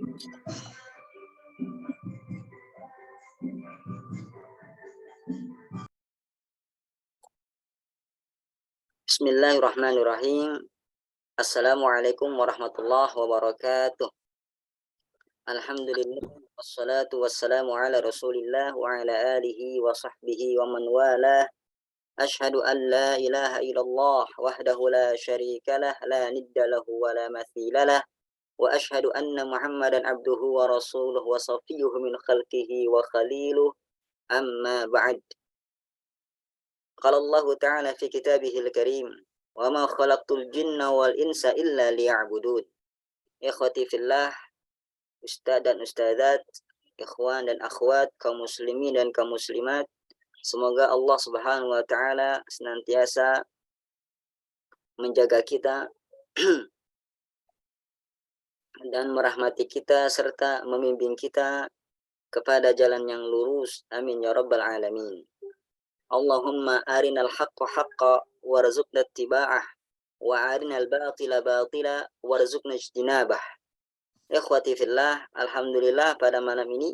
Bismillahirrahmanirrahim. Assalamualaikum warahmatullahi wabarakatuh. Alhamdulillah, wassalatu wassalamu ala rasulillah wa ala alihi wa sahbihi wa man wala. Ashhadu an la ilaha illallah wahdahu la syarika lah, la nidda lahu wa la mathila lah. Wa ashhadu anna muhammadan abduhu wa rasuluh wa safiyuhu min khalqihi wa khaliluh. Amma ba'd. Qala Allah ta'ala fi kitabihil karim, wa ma khalaqtul jinna wal insa illa liya'budun. Ikhwati fillah, ustaz dan ustazat, ikhwan dan akhwat, kaum muslimin dan kaum muslimat, semoga Allah Subhanahu wa taala senantiasa menjaga kita dan merahmati kita serta membimbing kita kepada jalan yang lurus. Amin ya rabbal alamin. Allahumma arinal haqqa haqqa warzuqna ittiba'ah wa arinal batila batila warzuqna ijtinabah. Ikhwati fillah, alhamdulillah pada malam ini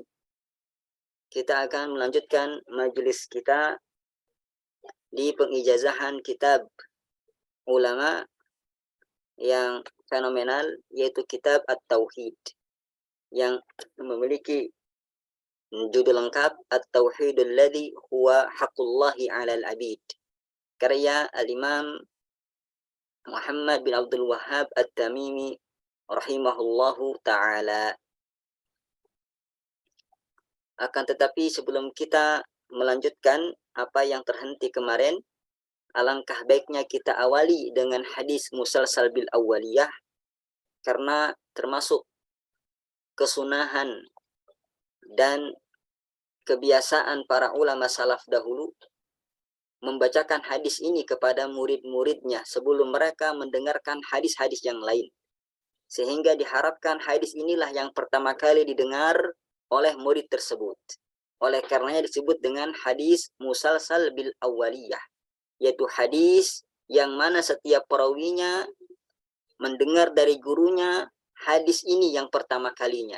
kita akan melanjutkan majelis kita di pengijazahan kitab ulama yang fenomenal, yaitu kitab At-Tauhid, yang memiliki judul lengkap At-Tauhidul ladzi huwa haqqullahi 'alal 'abid, karya Al-Imam Muhammad bin Abdul Wahhab At-Tamimi rahimahullahu ta'ala. Akan tetapi sebelum kita melanjutkan apa yang terhenti kemarin, alangkah baiknya kita awali dengan hadis musalsal bil awwaliyah, karena termasuk kesunahan dan kebiasaan para ulama salaf dahulu membacakan hadis ini kepada murid-muridnya sebelum mereka mendengarkan hadis-hadis yang lain, sehingga diharapkan hadis inilah yang pertama kali didengar oleh murid tersebut. Oleh karenanya disebut dengan hadis musalsal bil awwaliyah, yaitu hadis yang mana setiap perawinya mendengar dari gurunya hadis ini yang pertama kalinya,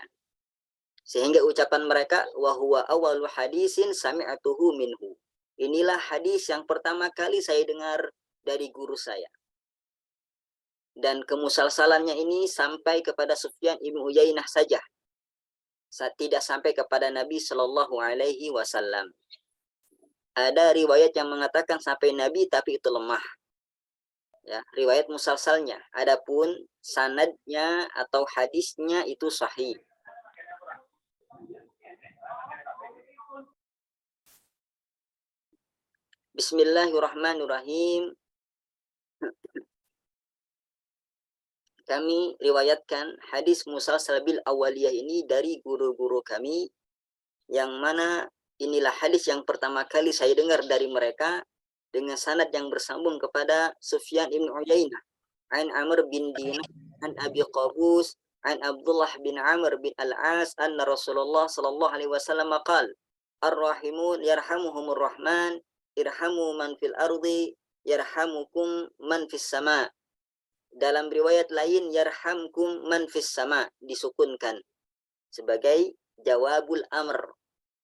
sehingga ucapan mereka wa huwa awwalu hadisin sami'atuhu minhu, inilah hadis yang pertama kali saya dengar dari guru saya. Dan kemusalsalannya ini sampai kepada Sufyan ibn Uyainah saja, tidak sampai kepada Nabi Shallallahu Alaihi Wasallam. Ada riwayat yang mengatakan sampai Nabi, tapi itu lemah, ya, riwayat musalsalnya. Adapun sanadnya atau hadisnya itu sahih. Bismillahirrahmanirrahim. Kami riwayatkan hadis musalsal bil awaliyah ini dari guru-guru kami, yang mana inilah hadis yang pertama kali saya dengar dari mereka dengan sanad yang bersambung kepada Sufyan ibn Uyainah, an Amr bin Dinar, an Abi Qabus, an Abdullah bin Amr bin Al-As, anna Rasulullah sallallahu alaihi wasallam qala, ar-rahimun yarhamuhumur rahman, irhamu man fil ardi yarhamukum man fis sama. Dalam riwayat lain yarhamkum man fis sama disukunkan sebagai jawabul amr.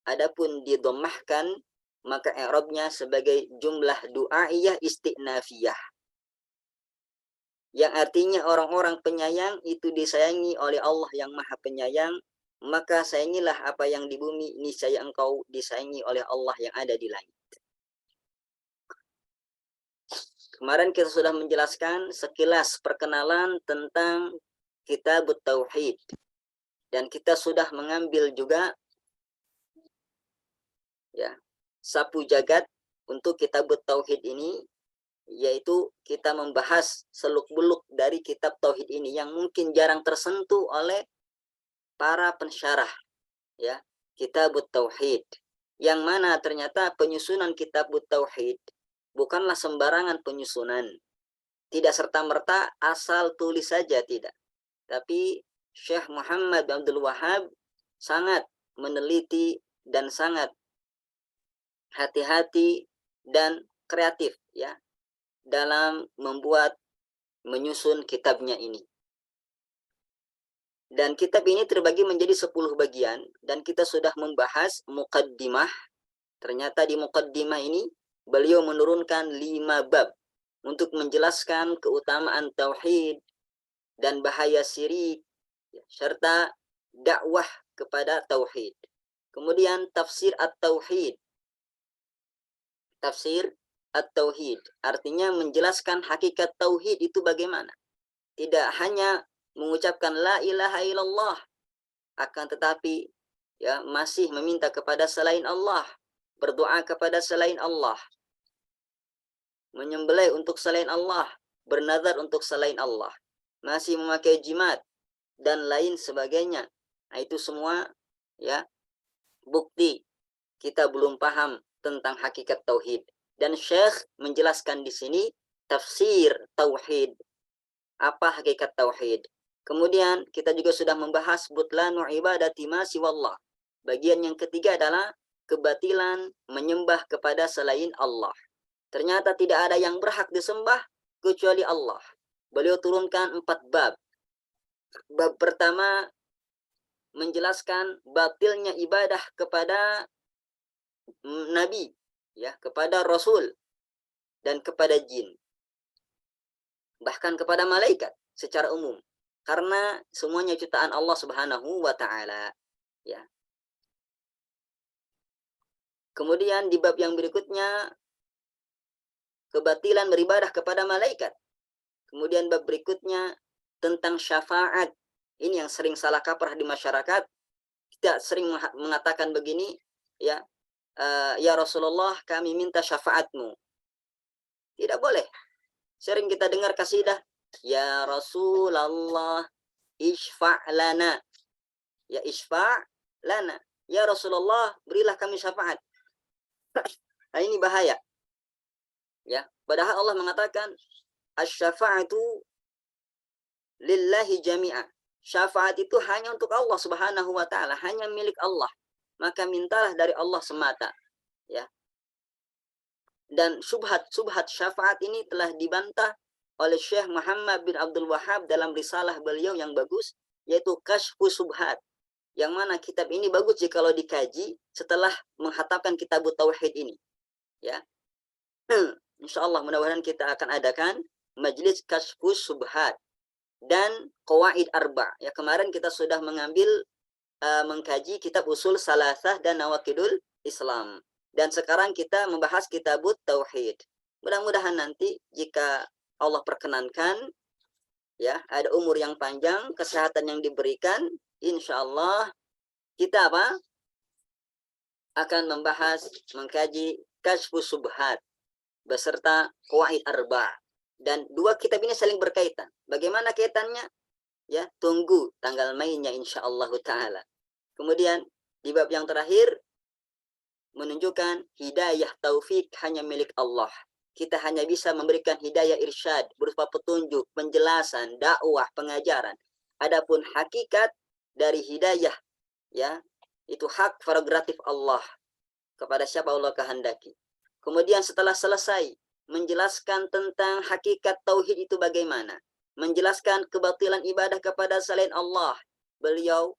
Adapun didommahkan maka i'rabnya sebagai jumlah du'aiyah istinafiyah, yang artinya orang-orang penyayang itu disayangi oleh Allah yang Maha Penyayang, maka sayangilah apa yang di bumi, niscaya engkau disayangi oleh Allah yang ada di langit. Kemarin kita sudah menjelaskan sekilas perkenalan tentang kitab Tauhid, dan kita sudah mengambil juga, ya, sapu jagat untuk kitab Tauhid ini, yaitu kita membahas seluk-beluk dari kitab Tauhid ini yang mungkin jarang tersentuh oleh para pensyarah, ya, kitab Tauhid, yang mana ternyata penyusunan kitab Tauhid bukanlah sembarangan penyusunan, tidak serta-merta asal tulis saja, tidak. Tapi Syekh Muhammad bin Abdul Wahhab sangat meneliti dan sangat hati-hati dan kreatif, ya, dalam menyusun kitabnya ini. Dan kitab ini terbagi menjadi 10 bagian dan kita sudah membahas muqaddimah. Ternyata di muqaddimah ini beliau menurunkan 5 bab untuk menjelaskan keutamaan tauhid dan bahaya syirik serta dakwah kepada tauhid. Kemudian tafsir at-tauhid. Tafsir at-tauhid artinya menjelaskan hakikat tauhid itu bagaimana. Tidak hanya mengucapkan la ilaha illallah, akan tetapi ya masih meminta kepada selain Allah, berdoa kepada selain Allah, menyembelih untuk selain Allah, bernazar untuk selain Allah, masih memakai jimat dan lain sebagainya. Nah, itu semua ya bukti kita belum paham tentang hakikat tauhid. Dan Syekh menjelaskan di sini tafsir tauhid. Apa hakikat tauhid? Kemudian kita juga sudah membahas butlanu ibadati ma siwallah. Bagian yang ketiga adalah kebatilan menyembah kepada selain Allah. Ternyata tidak ada yang berhak disembah kecuali Allah. Beliau turunkan 4 bab. Bab pertama menjelaskan batilnya ibadah kepada nabi, ya, kepada rasul dan kepada jin. Bahkan kepada malaikat secara umum. Karena semuanya ciptaan Allah Subhanahu wa taala, ya. Kemudian di bab yang berikutnya kebatilan beribadah kepada malaikat. Kemudian bab berikutnya tentang syafaat. Ini yang sering salah kaprah di masyarakat. Kita sering mengatakan begini, ya, ya Rasulullah, kami minta syafaatmu. Tidak boleh. Sering kita dengar kasidah, ya Rasulullah, isfa' lana. Ya isfa' lana. Ya Rasulullah, berilah kami syafaat. Nah, ini bahaya. Ya, padahal Allah mengatakan asy-syafa'atu lillahi jami'a. Syafaat itu hanya untuk Allah Subhanahu wa taala, hanya milik Allah. Maka mintalah dari Allah semata, ya. Dan subhat syafaat ini telah dibantah oleh Syekh Muhammad bin Abdul Wahhab dalam risalah beliau yang bagus, yaitu Kasyfus Subhat. Yang mana kitab ini bagus jikalau dikaji setelah menghatamkan kitab tauhid ini, ya. Insyaallah mudah-mudahan kita akan adakan majelis Kasyfus Subhat dan Qawaid Arba. Ya, kemarin kita sudah mengambil mengkaji kitab Usul Salasah dan Nawaqidul Islam. Dan sekarang kita membahas kitabut tauhid. Mudah-mudahan nanti jika Allah perkenankan, ya, ada umur yang panjang, kesehatan yang diberikan, insyaallah kita akan membahas, mengkaji Kasyfus Subhat beserta Qawaid Arba. Dan 2 kitab ini saling berkaitan. Bagaimana kaitannya? Ya, tunggu tanggal mainnya insyaallah taala. Kemudian di bab yang terakhir menunjukkan hidayah taufik hanya milik Allah. Kita hanya bisa memberikan hidayah irsyad berupa petunjuk, penjelasan, dakwah, pengajaran. Adapun hakikat dari hidayah, ya, itu hak prerogatif Allah kepada siapa Allah kehendaki. Kemudian setelah selesai menjelaskan tentang hakikat tauhid itu bagaimana, menjelaskan kebatilan ibadah kepada selain Allah, beliau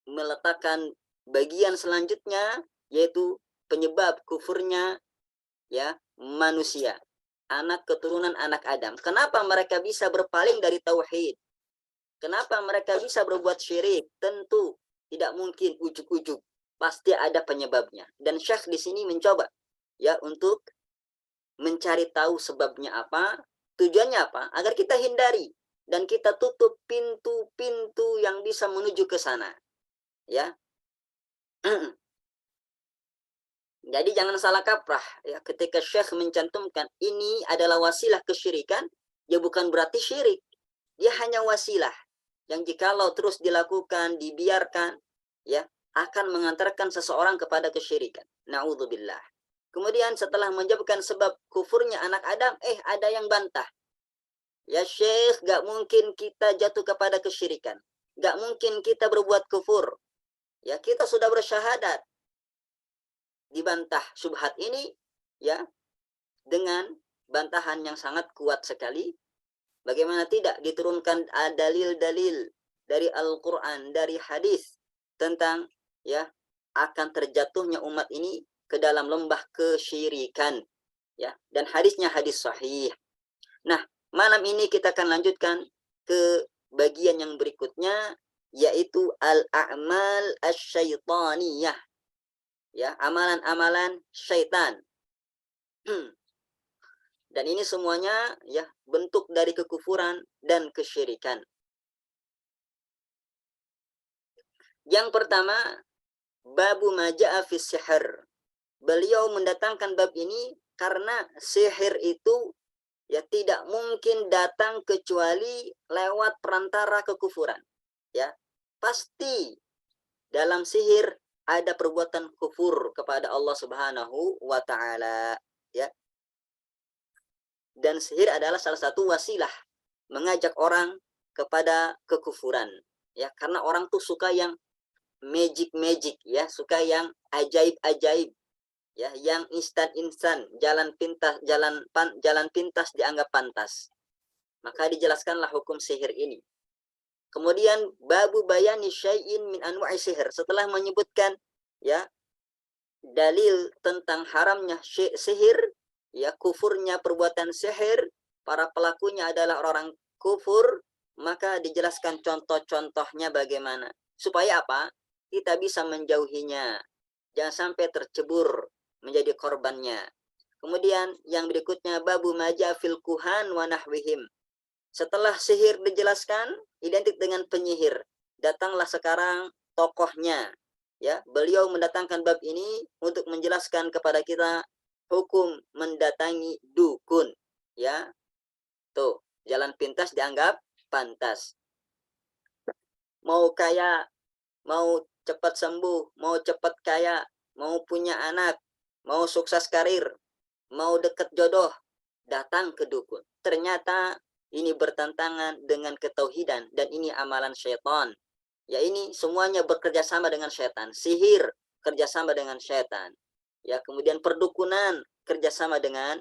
meletakkan bagian selanjutnya, yaitu penyebab kufurnya, ya, manusia, anak keturunan anak Adam. Kenapa mereka bisa berpaling dari tauhid? Kenapa mereka bisa berbuat syirik? Tentu tidak mungkin ujuk-ujuk, pasti ada penyebabnya. Dan Syekh di sini mencoba, ya, untuk mencari tahu sebabnya apa, tujuannya apa, agar kita hindari dan kita tutup pintu-pintu yang bisa menuju ke sana, ya. Jadi jangan salah kaprah, ya, ketika Syekh mencantumkan ini adalah wasilah kesyirikan, ya bukan berarti syirik. Dia hanya wasilah yang jikalau terus dilakukan, dibiarkan, ya, akan mengantarkan seseorang kepada kesyirikan. Na'udzubillah. Kemudian setelah menjawabkan sebab kufurnya anak Adam, ada yang bantah. Ya Syekh, gak mungkin kita jatuh kepada kesyirikan. Gak mungkin kita berbuat kufur. Ya, kita sudah bersyahadat. Dibantah subhat ini, ya, dengan bantahan yang sangat kuat sekali. Bagaimana tidak diturunkan dalil-dalil dari Al-Quran, dari hadis tentang ya akan terjatuhnya umat ini ke dalam lembah kesyirikan, ya, dan hadisnya hadis sahih. Nah, malam ini kita akan lanjutkan ke bagian yang berikutnya, yaitu al-a'mal asy-syaitaniyah, ya, amalan-amalan syaitan. Dan ini semuanya ya bentuk dari kekufuran dan kesyirikan. Yang pertama, babu maja'a fis sihr. Beliau mendatangkan bab ini karena sihir itu ya tidak mungkin datang kecuali lewat perantara kekufuran. Ya, pasti dalam sihir ada perbuatan kufur kepada Allah Subhanahu wa taala, ya. Dan sihir adalah salah satu wasilah mengajak orang kepada kekufuran, ya, karena orang tuh suka yang magic ya, suka yang ajaib-ajaib, ya, yang instan-instan, jalan pintas dianggap pantas. Maka dijelaskanlah hukum sihir ini. Kemudian babu bayani syai'in min anwa'i sihir, setelah menyebutkan ya dalil tentang haramnya sihir, ya, kufurnya perbuatan sihir, para pelakunya adalah orang kufur, maka dijelaskan contoh-contohnya bagaimana. Supaya apa? Kita bisa menjauhinya. Jangan sampai tercebur menjadi korbannya. Kemudian yang berikutnya babu maja fil kuhan wa nahwihim. Setelah sihir dijelaskan, identik dengan penyihir. Datanglah sekarang tokohnya. Ya, beliau mendatangkan bab ini untuk menjelaskan kepada kita hukum mendatangi dukun. Ya, tuh, jalan pintas dianggap pantas. Mau kaya, mau cepat sembuh, mau cepat kaya, mau punya anak, mau sukses karir, mau deket jodoh, datang ke dukun. Ternyata ini bertentangan dengan ketauhidan dan ini amalan syaitan. Ya, ini semuanya bekerja sama dengan syaitan. Sihir kerjasama dengan syaitan. Ya, kemudian perdukunan kerjasama dengan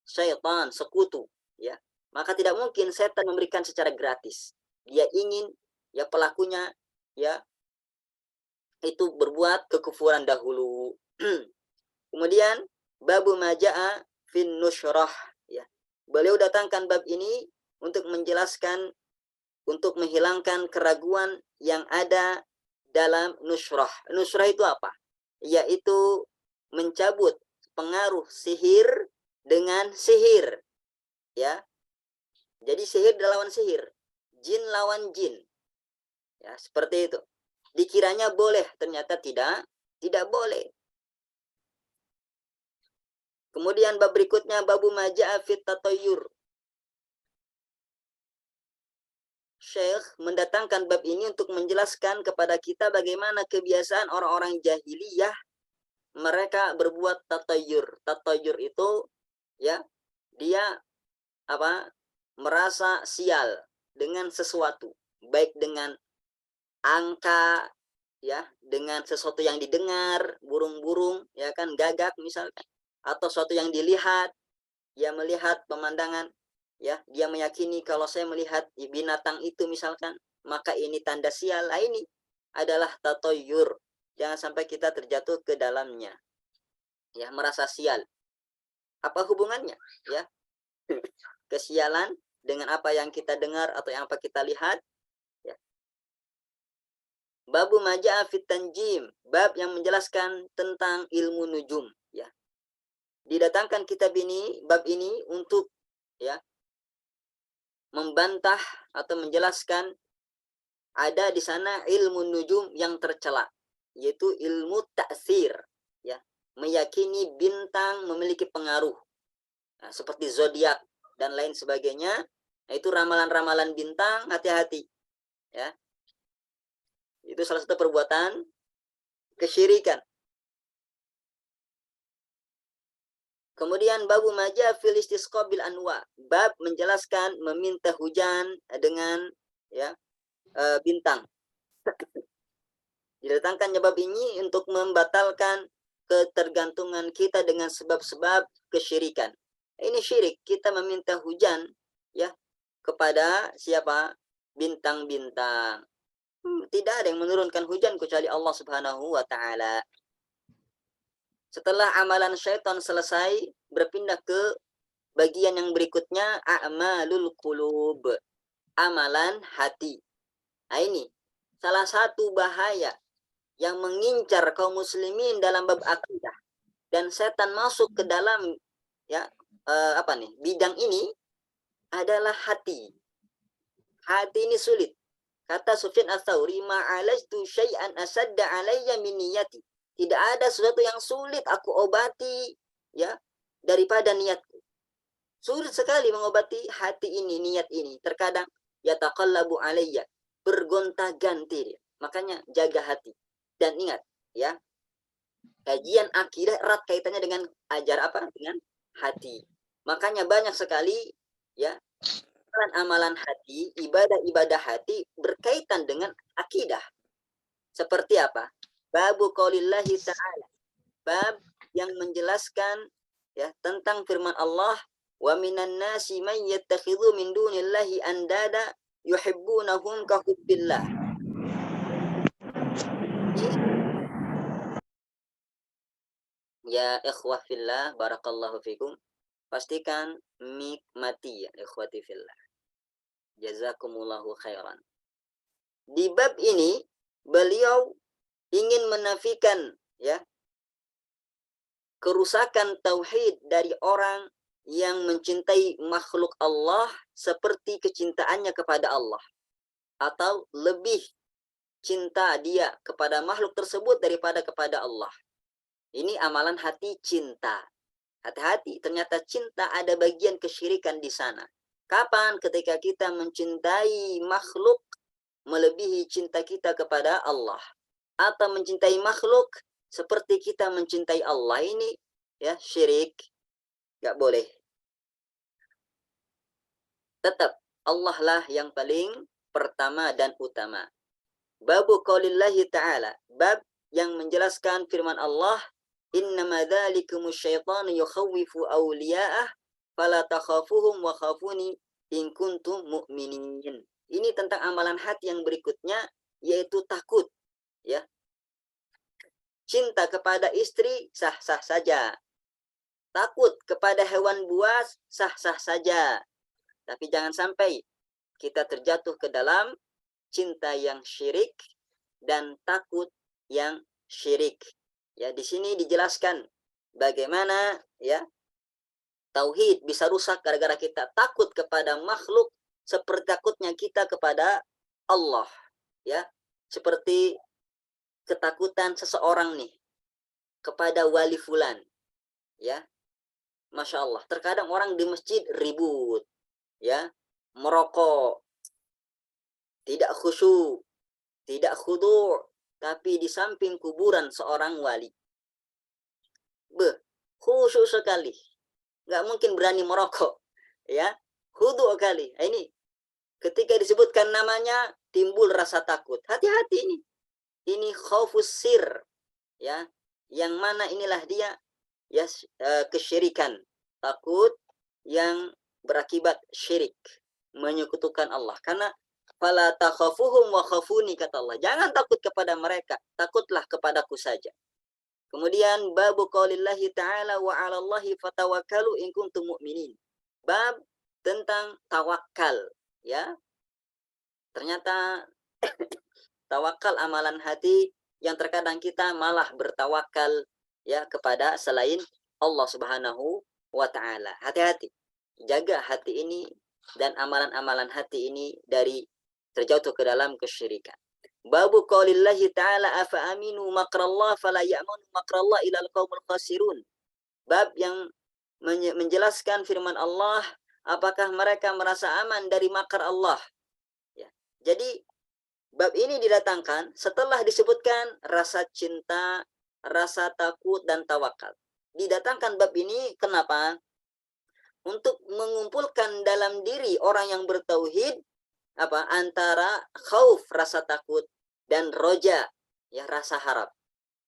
syaitan, sekutu. Ya, maka tidak mungkin setan memberikan secara gratis. Dia ingin ya pelakunya ya itu berbuat kekufuran dahulu. Kemudian babu maja'a fin nusyrah, ya. Beliau datangkan bab ini untuk menjelaskan, untuk menghilangkan keraguan yang ada dalam nusyrah. Nusyrah itu apa? Yaitu mencabut pengaruh sihir dengan sihir, ya. Jadi sihir lawan sihir, jin lawan jin, ya, seperti itu. Dikiranya boleh, ternyata tidak boleh. Kemudian bab berikutnya babu maja'a fit tatayyur. Syekh mendatangkan bab ini untuk menjelaskan kepada kita bagaimana kebiasaan orang-orang jahiliyah mereka berbuat tatayyur. Tatayyur itu ya dia apa? Merasa sial dengan sesuatu, baik dengan angka, ya, dengan sesuatu yang didengar, burung-burung, ya kan, gagak misalkan, atau sesuatu yang dilihat, ya, melihat pemandangan, ya, dia meyakini kalau saya melihat binatang itu misalkan, maka ini tanda sial. Nah, ini adalah tatoyur. Jangan sampai kita terjatuh ke dalamnya, ya, merasa sial. Apa hubungannya, ya? Kesialan dengan apa yang kita dengar atau yang apa kita lihat, ya. Babu maja'a fit tanjim, bab yang menjelaskan tentang ilmu nujum, ya. Didatangkan kitab ini, bab ini untuk ya membantah atau menjelaskan ada di sana ilmu nujum yang tercela, yaitu ilmu ta'sir, ya, meyakini bintang memiliki pengaruh, nah, seperti zodiak dan lain sebagainya. Nah, itu ramalan-ramalan bintang, hati-hati, ya. Itu salah satu perbuatan kesyirikan. Kemudian babu maja fil istisqa bil anwa, bab menjelaskan meminta hujan dengan ya bintang. Didatangkannya bab ini untuk membatalkan ketergantungan kita dengan sebab-sebab kesyirikan. Ini syirik, kita meminta hujan ya kepada siapa? Bintang-bintang. Tidak ada yang menurunkan hujan kecuali Allah Subhanahu wa taala. Setelah amalan syaitan selesai, berpindah ke bagian yang berikutnya, a'malul qulub, amalan hati. Nah ini salah satu bahaya yang mengincar kaum muslimin dalam bab akidah, dan setan masuk ke dalam ya bidang ini adalah hati. Hati ini sulit. Kata Sufyan Ats-Tsauri, ma'alajtu syai'an asadda alayya min niyati. Tidak ada sesuatu yang sulit aku obati ya daripada niatku. Sulit sekali mengobati hati ini, niat ini. Terkadang yataqallabu alayya, bergonta-ganti dia. Makanya jaga hati. Dan ingat ya, kajian akidah erat kaitannya dengan dengan hati. Makanya banyak sekali ya amalan hati, ibadah-ibadah hati berkaitan dengan akidah. Seperti apa? Babu qaulillahi ta'ala. Bab yang menjelaskan ya tentang firman Allah, wa minan nasi man yattakhidhu min dunillahi andada yuhibbunahum ka hubbillah. Ya ikhwah fillah, barakallahu fikum. Pastikan mic mati ya ikhwati fillah. Jazakumullahu khairan. Di bab ini beliau ingin menafikan ya kerusakan tauhid dari orang yang mencintai makhluk Allah seperti kecintaannya kepada Allah, atau lebih cinta dia kepada makhluk tersebut daripada kepada Allah. Ini amalan hati cinta. Hati-hati, ternyata cinta ada bagian kesyirikan di sana. Kapan? Ketika kita mencintai makhluk melebihi cinta kita kepada Allah, atau mencintai makhluk seperti kita mencintai Allah, ini ya syirik, nggak boleh. Tetap Allah lah yang paling pertama dan utama. Babu qaulillahi ta'ala, bab yang menjelaskan firman Allah, innama dzalikumus syaitanu yukhawwifu awliya'ah fala takhafuhum wa khafuni in kuntum mu'minin. Ini tentang amalan hati yang berikutnya, yaitu takut ya. Cinta kepada istri sah-sah saja. Takut kepada hewan buas sah-sah saja. Tapi jangan sampai kita terjatuh ke dalam cinta yang syirik dan takut yang syirik. Ya, di sini dijelaskan bagaimana ya tauhid bisa rusak gara-gara kita takut kepada makhluk seperti takutnya kita kepada Allah. Ya, seperti ketakutan seseorang nih kepada wali fulan. Ya, Masya Allah. Terkadang orang di masjid ribut, ya, merokok, tidak khusyuk, tidak khudu', tapi di samping kuburan seorang wali, khusyuk sekali, nggak mungkin berani merokok, ya, khudu' kali. Ini ketika disebutkan namanya timbul rasa takut. Hati-hati ini khaufus sir, ya, yang mana inilah dia ya kesyirikan, takut yang berakibat syirik, menyekutukan Allah. Karena fala takhafuhum wa khafuni, kata Allah, jangan takut kepada mereka, takutlah kepadaku saja. Kemudian babu qaulillahi ta'ala wa 'alallahi fatawakkalu in kuntum mu'minin. Bab tentang tawakal ya. Ternyata tawakal amalan hati yang terkadang kita malah bertawakal ya kepada selain Allah Subhanahu wa taala. Hati-hati. Jaga hati ini dan amalan-amalan hati ini dari terjatuh ke dalam kesyirikan. Babu qaulillahi ta'ala afa aminu makrallah fala ya'manu makrallah ilal qaumul khasirun. Bab yang menjelaskan firman Allah, apakah mereka merasa aman dari makar Allah? Ya. Jadi bab ini didatangkan setelah disebutkan rasa cinta, rasa takut, dan tawakal. Didatangkan bab ini kenapa? Untuk mengumpulkan dalam diri orang yang bertauhid antara khauf, rasa takut, dan roja, ya, rasa harap.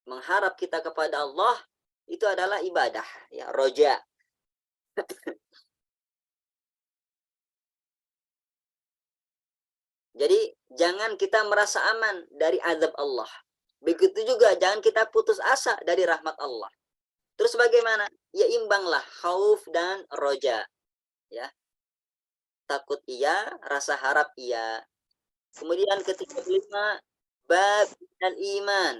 Mengharap kita kepada Allah itu adalah ibadah, ya, roja. Jadi jangan kita merasa aman dari azab Allah. Begitu juga jangan kita putus asa dari rahmat Allah. Terus bagaimana? Ya imbanglah khauf dan roja. Ya, takut iya, rasa harap iya. Kemudian ketika kelima, bab dan iman.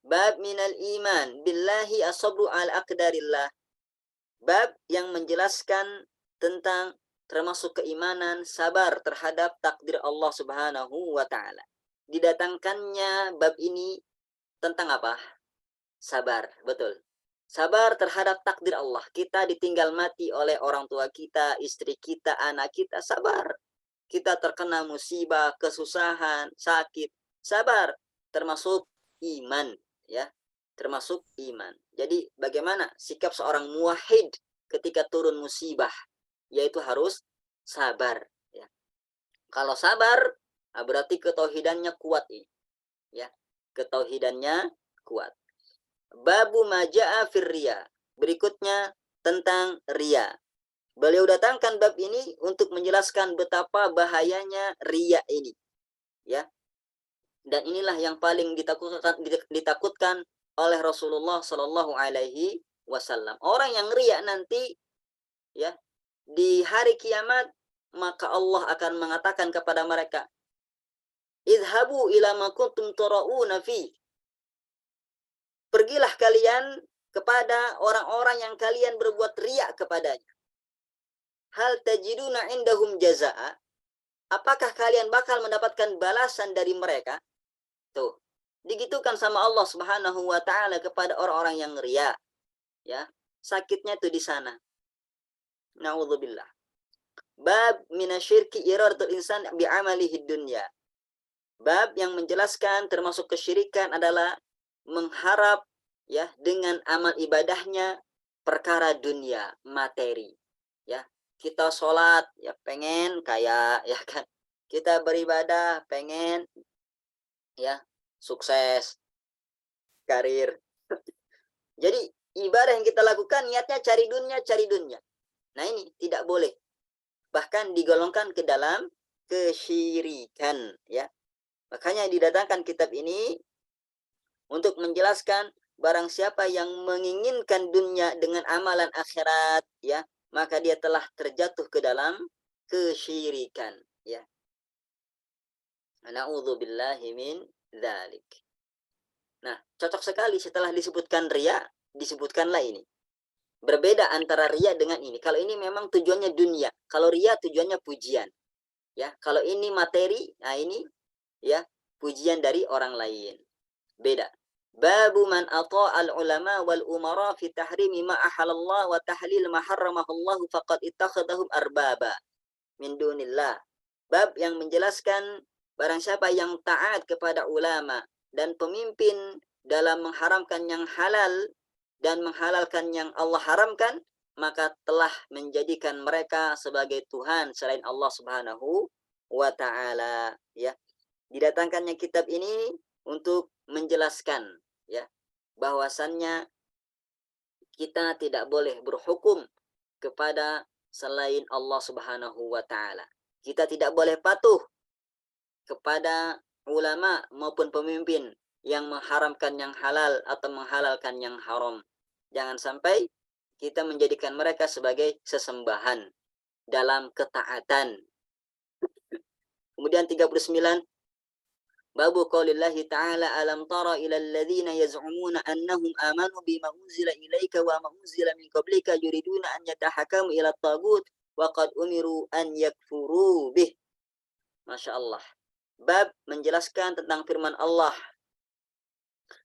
Bab minal iman billahi asabru al aqdarillah. Bab yang menjelaskan tentang termasuk keimanan sabar terhadap takdir Allah Subhanahu wa taala. Didatangkannya bab ini tentang apa? Sabar, betul. Sabar terhadap takdir Allah. Kita ditinggal mati oleh orang tua kita, istri kita, anak kita, sabar. Kita terkena musibah, kesusahan, sakit, sabar. Termasuk iman, ya. Termasuk iman. Jadi bagaimana sikap seorang muwahhid ketika turun musibah? Yaitu harus sabar, ya. Kalau sabar, berarti ketauhidannya kuat ini, ya. Ketauhidannya kuat. Babu maja'a firriya. Berikutnya tentang ria. Beliau datangkan bab ini untuk menjelaskan betapa bahayanya ria ini. Ya. Dan inilah yang paling ditakutkan oleh Rasulullah Shallallahu alaihi wasallam. Orang yang ria nanti, ya, di hari kiamat, maka Allah akan mengatakan kepada mereka, idhabu ila ma kuntum turauna fi. Pergilah kalian kepada orang-orang yang kalian berbuat riak kepadanya. Hal tajiduna indahum jaza'a. Apakah kalian bakal mendapatkan balasan dari mereka? Tuh, digitukan sama Allah Subhanahu wa taala kepada orang-orang yang riak. Ya, sakitnya tuh di sana. Nauzubillah. Bab minasyirki iradatul insan bi'amalihi dunya. Bab yang menjelaskan termasuk kesyirikan adalah mengharap, ya, dengan amal ibadahnya perkara dunia, materi. Ya, kita sholat ya pengen kayak, ya kan, kita beribadah pengen, ya, sukses karir. Jadi ibadah yang kita lakukan niatnya cari dunia, cari dunia. Nah ini tidak boleh, bahkan digolongkan ke dalam kesyirikan, ya. Makanya didatangkan kitab ini untuk menjelaskan barang siapa yang menginginkan dunia dengan amalan akhirat, ya, maka dia telah terjatuh ke dalam kesyirikan, ya. Na'udzubillahi min dzalik. Nah, cocok sekali setelah disebutkan riya, disebutkanlah ini. Berbeda antara riya dengan ini. Kalau ini memang tujuannya dunia, kalau riya tujuannya pujian. Ya, kalau ini materi, nah ini, ya, pujian dari orang lain. Beda. Babu man ata'al ulama wal umara fi tahrimi ma ahalallah wa tahlil ma harramahallah faqad ittakhadahum arbaba min dunillah. Bab yang menjelaskan barang siapa yang taat kepada ulama dan pemimpin dalam mengharamkan yang halal dan menghalalkan yang Allah haramkan, maka telah menjadikan mereka sebagai Tuhan selain Allah Subhanahu wa taala, ya. Didatangkannya kitab ini untuk menjelaskan, ya, bahwasannya kita tidak boleh berhukum kepada selain Allah Subhanahu wa taala. Kita tidak boleh patuh kepada ulama maupun pemimpin yang mengharamkan yang halal atau menghalalkan yang haram. Jangan sampai kita menjadikan mereka sebagai sesembahan dalam ketaatan. Kemudian 39, babu qaulillahi ta'ala alam tara ila alladhina yaz'umuna annahum amanu bima unzila ilaika wa ma unzila min qablika yuriduna an yatahakamu ila at-taghut wa qad umiru an yakfuru bih. Masya Allah. Bab menjelaskan tentang firman Allah,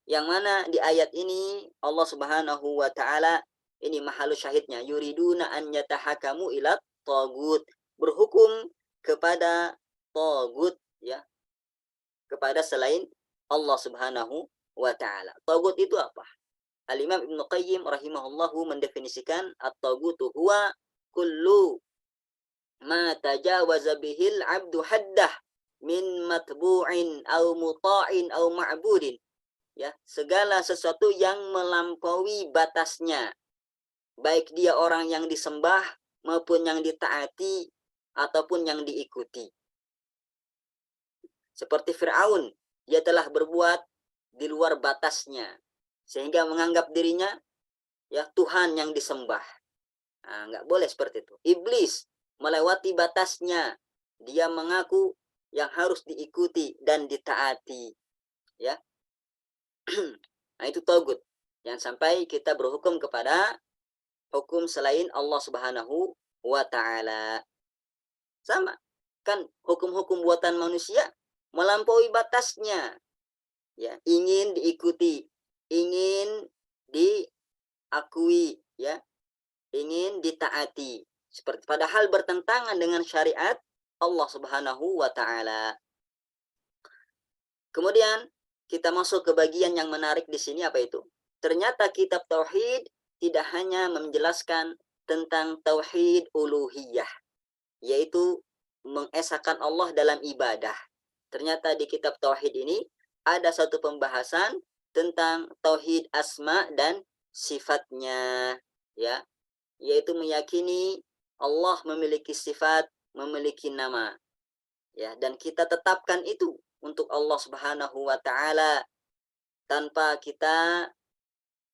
yang mana di ayat ini Allah Subhanahu wa taala, ini mahalu syahidnya, yuriduna an yatahakamu ila tagut, berhukum kepada tagut, ya, kepada selain Allah Subhanahu wa taala. Tagut itu apa? Al-Imam Ibnu Qayyim rahimahullahu mendefinisikan at-tagutu huwa kullu ma tajawaza bihil abdu haddah min matbu'in au muta'in au ma'budin. Ya, segala sesuatu yang melampaui batasnya, baik dia orang yang disembah maupun yang ditaati ataupun yang diikuti. Seperti Fir'aun, dia telah berbuat di luar batasnya sehingga menganggap dirinya ya Tuhan yang disembah. Nah, nggak boleh seperti itu. Iblis melewati batasnya, dia mengaku yang harus diikuti dan ditaati, ya. Nah, itu togut. Jangan sampai kita berhukum kepada hukum selain Allah Subhanahu wa taala. Sama kan hukum-hukum buatan manusia melampaui batasnya. Ya, ingin diikuti, ingin diakui, ya, ingin ditaati. Seperti padahal bertentangan dengan syariat Allah Subhanahu wa taala. Kemudian kita masuk ke bagian yang menarik di sini, apa itu? Ternyata kitab tauhid tidak hanya menjelaskan tentang tauhid uluhiyah, yaitu mengesahkan Allah dalam ibadah. Ternyata di kitab tauhid ini ada satu pembahasan tentang tauhid asma dan sifatnya, ya, yaitu meyakini Allah memiliki sifat, memiliki nama, ya, dan kita tetapkan itu untuk Allah Subhanahu wa taala tanpa kita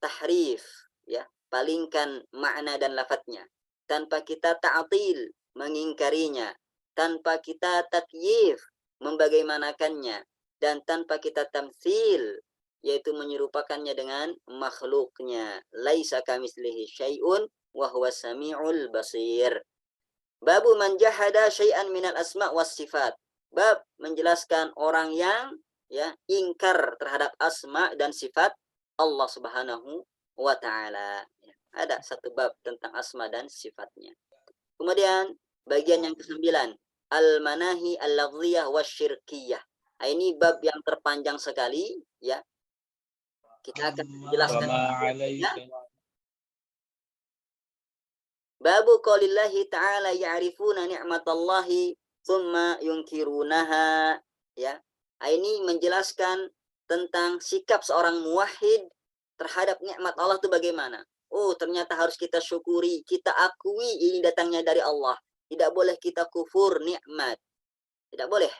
tahrif, ya, palingkan makna dan lafadznya, tanpa kita ta'til, mengingkarinya, tanpa kita takyif, membagaimanakannya, dan tanpa kita tamtsil, yaitu menyerupakannya dengan makhluknya. Laisa kamitslihi syai'un wa huwas samiul basir. Babu man jahada syai'an minal asma was sifat. Bab menjelaskan orang yang ya ingkar terhadap asma dan sifat Allah Subhanahu wa taala. Ya, ada satu bab tentang asma dan sifatnya. Kemudian bagian yang ke-9, al-manahi al-lafziyah wasyirkiyah. Nah, ini bab yang terpanjang sekali, ya. Kita akan menjelaskan ya. Babu qaulillahi ta'ala ya'rifuna ni'matallahi thumma yunkirunaha, ya. Ini menjelaskan tentang sikap seorang muwahhid terhadap nikmat Allah itu bagaimana. Oh, ternyata harus kita syukuri, kita akui ini datangnya dari Allah. Tidak boleh kita kufur nikmat. Tidak boleh.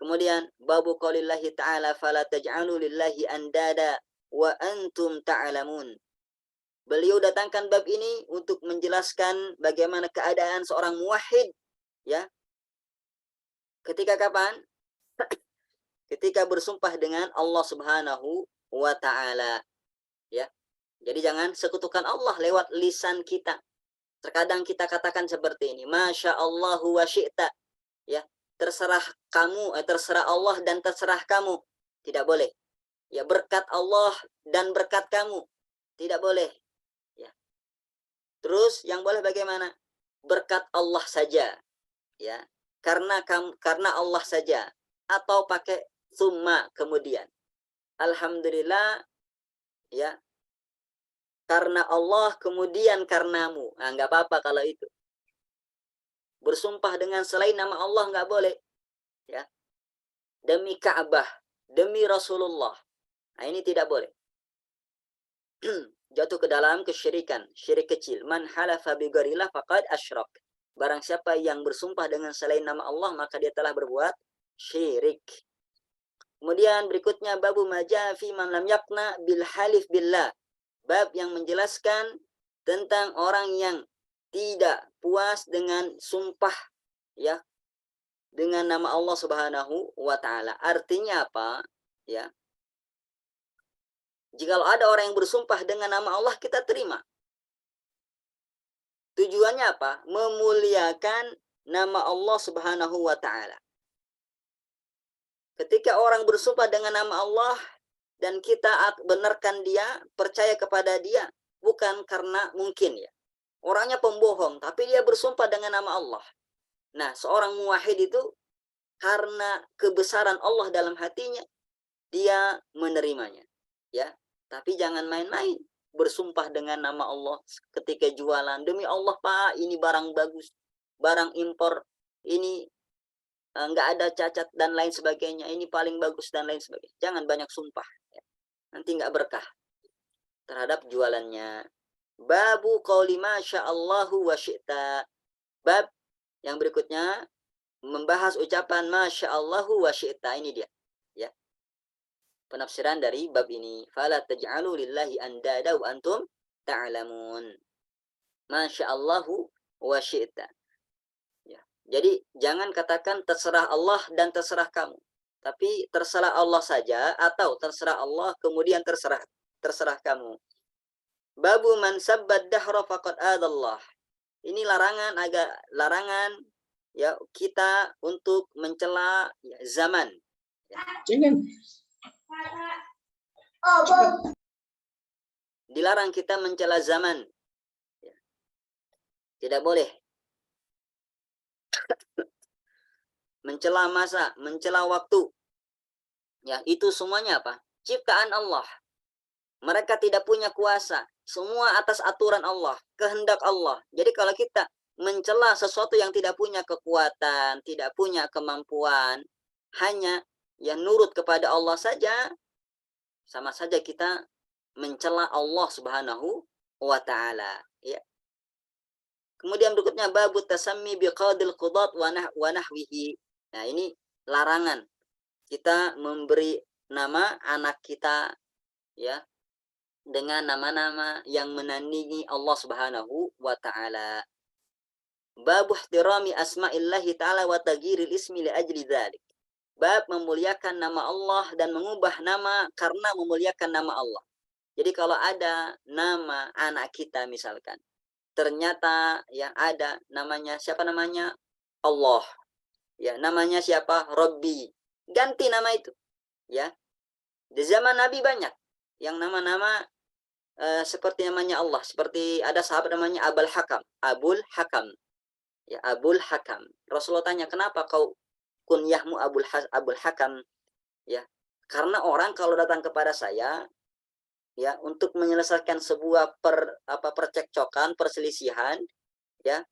Kemudian babu qaulillahi ta'ala fala taj'alu lillahi andada wa antum ta'lamun. Beliau datangkan bab ini untuk menjelaskan bagaimana keadaan seorang muwahhid, ya. Ketika kapan? Ketika bersumpah dengan Allah Subhanahu wa taala, ya. Jadi jangan sekutukan Allah lewat lisan kita. Terkadang kita katakan seperti ini, Masya Allahu wa syi'ta, ya. Terserah kamu, terserah Allah dan terserah kamu. Tidak boleh. Ya, berkat Allah dan berkat kamu. Tidak boleh. Terus yang boleh bagaimana? Berkat Allah saja, ya. Karena Allah saja, atau pakai summa kemudian. Alhamdulillah, ya. Karena Allah kemudian karenamu. Nah, nggak apa-apa kalau itu. Bersumpah dengan selain nama Allah nggak boleh, ya. Demi Ka'bah, demi Rasulullah. Nah, ini tidak boleh. Jatuh ke dalam kesyirikan, syirik kecil. Man halafa bi ghairillah faqad asyrak. Barang siapa yang bersumpah dengan selain nama Allah, maka dia telah berbuat syirik. Kemudian berikutnya babu maja fi man lam yaqna bil halif billah. Bab yang menjelaskan tentang orang yang tidak puas dengan sumpah, ya, dengan nama Allah Subhanahu wa taala. Artinya apa? Ya. Jikalau ada orang yang bersumpah dengan nama Allah, kita terima. Tujuannya apa? Memuliakan nama Allah Subhanahu wa taala. Ketika orang bersumpah dengan nama Allah dan kita benarkan dia, percaya kepada dia, bukan karena mungkin, ya. Orangnya pembohong, tapi dia bersumpah dengan nama Allah. Nah, seorang muwahhid itu karena kebesaran Allah dalam hatinya, dia menerimanya, ya. Tapi jangan main-main bersumpah dengan nama Allah ketika jualan. Demi Allah Pak, ini barang bagus, barang impor, ini nggak ada cacat dan lain sebagainya, ini paling bagus dan lain sebagainya. Jangan banyak sumpah, ya. Nanti nggak berkah terhadap jualannya. Babu qauli masyaallahu wa syi'ta. Bab yang berikutnya membahas ucapan masyaallahu wa syi'ta. Ini dia. Ya. Penafsiran dari bab ini. Fala taj'alu lillahi andada wa antum ta'lamun. Masyaallahu wa syi'ta. Ya. Jadi jangan katakan terserah Allah dan terserah kamu. Tapi terserah Allah saja atau terserah Allah kemudian terserah kamu. Babu man sabbad dahra faqad adallah. Ini larangan ya kita untuk mencela ya, zaman. Ya. Dilarang kita mencela zaman. Ya. Tidak boleh. Mencela masa, mencela waktu. Ya, itu semuanya apa? Ciptaan Allah. Mereka tidak punya kuasa. Semua atas aturan Allah, kehendak Allah. Jadi kalau kita mencela sesuatu yang tidak punya kekuatan, tidak punya kemampuan, hanya yang nurut kepada Allah saja, sama saja kita mencela Allah Subhanahu wa taala, ya. Kemudian berikutnya babu tasammi biqadil qudat wa nahwihi. Nah, ini larangan kita memberi nama anak kita ya dengan nama-nama yang menandingi Allah Subhanahu wa taala. Bab ihtirami asma'illahi ta'ala wa taghyiril ismi li ajli dzalik. Bab memuliakan nama Allah dan mengubah nama karena memuliakan nama Allah. Jadi kalau ada nama anak kita misalkan, ternyata yang ada namanya siapa namanya? Allah. Ya, namanya siapa? Rabbi. Ganti nama itu. Ya. Di zaman Nabi banyak yang nama-nama seperti namanya Allah, seperti ada sahabat namanya Abul Hakam. Ya, Abul Hakam. Rasulullah tanya, "Kenapa kau kunyahmu Abul Hakam?" Ya. Karena orang kalau datang kepada saya ya untuk menyelesaikan sebuah percekcokan, perselisihan, ya.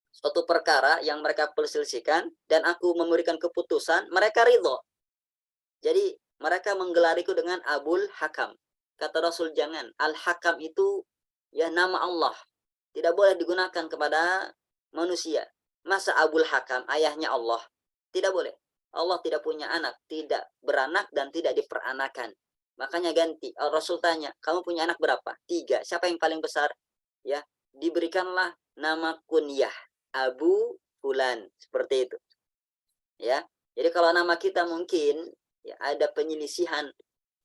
Suatu perkara yang mereka perselisihkan dan aku memberikan keputusan, mereka ridho. Jadi mereka menggelariku dengan Abul Hakam. Kata Rasul, jangan. Al-Hakam itu ya nama Allah. Tidak boleh digunakan kepada manusia. Masa Abul Hakam, ayahnya Allah? Tidak boleh. Allah tidak punya anak, tidak beranak dan tidak diperanakan. Makanya ganti. Rasul tanya, kamu punya anak berapa? 3. Siapa yang paling besar? Ya, diberikanlah nama kunyah. Abu Fulan. Seperti itu. Ya. Jadi kalau nama kita mungkin ya ada penyelisihan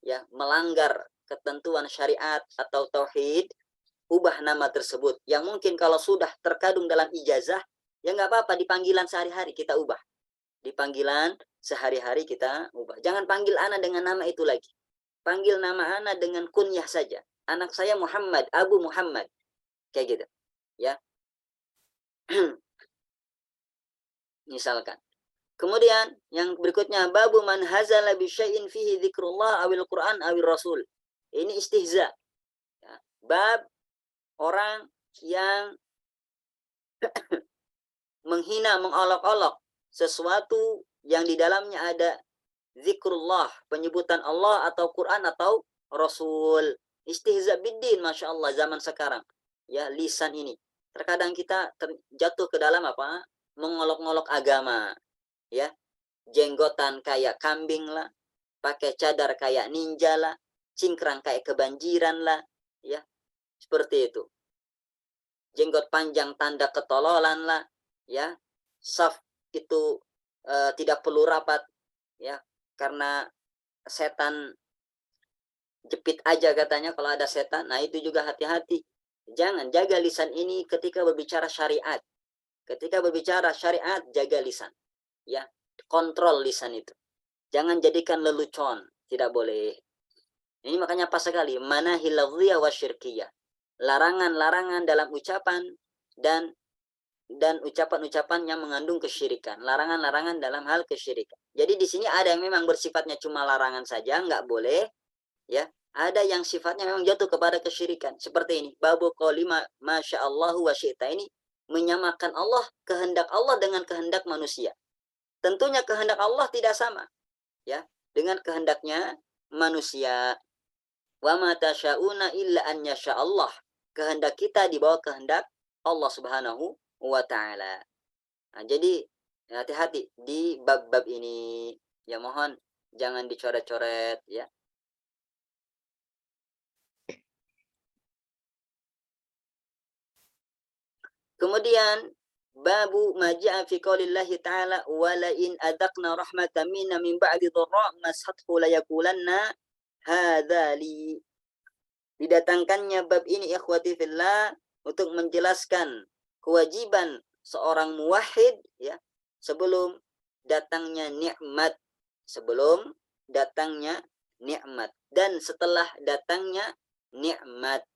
ya melanggar ketentuan syariat atau tauhid, ubah nama tersebut. Yang mungkin kalau sudah terkandung dalam ijazah, ya nggak apa-apa, di panggilan sehari-hari kita ubah. Di panggilan sehari-hari kita ubah. Jangan panggil anak dengan nama itu lagi. Panggil nama anak dengan kunyah saja. Anak saya Muhammad, Abu Muhammad. Kayak gitu. Ya. Misalkan. Kemudian yang berikutnya babu man hazala bi syai'in fihi dzikrullah awil Qur'an awil Rasul. Ini istihza. Ya. Bab orang yang menghina, mengolok-olok sesuatu yang di dalamnya ada zikrullah, penyebutan Allah atau Quran atau Rasul. Istihza biddin, Masya Allah, zaman sekarang. Ya, lisan ini. Terkadang kita jatuh ke dalam apa? Mengolok-ngolok agama. Ya, jenggotan kayak kambing lah, pakai cadar kayak ninja lah, cingkrang kayak kebanjiran lah, ya, seperti itu. Jenggot panjang tanda ketololan lah, ya, saf itu tidak perlu rapat, ya, karena setan jepit aja katanya kalau ada setan. Nah itu juga hati-hati. Jangan, jaga lisan ini ketika berbicara syariat. Ketika berbicara syariat, jaga lisan. Ya, kontrol lisan itu. Jangan jadikan lelucon, tidak boleh. Ini makanya pas sekali manahil lafziyah wa syirkiyah. Larangan-larangan dalam ucapan dan ucapan-ucapan yang mengandung kesyirikan. Larangan-larangan dalam hal kesyirikan. Jadi di sini ada yang memang bersifatnya cuma larangan saja, nggak boleh, ya. Ada yang sifatnya memang jatuh kepada kesyirikan. Seperti ini, babu qauli masyaallahu wa syi'ta, ini menyamakan Allah, kehendak Allah dengan kehendak manusia. Tentunya kehendak Allah tidak sama ya dengan kehendaknya manusia. Wa ma tasyauna illa an yasha Allah. kehendak kita di bawah kehendak Allah Subhanahu wa taala. Nah, jadi hati-hati di bab-bab ini. Ya mohon jangan dicoret-coret ya. Kemudian babu ma ja'a fi qoulillahi ta'ala wa la in adaqna rahmatan minna min ba'di dharra masathu la yaqulanna hadza li. Didatangkannya bab ini ikhwati fillah untuk menjelaskan kewajiban seorang muwahhid ya sebelum datangnya nikmat, sebelum datangnya nikmat dan setelah datangnya nikmat.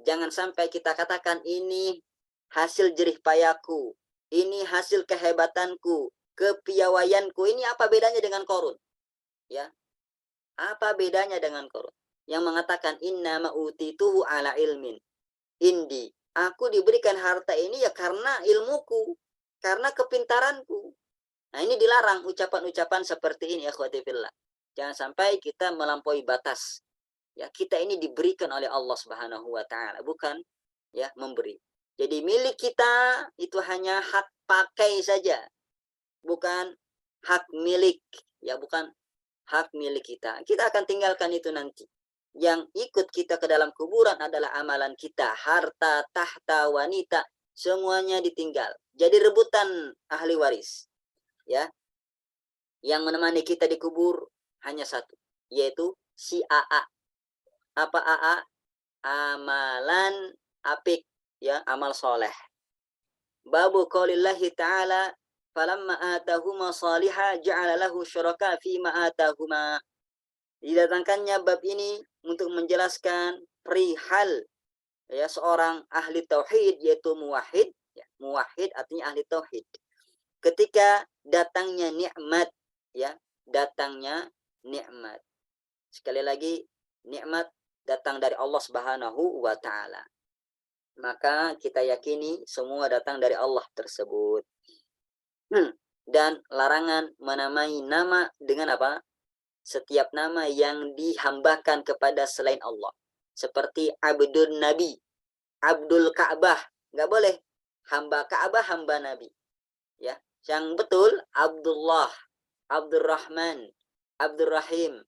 Jangan sampai kita katakan ini hasil jerih payahku, ini hasil kehebatanku, kepiawaianku. Ini apa bedanya dengan Qarun? Ya, apa bedanya dengan Qarun? Yang mengatakan inna ma'utituhu ala ilmin indi. Aku diberikan harta ini ya karena ilmuku, karena kepintaranku. Nah, ini dilarang ucapan-ucapan seperti ini ya akhwati fillah. Jangan sampai kita melampaui batas. Ya, kita ini diberikan oleh Allah Subhanahu wa taala, bukan ya memberi. Jadi milik kita itu hanya hak pakai saja, bukan hak milik, ya bukan hak milik kita. Kita akan tinggalkan itu nanti. Yang ikut kita ke dalam kuburan adalah amalan kita, harta, tahta, wanita, semuanya ditinggal. Jadi rebutan ahli waris. Ya. Yang menemani kita di kubur hanya satu, yaitu si AA. Apa AA? Amalan apik, ya, amal soleh. Babu qaulillahi ta'ala falamma atahuma salihah ja'ala lahu syuraka fima atahuma. Didatangkannya bab ini untuk menjelaskan perihal ya seorang ahli tauhid yaitu muwahhid, ya, muwahhid artinya ahli tauhid. Ketika datangnya nikmat, ya, datangnya nikmat. Sekali lagi, nikmat datang dari Allah Subhanahu wa taala. Maka kita yakini semua datang dari Allah tersebut. Dan larangan menamai nama dengan apa? Setiap nama yang dihambakan kepada selain Allah. Seperti Abdul Nabi, Abdul Ka'bah, nggak boleh. Hamba Ka'bah, hamba Nabi. Ya, yang betul Abdullah, Abdurrahman, Abdurrahim,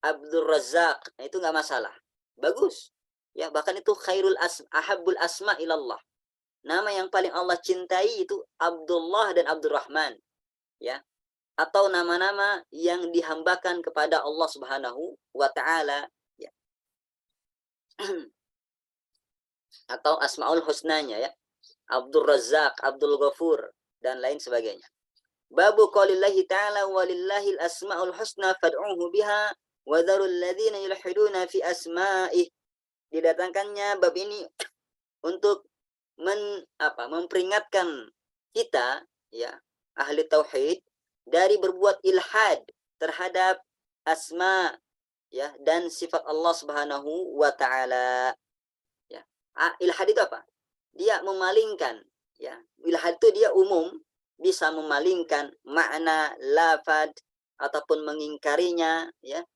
Abdul Razak, nah, itu nggak masalah. Bagus. Ya, bahkan itu khairul ahabbul asma ilallah. Nama yang paling Allah cintai itu Abdullah dan Abdurrahman. Ya. Atau nama-nama yang dihambakan kepada Allah Subhanahu wa taala, ya. Atau asmaul husnanya, ya. Abdul Razak, Abdul Ghafur dan lain sebagainya. Babu qaulillahi ta'ala walillahil asmaul husna fad'uhu biha wa dharul ladzina yulhiduna fi asma'ih. Didatangkannya bab ini untuk memperingatkan kita, ya, ahli tauhid dari berbuat ilhad terhadap asma, ya, dan sifat Allah Subhanahu wa taala. Ya. Ilhad itu apa? Dia memalingkan, ya. Ilhad itu dia umum, bisa memalingkan makna lafad ataupun mengingkarinya, ya.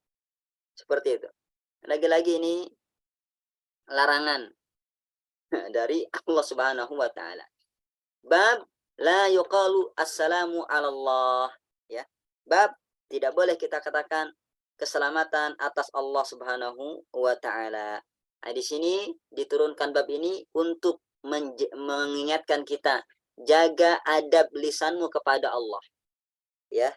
Seperti itu. Lagi-lagi ini larangan dari Allah Subhanahu wa taala. Bab la yuqalu assalamu ala Allah, ya. Bab tidak boleh kita katakan keselamatan atas Allah Subhanahu wa taala. Nah, di sini diturunkan bab ini untuk mengingatkan kita, jaga adab lisanmu kepada Allah. Ya.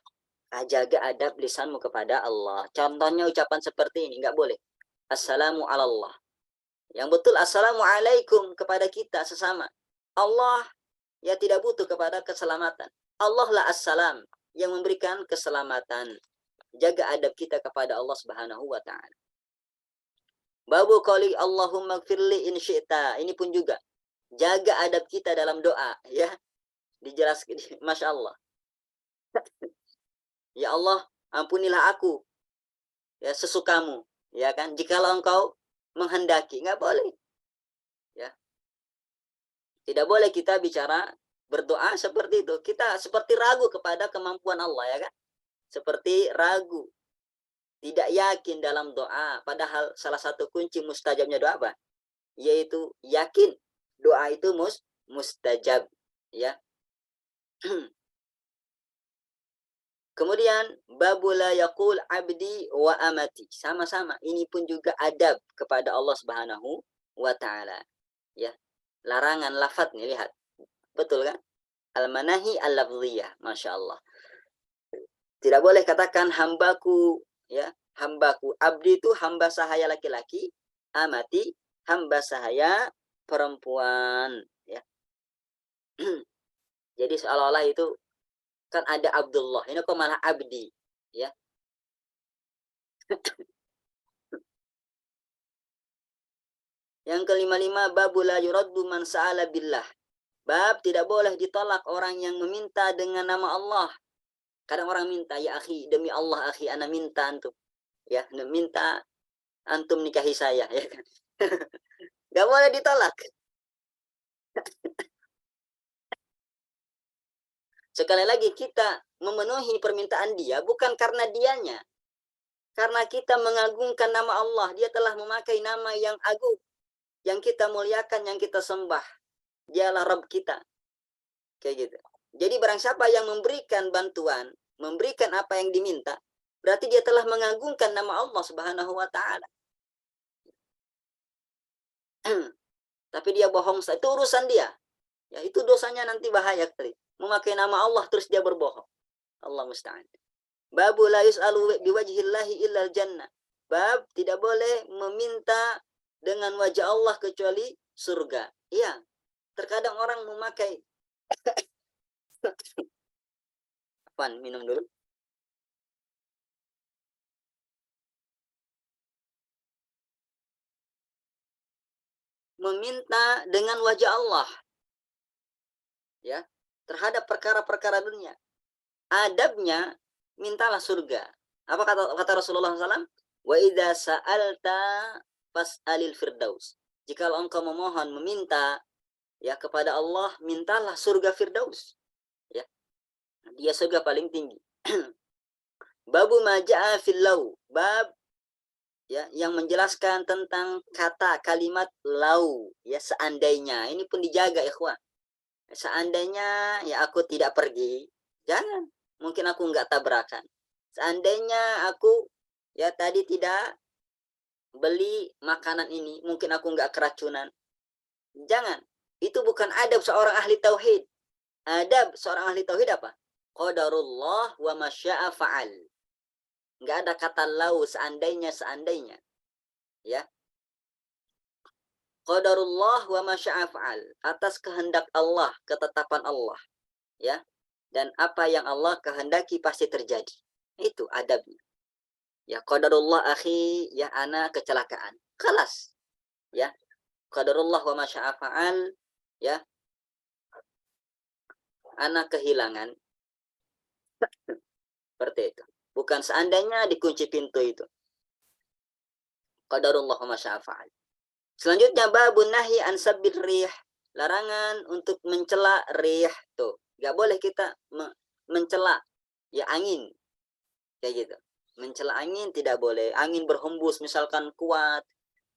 Jaga adab lisanmu kepada Allah. Contohnya ucapan seperti ini enggak boleh. Assalamu ala Allah. Yang betul assalamualaikum kepada kita sesama. Allah ya tidak butuh kepada keselamatan. Allah lah assalam yang memberikan keselamatan. Jaga adab kita kepada Allah Subhanahu wa taala. Babu qali Allahumma gfirli in syi'ta. Ini pun juga jaga adab kita dalam doa, ya. Dijelaskan, Masya Allah. Ya Allah, ampunilah aku, ya, sesukamu, ya kan? Jikalau engkau menghendaki, nggak boleh, ya. Tidak boleh kita bicara berdoa seperti itu. Kita seperti ragu kepada kemampuan Allah, ya kan? Seperti ragu, tidak yakin dalam doa. Padahal salah satu kunci mustajabnya doa apa? yaitu yakin doa itu mustajab, ya. Kemudian babul la yaqul abdi wa amati. Sama-sama ini pun juga adab kepada Allah Subhanahu wa taala. Ya. Larangan lafaz nih, lihat. Betul kan? Al-manahi al-lafziyah, Masya Allah. Tidak boleh katakan hambaku, ya. Hambaku. Abdi itu hamba sahaya laki-laki, amati hamba sahaya perempuan, ya. Jadi seolah-olah itu kan ada Abdullah, ini kok malah abdi, ya. Yang kelima-lima, babul la yuraddu man sa'ala billah. Bab tidak boleh ditolak orang yang meminta dengan nama Allah. Kadang orang minta, ya akhi, demi Allah akhi, ana minta antum, ya, minta antum nikahi saya, ya kan. Gak boleh ditolak. Sekali lagi, kita memenuhi permintaan dia bukan karena dianya, karena kita mengagungkan nama Allah. Dia telah memakai nama yang agung, yang kita muliakan, yang kita sembah. Dialah Rabb kita. Kayak gitu. Jadi barang siapa yang memberikan bantuan, memberikan apa yang diminta, berarti dia telah mengagungkan nama Allah Subhanahu wa taala. Tapi dia bohong, itu urusan dia. Ya, itu dosanya nanti bahaya kali. Memakai nama Allah terus dia berbohong. Allah musta'an. Babu la yus'alu biwajhillahi illal jannah. Bab tidak boleh meminta dengan wajah Allah kecuali surga. Iya. Terkadang orang memakai Apaan, minum dulu. Meminta dengan wajah Allah, ya, terhadap perkara-perkara dunia. Adabnya mintalah surga. Apa kata Rasulullah SAW? Wa idza sa'alta fas'alil firdaus. Jika engkau memohon, meminta, ya, kepada Allah, mintalah surga firdaus. Ya. Dia surga paling tinggi. Babu maja'a fil lau. Bab, ya, yang menjelaskan tentang kata kalimat lau, ya, seandainya. Ini pun dijaga, ikhwan. Seandainya ya aku tidak pergi, jangan. Mungkin aku nggak tabrakan. Seandainya aku ya tadi tidak beli makanan ini, mungkin aku nggak keracunan. Jangan. Itu bukan adab seorang ahli tauhid. Adab seorang ahli tauhid apa? Qadarullah wa masya'a fa'al. Nggak ada kata lau, seandainya, seandainya. Ya. Qadarullah wa masya'a fa'al. Atas kehendak Allah, ketetapan Allah. Ya. Dan apa yang Allah kehendaki pasti terjadi. Itu adabnya. Ya, qadarullah akhi, ya, ana kecelakaan. Kelas. Ya. Qadarullah wa masya'a fa'al. Ya. Ana kehilangan. Seperti itu. Bukan seandainya dikunci pintu itu. Qadarullah wa masya'a fa'al. Selanjutnya babun nahi an sabbir rih. Larangan untuk mencela rih. Tuh. Gak boleh kita mencela, ya, angin. Kayak gitu. Mencela angin tidak boleh. Angin berhembus misalkan kuat.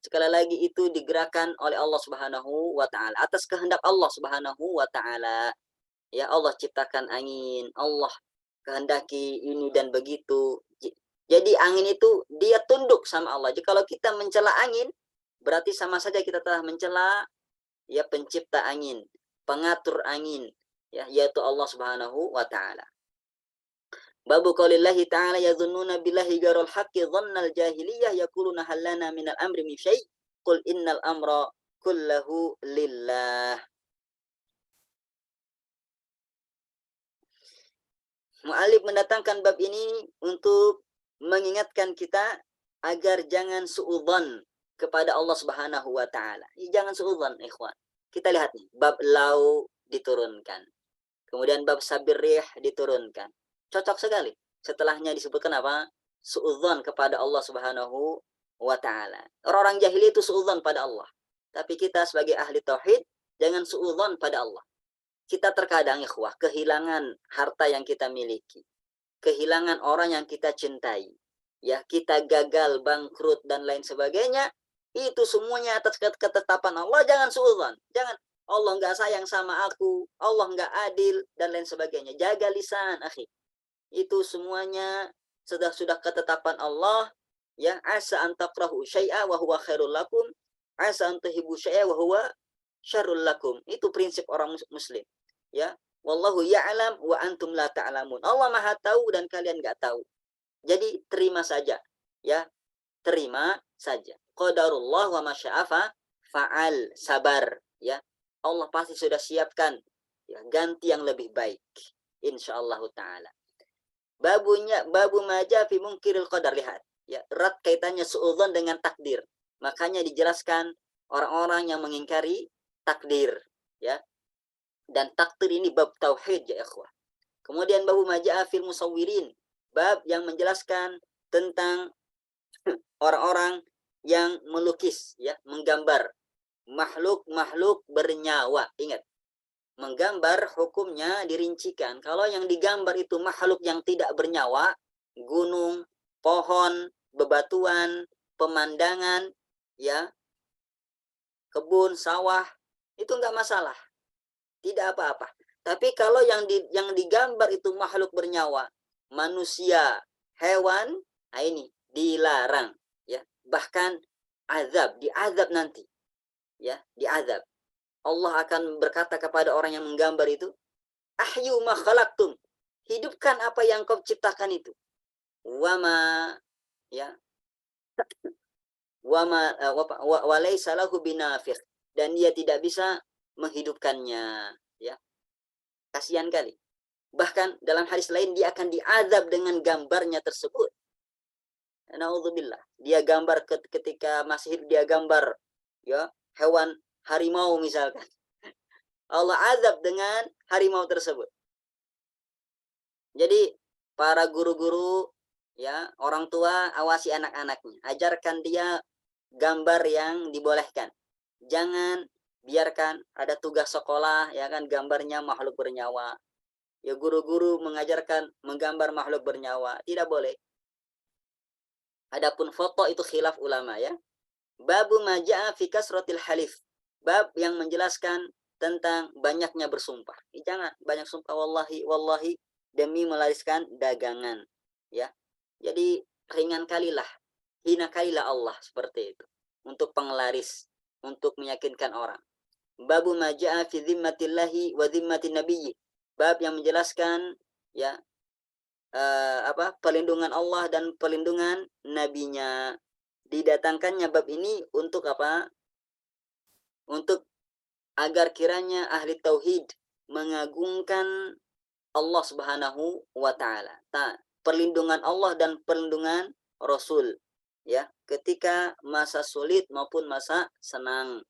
Sekali lagi itu digerakkan oleh Allah Subhanahu wa taala, atas kehendak Allah Subhanahu wa taala. Ya, Allah ciptakan angin, Allah kehendaki ini dan begitu. Jadi angin itu dia tunduk sama Allah. Jadi kalau kita mencela angin, berarti sama saja kita telah mencela, ya, pencipta angin, pengatur angin, ya, yaitu Allah Subhanahu wa taala. Babu qaulillahi ta'ala yadhunnuna billahi ghairul haqqi dhannal jahiliyah yaquluna hal lana minal amri min syai' qul innal amra kullahu lillah. Mu'alif mendatangkan bab ini untuk mengingatkan kita agar jangan suudzon kepada Allah Subhanahu wa taala. Jangan suudzon, ikhwan. Kita lihat nih, bab lau diturunkan. Kemudian bab sabir rih diturunkan. Cocok sekali. Setelahnya disebutkan apa? Suudzon kepada Allah Subhanahu wa taala. Orang-orang jahili itu suudzon pada Allah. Tapi kita sebagai ahli tauhid jangan suudzon pada Allah. Kita terkadang, ikhwah, kehilangan harta yang kita miliki. Kehilangan orang yang kita cintai. Ya, kita gagal, bangkrut dan lain sebagainya. Itu semuanya atas ketetapan Allah, jangan suudzon. Jangan Allah nggak sayang sama aku, Allah nggak adil, dan lain sebagainya. Jaga lisan, akhi. Itu semuanya sudah ketetapan Allah, ya. Asa an takrahu syai'a wa huwa khairul lakum, asa an tuhibbu syai'a wa huwa syarrul lakum. Itu prinsip orang muslim, ya. Wallahu ya'lam wa antum la ta'lamun. Allah Maha tahu dan kalian nggak tahu. Jadi terima saja, ya. Terima saja. Qadarullah wa masya'afa fa'al, sabar, ya. Allah pasti sudah siapkan, ya, ganti yang lebih baik, insyaallah taala. Babu maja fi mungkiril qadar, lihat, ya, erat kaitannya suudzon dengan takdir. Makanya dijelaskan orang-orang yang mengingkari takdir, ya. Dan takdir ini bab tauhid, ya ikhwah. Kemudian babu maja fil musawwirin, bab yang menjelaskan tentang orang-orang yang melukis, ya, menggambar makhluk-makhluk bernyawa. Ingat, menggambar hukumnya dirincikan. Kalau yang digambar itu makhluk yang tidak bernyawa, gunung, pohon, bebatuan, pemandangan, ya, kebun, sawah, itu enggak masalah, tidak apa-apa. Tapi kalau yang digambar itu makhluk bernyawa, manusia, hewan, nah ini dilarang, ya. Bahkan diazab nanti, ya, diazab. Allah akan berkata kepada orang yang menggambar itu, ahyu ma khalaqtum, hidupkan apa yang kau ciptakan itu. Wama, ya, wama walaysa lahu binafiq, dan dia tidak bisa menghidupkannya, ya. Kasihan kali. Bahkan dalam hadis lain dia akan diazab dengan gambarnya tersebut. Naudzubillah. Dia gambar ketika masih hidup, dia gambar, ya, hewan harimau misalkan. Allah azab dengan harimau tersebut. Jadi para guru-guru, ya, orang tua, awasi anak-anaknya. Ajarkan dia gambar yang dibolehkan. Jangan biarkan ada tugas sekolah, ya kan, gambarnya makhluk bernyawa. Ya, guru-guru mengajarkan menggambar makhluk bernyawa, tidak boleh. Adapun foto itu khilaf ulama, ya. Babu maja'a fi kasratil halif, bab yang menjelaskan tentang banyaknya bersumpah. Jangan banyak sumpah, wallahi wallahi, demi melariskan dagangan, ya. Jadi ringan kalilah, hina kalilah Allah, seperti itu, untuk penglaris, untuk meyakinkan orang. Babu maja'a fi zimmatillahi wa zimmatin nabiyyi, bab yang menjelaskan, ya, pelindungan Allah dan pelindungan nabinya. Didatangkannya bab ini untuk apa? Untuk agar kiranya ahli tauhid mengagungkan Allah Subhanahu wa taala. Perlindungan Allah dan perlindungan Rasul, ya, ketika masa sulit maupun masa senang.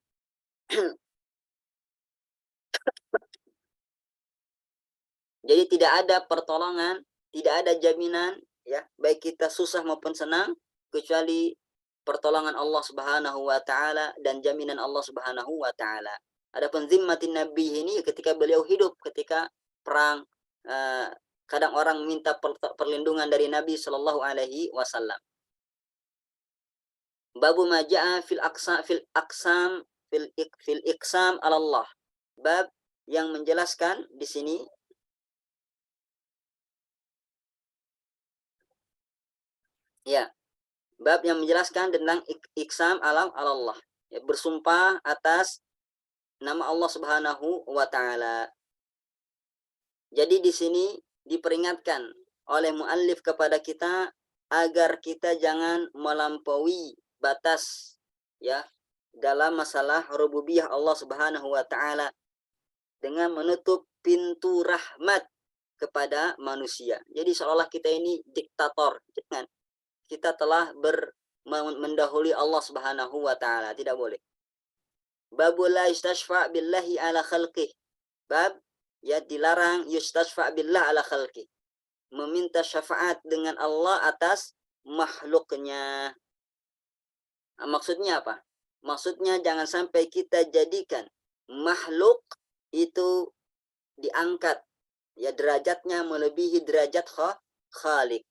Jadi tidak ada pertolongan, tidak ada jaminan, ya, baik kita susah maupun senang, kecuali pertolongan Allah Subhanahu wa taala dan jaminan Allah Subhanahu wa taala. Adapun zimmatin nabi ini ketika beliau hidup, ketika perang, kadang orang minta perlindungan dari Nabi Shallallahu alaihi wasallam. Babu maja'a fil iqsam ala Allah. Bab yang menjelaskan di sini, ya, bab yang menjelaskan tentang iqsam ala Allah, ya, bersumpah atas nama Allah Subhanahu wa taala. Jadi di sini diperingatkan oleh muallif kepada kita agar kita jangan melampaui batas, ya, dalam masalah rububiyah Allah Subhanahu wa taala dengan menutup pintu rahmat kepada manusia. Jadi seolah kita ini diktator. Jangan. Kita telah mendahului Allah Subhanahu wa taala, tidak boleh. Babul la yustashfa' billahi ala khalqih. Bab, ya, dilarang yustashfa' billah ala khalqih, meminta syafaat dengan Allah atas makhluknya. Maksudnya apa? Maksudnya jangan sampai kita jadikan makhluk itu diangkat, ya, derajatnya melebihi derajat khalik.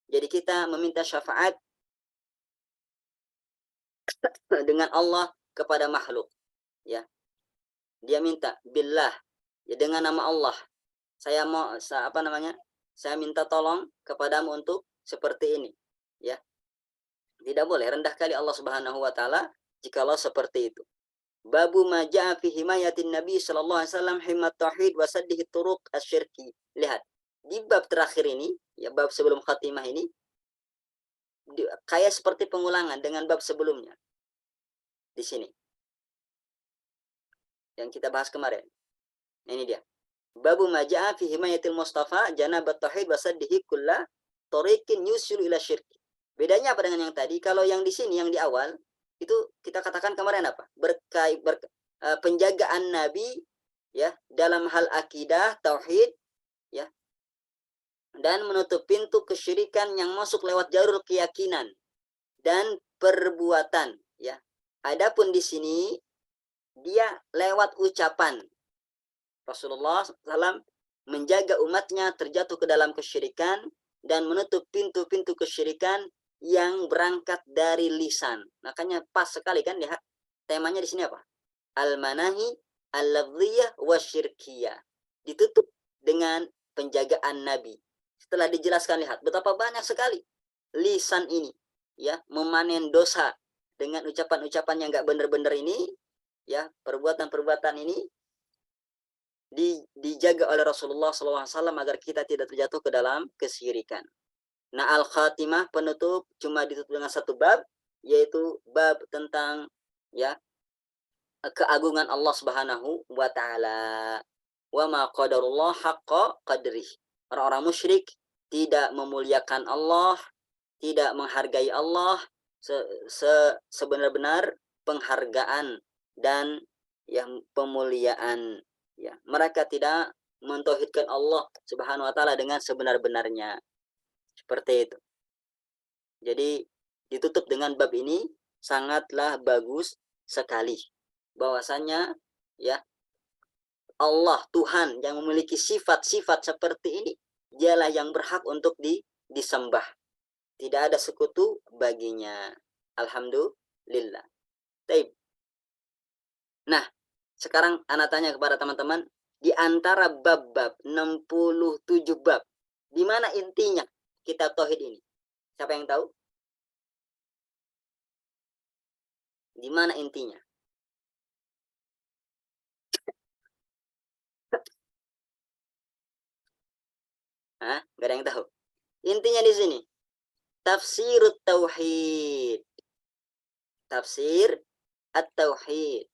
Jadi kita meminta syafaat dengan Allah kepada makhluk, ya. Dia minta billah, ya, dengan nama Allah. Saya mau Saya minta tolong kepadamu untuk seperti ini, ya. Tidak boleh rendah kali Allah Subhanahu wa taala jikalau seperti itu. Babu ma jaa fi himayatin Nabi sallallahu alaihi wasallam himmat tauhid wa saddihi turuq asyirki. Lihat, di bab terakhir ini, ya, bab sebelum khatimah ini kayak seperti pengulangan dengan bab sebelumnya. Di sini yang kita bahas kemarin. Ini dia. Babu ma jaa fi himayatil Mustafa janabat tauhid wa saddihi kulla tariqin yusilu ila syirki. Bedanya apa dengan yang tadi? Kalau yang di sini, yang di awal, itu kita katakan kemarin apa? Penjagaan Nabi, ya, dalam hal akidah, tauhid, ya, dan menutup pintu kesyirikan yang masuk lewat jalur keyakinan dan perbuatan, ya. Adapun di sini dia lewat ucapan. Rasulullah SAW menjaga umatnya terjatuh ke dalam kesyirikan dan menutup pintu-pintu kesyirikan yang berangkat dari lisan. Makanya pas sekali kan, lihat temanya di sini apa? Al-manahi al-lafziyah wasyirkiyah. Ditutup dengan penjagaan Nabi. Setelah dijelaskan, lihat betapa banyak sekali lisan ini, ya, memanen dosa dengan ucapan-ucapan yang enggak benar-benar ini, ya, perbuatan-perbuatan ini dijaga oleh Rasulullah SAW agar kita tidak terjatuh ke dalam kesyirikan. Nah, al-khatimah, penutup, cuma ditutup dengan satu bab, yaitu bab tentang, ya, keagungan Allah Subhanahu wa taala. Wa ma qadarullah haqqa qadrih. Orang-orang musyrik tidak memuliakan Allah, tidak menghargai Allah sebenar-benar penghargaan dan yang pemuliaan, ya. Mereka tidak mentauhidkan Allah Subhanahu wa taala dengan sebenar-benarnya. Seperti itu. Jadi ditutup dengan bab ini sangatlah bagus sekali. Bahwasanya, ya, Allah Tuhan yang memiliki sifat-sifat seperti ini, dialah yang berhak untuk disembah. Tidak ada sekutu baginya. Alhamdulillah. Baik. Nah, sekarang ana tanya kepada teman-teman, di antara bab-bab 67 bab, di mana intinya kitab tauhid ini? Siapa yang tahu? Di mana intinya? Hah? Gak ada yang tahu. Intinya di sini. Tafsirut tauhid. Tafsir at-tauhid.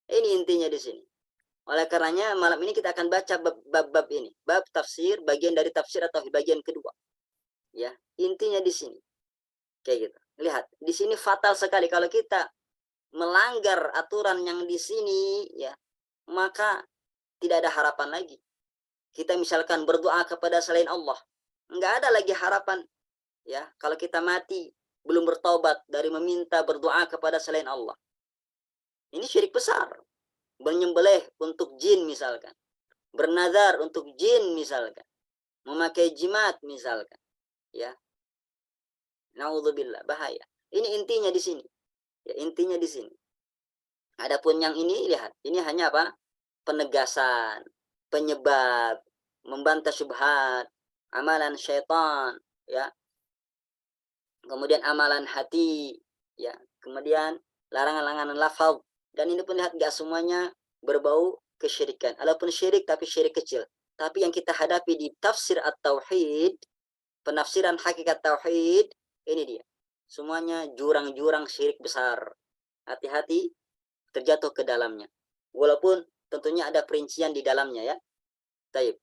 Ini intinya di sini. Oleh karenanya malam ini kita akan baca bab-bab ini. Bab tafsir, bagian dari tafsir at-tauhid, bagian kedua. Ya, intinya di sini. Kayak gitu. Lihat, di sini fatal sekali kalau kita melanggar aturan yang di sini, ya, maka tidak ada harapan lagi. Kita misalkan berdoa kepada selain Allah, enggak ada lagi harapan, ya, kalau kita mati belum bertobat dari meminta berdoa kepada selain Allah. Ini syirik besar. Menyembelih untuk jin misalkan, bernazar untuk jin misalkan, memakai jimat misalkan, ya. Naudzubillah, bahaya. Ini intinya di sini. Ya, intinya di sini. Adapun yang ini, lihat, ini hanya apa? Penegasan, penyebab, membantah syubhat, amalan syaitan, ya. Kemudian amalan hati, ya. Kemudian larangan-larangan lafaz. Dan ini pun lihat enggak semuanya berbau kesyirikan. Adapun syirik tapi syirik kecil. Tapi yang kita hadapi di tafsir at-tauhid, penafsiran hakikat tauhid, ini dia. Semuanya jurang-jurang syirik besar. Hati-hati terjatuh ke dalamnya. Walaupun tentunya ada perincian di dalamnya, ya. Baik.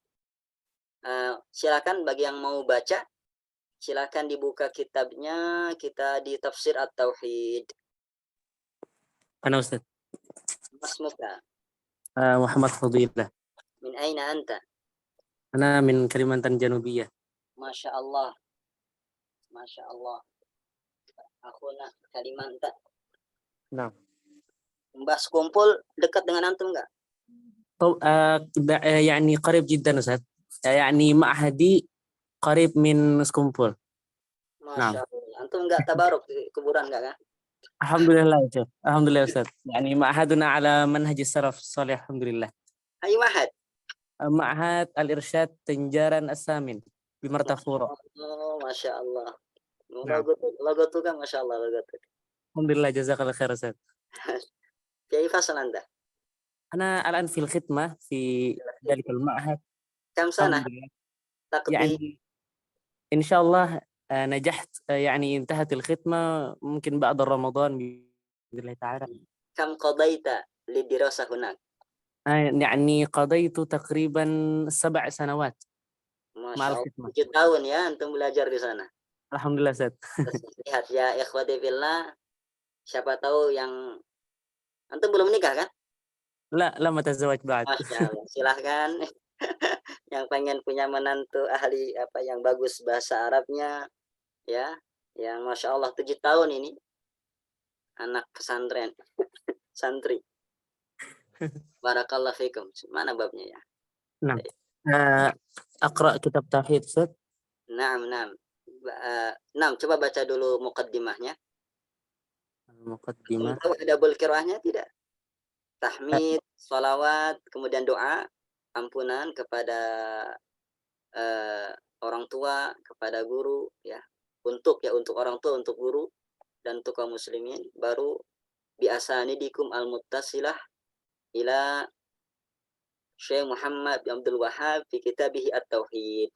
Silakan bagi yang mau baca, silakan dibuka kitabnya, kita di tafsir at-tauhid. Ana Ustaz. Masmuka. Muhammad Fadilah. Min aina anta? Ana min Kalimantan Janubiyah. Masya Allah. Masya Allah. Aku nak Kalimantan. Nah. Mbah Sekumpul dekat dengan antum enggak? يعني قريب جدا أستاذ. يعني معهدي قريب من سكومبول. Masya Allah. Antum enggak tabaruk di kuburan enggak kan? Alhamdulillah ya Syekh. Alhamdulillah Ustaz. Yani ma'haduna ala manhaj salaf salih alhamdulillah. أي معهد؟ Ma'had Al-Irsyad Tenjaran As-Samin di ما Martapura. شاء الله ما شاء الله. Nah, لغتك ما شاء الله لغتك. alhamdulillah jazakallah khair Ustaz. في أي فصل أنت؟ أنا الآن في الخدمة في ذلك المعهد. كم سنة الحمد لله. تقضي؟ يعني إن شاء الله نجحت يعني انتهت الخدمة ممكن بعد رمضان بإذن الله تعالى. كم قضيت للدراسة هناك؟ يعني قضيت تقريبا 7 سنوات ما مع شاء الله الخدمة. 7 tahun ya antum belajar di sana. Alhamdulillah Ustaz. Terus lihat ya ikhwati fillah, siapa tahu yang antum belum nikah kan? لا لم أتزوج بعد. Masya Allah, silahkan yang pengen punya menantu ahli apa yang bagus bahasa Arabnya ya, yang Masya Allah 7 tahun ini anak pesantren santri. Barakallah fikum. Mana babnya ya? نعم. أقرأ كتاب توحيد Ustaz. Naam, naam. Naam, coba baca dulu muqaddimahnya. المقدمة. Tahu adabul qiraahnya tidak? Tahmid, salawat, kemudian doa, ampunan kepada orang tua, kepada guru ya. Untuk orang tua, untuk guru dan untuk kaum muslimin, baru biasanidikum al-muttasilah ila Syekh Muhammad bin Abdul Wahhab fi kitabihi at-tauhid.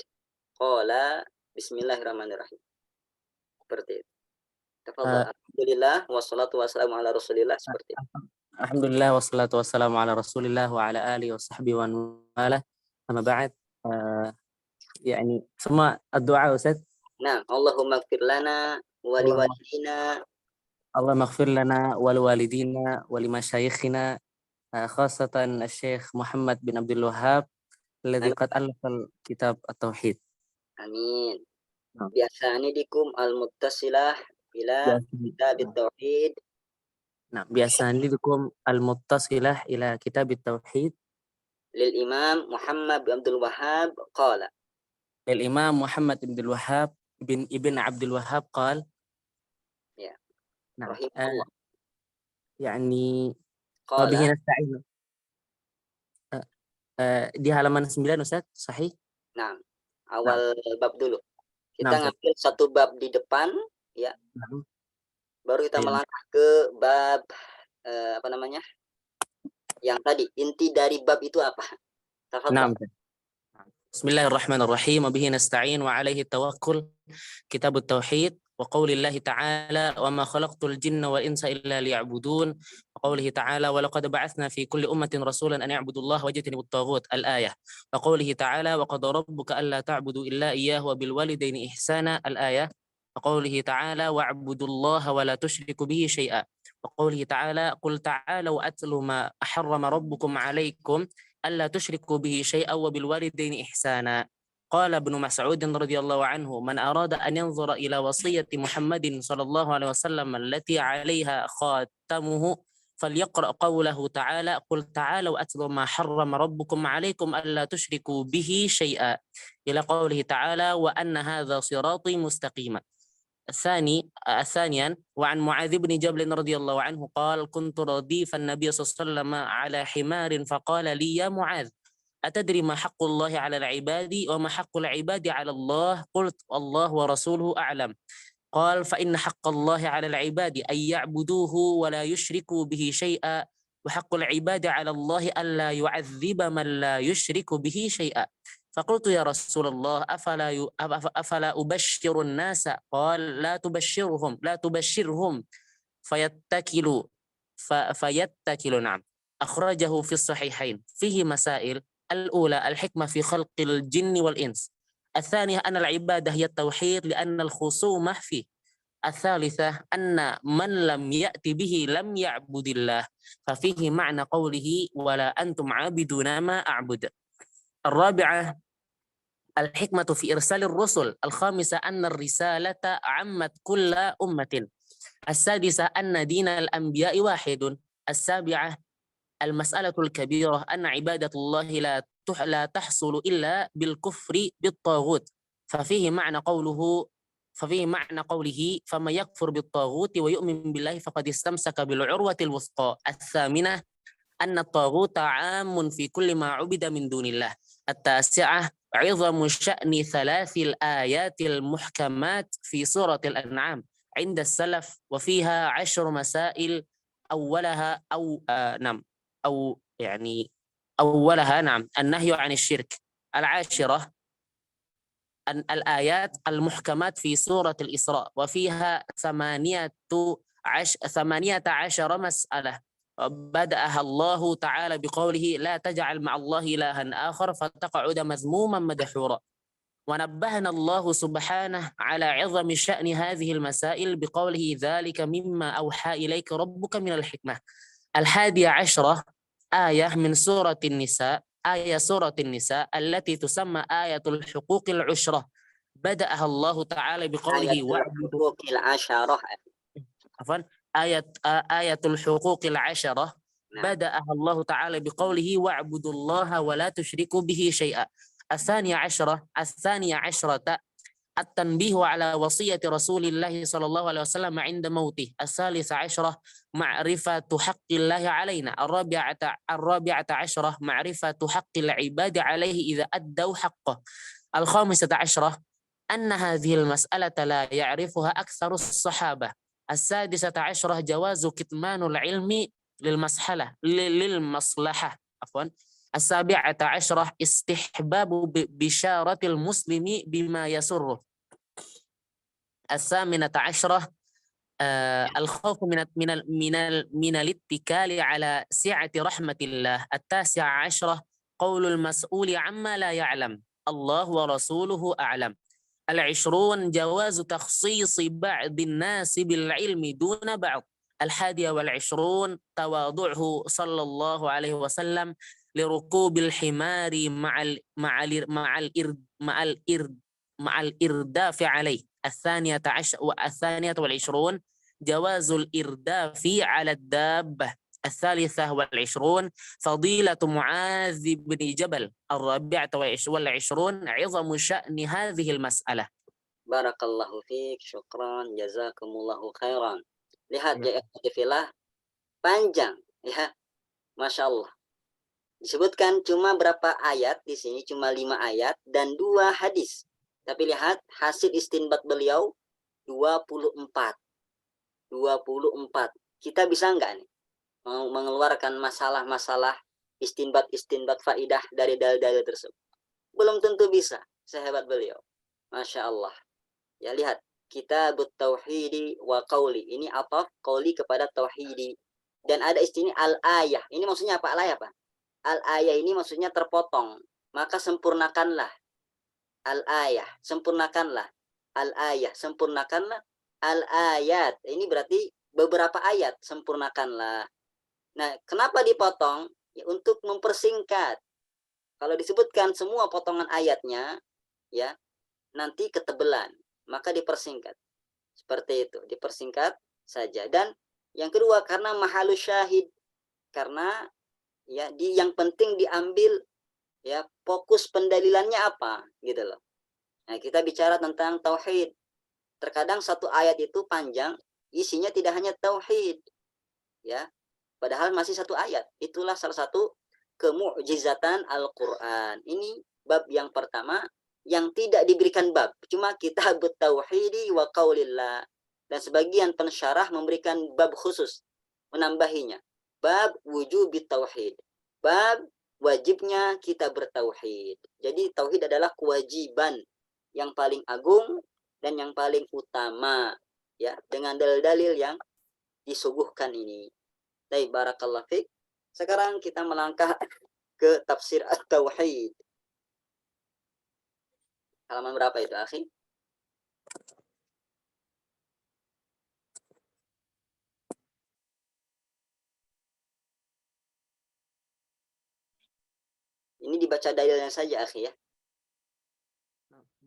Qala bismillahirrahmanirrahim. Seperti itu. Tafadhal. Alhamdulillah wassalatu wassalamu ala Rasulillah, seperti itu. Alhamdulillah wassalatu wassalamu ala Rasulillah wa ala alihi wa sahbihi wa wala. Amma ba'd. يعني ثم الدعاء Ustaz. Nah, Allahumma ighfir lana wa liwalidina. اللهم اغفر لنا ولوالدينا ولمشايخنا خاصة الشيخ محمد بن عبد الوهاب الذي قد ألف الكتاب التوحيد. Amin. Biasanidikum al-muttasilah ila kitab at-tauhid. Nah, biasanidikum al-muttasilah ila kitab at-tauhid. Lil Imam Muhammad bin Abdul Wahhab qala. Lil Imam Muhammad bin Abdul Wahhab bin Ibn Abdul Wahhab qala. Ya. Nah, يعني وبه نستعين. Di halaman 9 Ustaz, sahih? Nah, awal bab dulu. Kita Nah, ngambil satu bab di depan ya. Baru kita melangkah ke bab apa namanya? Yang tadi, inti dari bab itu apa? Tafadhal. Bismillahirrahmanirrahim. Wa bihi nasta'in wa 'alaihi tawakkul. Kitabut Tauhid. وقول الله تعالى وما خلقت الجن والإنس إلا ليعبدون وقوله تعالى ولقد بعثنا في كل أمة رسولا أن يعبدوا الله واجتنبوا الطاغوت الآية وقوله تعالى وقضى ربك ألا تعبدوا إلا إياه وبالوالدين إحسانا الآية وقوله تعالى واعبدوا الله ولا تشركوا به شيئا وقوله تعالى قل تعالوا أتل ما حرم ربكم عليكم ألا تشركوا به شيئا وبالوالدين إحسانا. قال ابن مسعود رضي الله عنه من أراد أن ينظر إلى وصية محمد صلى الله عليه وسلم التي عليها خاتمه فليقرأ قوله تعالى قل تعالوا أتل ما حرم ربكم عليكم ألا تشركوا به شيئا إلى قوله تعالى وأن هذا صراطي مستقيما. ثانيا وعن معاذ بن جبل رضي الله عنه قال كنت رديف النبي صلى الله عليه وسلم على حمار فقال لي يا معاذ أتدري ما حق الله على العباد وما حق العباد على الله قلت الله ورسوله أعلم قال فإن حق الله على العباد أن يعبدوه ولا يشركوا به شيئا وحق العباد على الله ألا يعذب من لا يشرك به شيئا فقلت يا رسول الله أفلا أبشر الناس قال لا تبشرهم فيتكلوا نعم أخرجه في الصحيحين فيه مسائل الأولى الحكمة في خلق الجن والإنس الثانية أن العبادة هي التوحيد لأن الخصومة فيه الثالثة أن من لم يأت به لم يعبد الله ففيه معنى قوله ولا أنتم عابدون ما أعبد الرابعة الحكمة في إرسال الرسل الخامسة أن الرسالة عمت كل أمة السادسة أن دين الأنبياء واحد السابعة المسألة الكبيرة أن عبادة الله لا تحصل إلا بالكفر بالطاغوت ففيه معنى قوله ففيه معنى قوله فما يكفر بالطاغوت ويؤمن بالله فقد استمسك بالعروة الوثقى. الثامنة أن الطاغوت عام في كل ما عبد من دون الله. التاسعة عظم شأن ثلاث الآيات المحكمات في سورة الأنعام عند السلف، وفيها 10 مسائل. أولها نعم أو يعني أولها النهي عن الشرك. العاشرة الآيات المحكمات في سورة الإسراء، وفيها 18 مسألة. بدأها الله تعالى بقوله لا تجعل مع الله إلها آخر فتقعد مذموما مدحورا. ونبهنا الله سبحانه على عظم شأن هذه المسائل بقوله ذلك مما أوحى إليك ربك من الحكمة. 11 آية من سورة النساء، سورة النساء التي تسمى آية الحقوق العشرة. بدأها الله تعالى بقوله آية الحقوق العشرة. عفوا آية الحقوق العشرة. نعم. بدأها الله تعالى بقوله واعبدوا الله ولا تشركوا به شيئا. الثانية عشرة التنبيه على وصية رسول الله صلى الله عليه وسلم عند موته. 13 معرفة حق الله علينا. 14 معرفة حق العباد عليه إذا أدوا حقه. 15 أن هذه المسألة لا يعرفها أكثر الصحابة. 16 جواز كتمان العلم للمصلحة. 17 استحباب بشارة المسلم بما يسره. 18 الخوف من الاتكال على سعة رحمة الله. 19 قول المسؤول عما لا يعلم الله ورسوله أعلم. 20 جواز تخصيص بعض الناس بالعلم دون بعض. 21 تواضعه صلى الله عليه وسلم لركوب الحمار مع الإرداف عليه. 22 جواز الإرداف على الدابة. 23 فضيلة معاذ بن جبل. 24 عظم شأن هذه المسألة. Barakallahu fiik, syukran, jazakumullahu khairan. Lihat ya ikhwatifillah, panjang ya, Masya Allah. Disebutkan cuma berapa ayat di sini, cuma 5 ayat dan 2 hadis. Tapi lihat hasil istinbat beliau 24. Kita bisa enggak nih mengeluarkan masalah-masalah istinbat faidah dari dalil-dalil tersebut? Belum tentu bisa sehebat beliau. Masya Allah. Ya lihat, kitabut tauhidi wa qauli. Ini ataf qauli kepada tauhidi. Dan ada istilah al-ayah. Ini maksudnya apa? Al-ayah apa? Al-ayah ini maksudnya terpotong. Maka sempurnakanlah. Al-ayah, sempurnakanlah. Al-ayah, sempurnakanlah. Al-ayat. Ini berarti beberapa ayat, sempurnakanlah. Nah, kenapa dipotong? Ya, untuk mempersingkat. Kalau disebutkan semua potongan ayatnya, ya, nanti ketebelan. Maka dipersingkat. Seperti itu, dipersingkat saja. Dan yang kedua, karena mahalus syahid. Karena ya yang penting diambil ya fokus pendalilannya apa gitu loh. Nah, kita bicara tentang tauhid. Terkadang satu ayat itu panjang, isinya tidak hanya tauhid. Ya. Padahal masih satu ayat. Itulah salah satu kemu'jizatan Al-Qur'an. Ini bab yang pertama yang tidak diberikan bab, cuma kitabut tauhidi wa qaulillah. Dan sebagian pensyarah memberikan bab khusus, menambahinya. Bab wujubit tauhid. Bab wajibnya kita bertauhid. Jadi tauhid adalah kewajiban yang paling agung dan yang paling utama, ya, dengan dalil-dalil yang disuguhkan ini. Baik, barakallahu fiik. Sekarang kita melangkah ke tafsir at-tauhid. Halaman berapa itu, akhi? Ini dibaca dalilnya saja, akhi ya.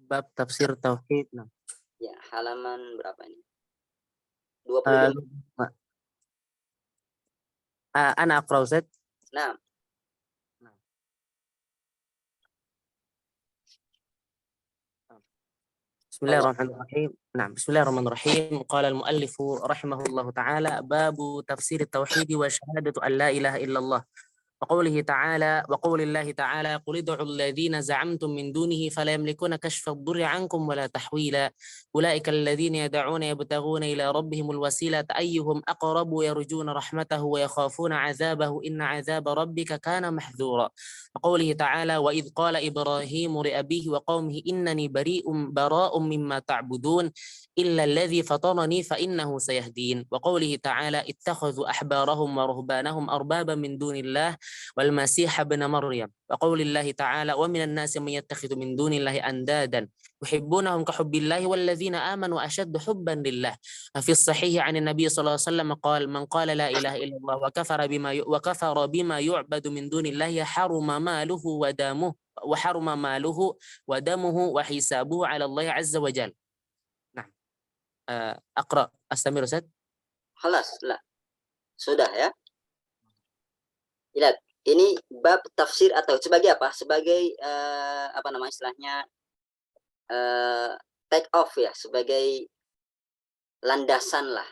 Bab tafsir tauhid. Ya, halaman berapa ini? 22. Ana aqra Ustaz. Nah. بسم الله الرحمن الرحيم. نعم، بسم الله الرحمن الرحيم. قال المؤلف رحمه الله تعالى: باب تفسير التوحيد وشهادة أن لا إله إلا الله. وقول الله تعالى: قل ادعوا الذين زعمتم من دونه فلا يملكون كشف الضر عنكم ولا تحويلا أولئك الذين يدعون يبتغون إلى ربهم الوسيلة أيهم أقرب يرجون رحمته ويخافون عذابه إن عذاب ربك كان محذورا. وقوله تعالى: وإذ قال إبراهيم لأبيه وقومه إنني براء مما تعبدون إلا الذي فطرني فإنه سيهدين. وقوله تعالى: اتخذوا أحبارهم ورهبانهم أربابا من دون الله والمسيح ابن مريم. وقول الله تعالى: ومن الناس من يتخذ من دون الله أندادا يحبونهم كحب الله والذين آمنوا أشد حبا لله. في الصحيح عن النبي صلى الله عليه وسلم قال: من قال لا إله إلا الله وكفر بما يعبد من دون الله حرم ماله ودمه وحسابه على الله عز وجل. نعم. أقرأ أستمر أستاذ؟ خلاص, لا. Sudah ya. Lihat, ini bab tafsir atau sebagai apa? Sebagai apa nama istilahnya? Take off ya, sebagai landasan lah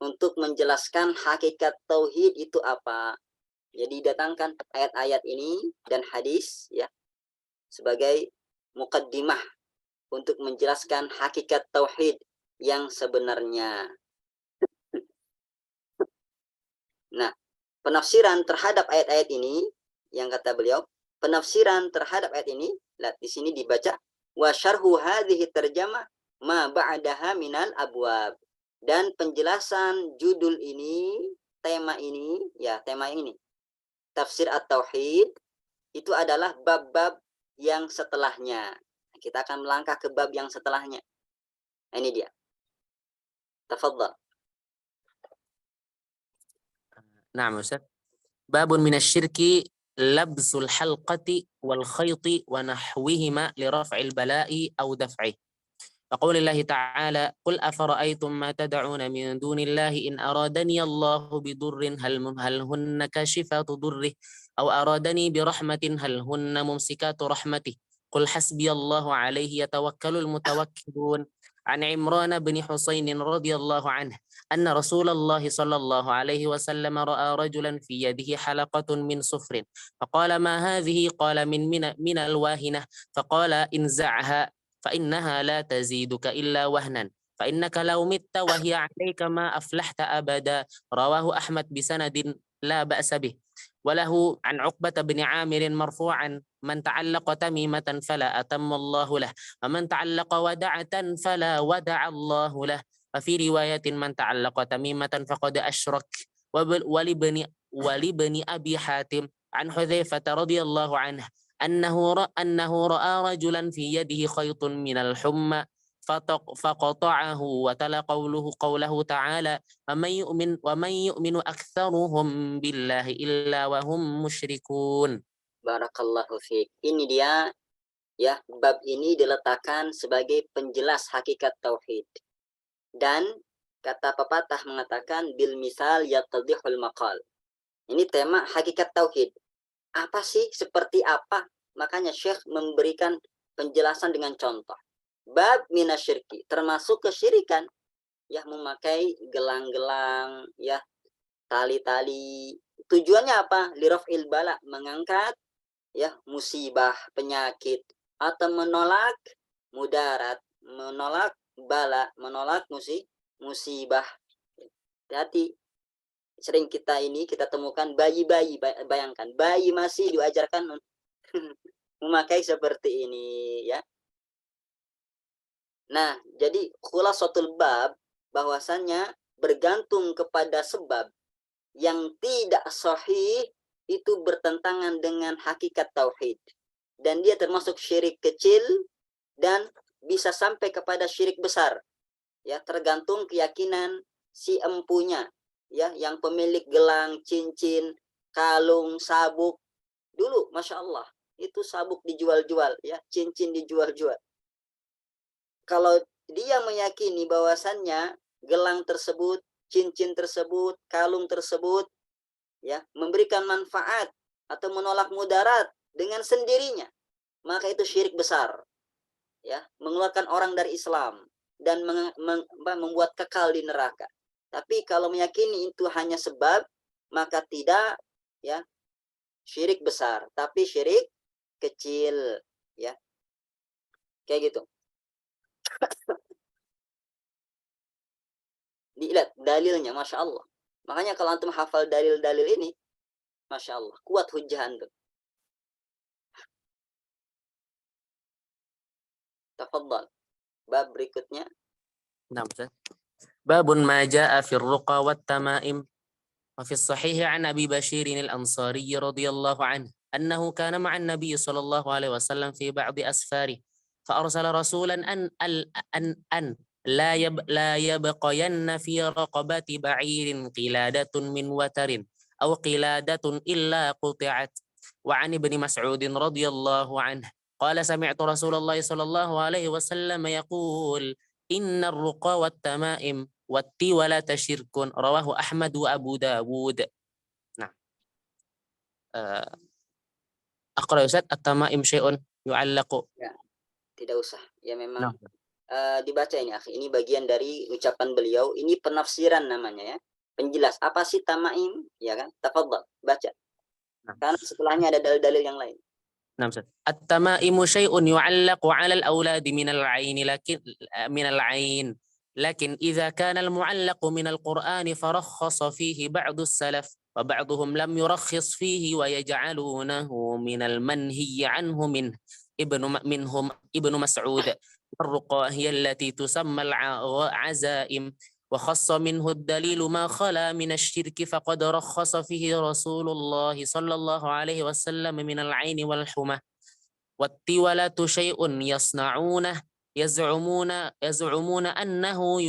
untuk menjelaskan hakikat tauhid itu apa. Jadi datangkan ayat-ayat ini dan hadis ya sebagai muqaddimah untuk menjelaskan hakikat tauhid yang sebenarnya. Nah, penafsiran terhadap ayat-ayat ini yang kata beliau, penafsiran terhadap ayat ini, lihat di sini dibaca wa syarhu hadhihi tarjamah ma ba'daha minal abwab. Dan penjelasan judul ini, tema ini, tafsir at-tauhid itu adalah bab-bab yang setelahnya. Kita akan melangkah ke bab yang setelahnya. Ini dia. Tafadhal. نعم أستاذ. باب من الشرك لبس الحلقة والخيط ونحوهما لرفع البلاء أو دفعه. وقول الله تعالى: قل أفرأيتم ما تدعون من دون الله إن أرادني الله بضر هل هن كاشفات ضره أو أرادني برحمة هل هن ممسكات رحمته قل حسبي الله عليه يتوكل المتوكلون. عن عمران بن حسين رضي الله عنه أن رسول الله صلى الله عليه وسلم رأى رجلا في يده حلقة من صفر فقال: ما هذه؟ قال: من الواهنة. فقال: انزعها فإنها لا تزيدك إلا وهنا فإنك لو مت وهي عليك ما أفلحت أبدا. رواه أحمد بسند لا بأس به. وله عن عقبة بن عامر مرفوعا: من تعلق تميمة فلا أتم الله له ومن تعلق ودعة فلا ودع الله له. وفي رواية: من تعلق تميمة فقد أشرك. ولابن أبي حاتم عن حذيفة رضي الله عنه أنه رأى رجلا في يده خيط من الحمى فقطعه وتلا قوله تعالى: ومن يؤمن أكثرهم بالله إلا وهم مشركون. Barakallahu fiik. Ini dia ya, bab ini diletakkan sebagai penjelas hakikat tauhid. Dan kata pepatah mengatakan bil misal yattadihul maqal. Ini tema hakikat tauhid. Apa sih, seperti apa? Makanya Syekh memberikan penjelasan dengan contoh. Bab minasyirki, termasuk kesyirikan, ya, memakai gelang-gelang, ya, tali-tali. Tujuannya apa? Liraf'il bala, mengangkat ya musibah, penyakit, atau menolak mudarat, menolak bala, menolak musibah. Hati-hati. Sering kita temukan bayi-bayi, bayangkan bayi masih diajarkan memakai seperti ini ya. Nah, jadi khulasatul bab bahwasannya bergantung kepada sebab yang tidak sahih itu bertentangan dengan hakikat tauhid. Dan dia termasuk syirik kecil dan bisa sampai kepada syirik besar. Ya, tergantung keyakinan si empunya. Ya, yang pemilik gelang, cincin, kalung, sabuk. Dulu, Masya Allah, itu sabuk dijual-jual, ya, cincin dijual-jual. Kalau dia meyakini bahwasannya gelang tersebut, cincin tersebut, kalung tersebut, ya, memberikan manfaat atau menolak mudarat dengan sendirinya, maka itu syirik besar. ya, mengeluarkan orang dari Islam dan membuat kekal di neraka. Tapi kalau meyakini itu hanya sebab, maka tidak, ya, syirik besar, tapi syirik kecil, ya. Kayak gitu. Dilihat dalilnya, Masya Allah. Makanya kalau antum hafal dalil-dalil ini, Masya Allah, kuat hujah antum. Tafadhal. Bab berikutnya. Nah, باب ما جاء في الرقى والتمائم. وفي الصحيح عن أبي بشير الأنصاري رضي الله عنه أنه كان مع النبي صلى الله عليه وسلم في بعض أسفاره فأرسل رسولا أن لا يبقين في رقبة بعير قلادة من وتر أو قلادة إلا قطعت. وعن ابن مسعود رضي الله عنه قال سمعت رسول الله صلى الله عليه وسلم يقول إن الرقى والتمائم والتولة شرك رواه أحمد وأبو داود. Nah, أقرأ Ustaz التمائم شيء يعلق. Ya, tidak usah. Ya memang Nah, dibaca ini, akhi. Ini bagian dari ucapan beliau. Ini penafsiran namanya, ya. Penjelas apa sih tamaim, ya kan? Tafadhal, baca. Karena setelahnya ada dalil-dalil yang lain. نعم أستاذ. التمائم شيء يعلق على الأولاد من العين لكن إذا كان المعلق من القرآن فرخص فيه بعض السلف وبعضهم لم يرخص فيه ويجعلونه من المنهي عنه منهم ابن مسعود. الرقى هي التي تسمى العزائم وخص منه الدليل ما خلا من الشرك فقد رخص فيه رسول الله صلى الله عليه وسلم من العين والحمى. والتولة شيء يصنعونه يزعمون أنه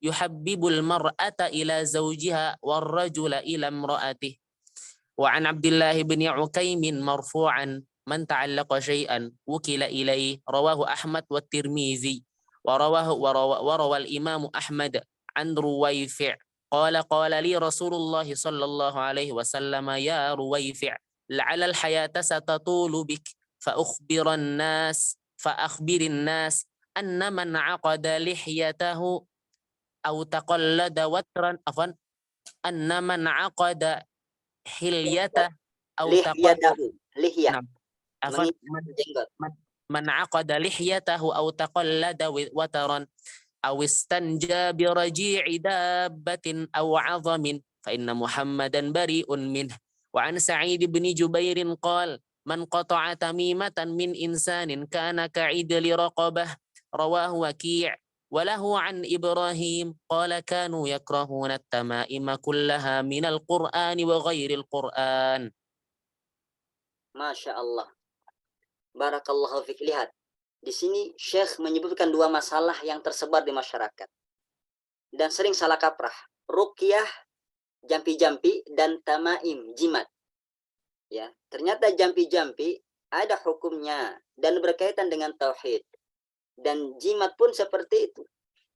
يحبب المرأة إلى زوجها والرجل إلى امرأته. وعن عبد الله بن عكيم مرفوعا من تعلق شيئا وكل إليه رواه أحمد والترمذي وروى الإمام أحمد عن رويفع قال لي رسول الله صلى الله عليه وسلم يا رويفع لعل الحياة ستطول بك فأخبر الناس أن من عقد لحيته أو تقلد وترا أن من عقد حليته أو تقلد Lihyah. نعم Jenggot. من عقد لحيته أو تقلد وترا أو استنجى برجيع دابة أو عظم فإن محمدا بريء منه. وعن سعيد بن جبير قال من قطع تميمة من إنسان كان كعدل رقبة رواه وكيع. وله عن إبراهيم قال كانوا يكرهون التمائم كلها من القرآن وغير القرآن. Masya Allah. Barakallahu fiik. Lihat. Di sini Syekh menyebutkan dua masalah yang tersebar di masyarakat. Dan sering salah kaprah. Ruqyah, jampi-jampi, dan tamaim, jimat. Ya, ternyata jampi-jampi ada hukumnya dan berkaitan dengan tauhid. Dan jimat pun seperti itu.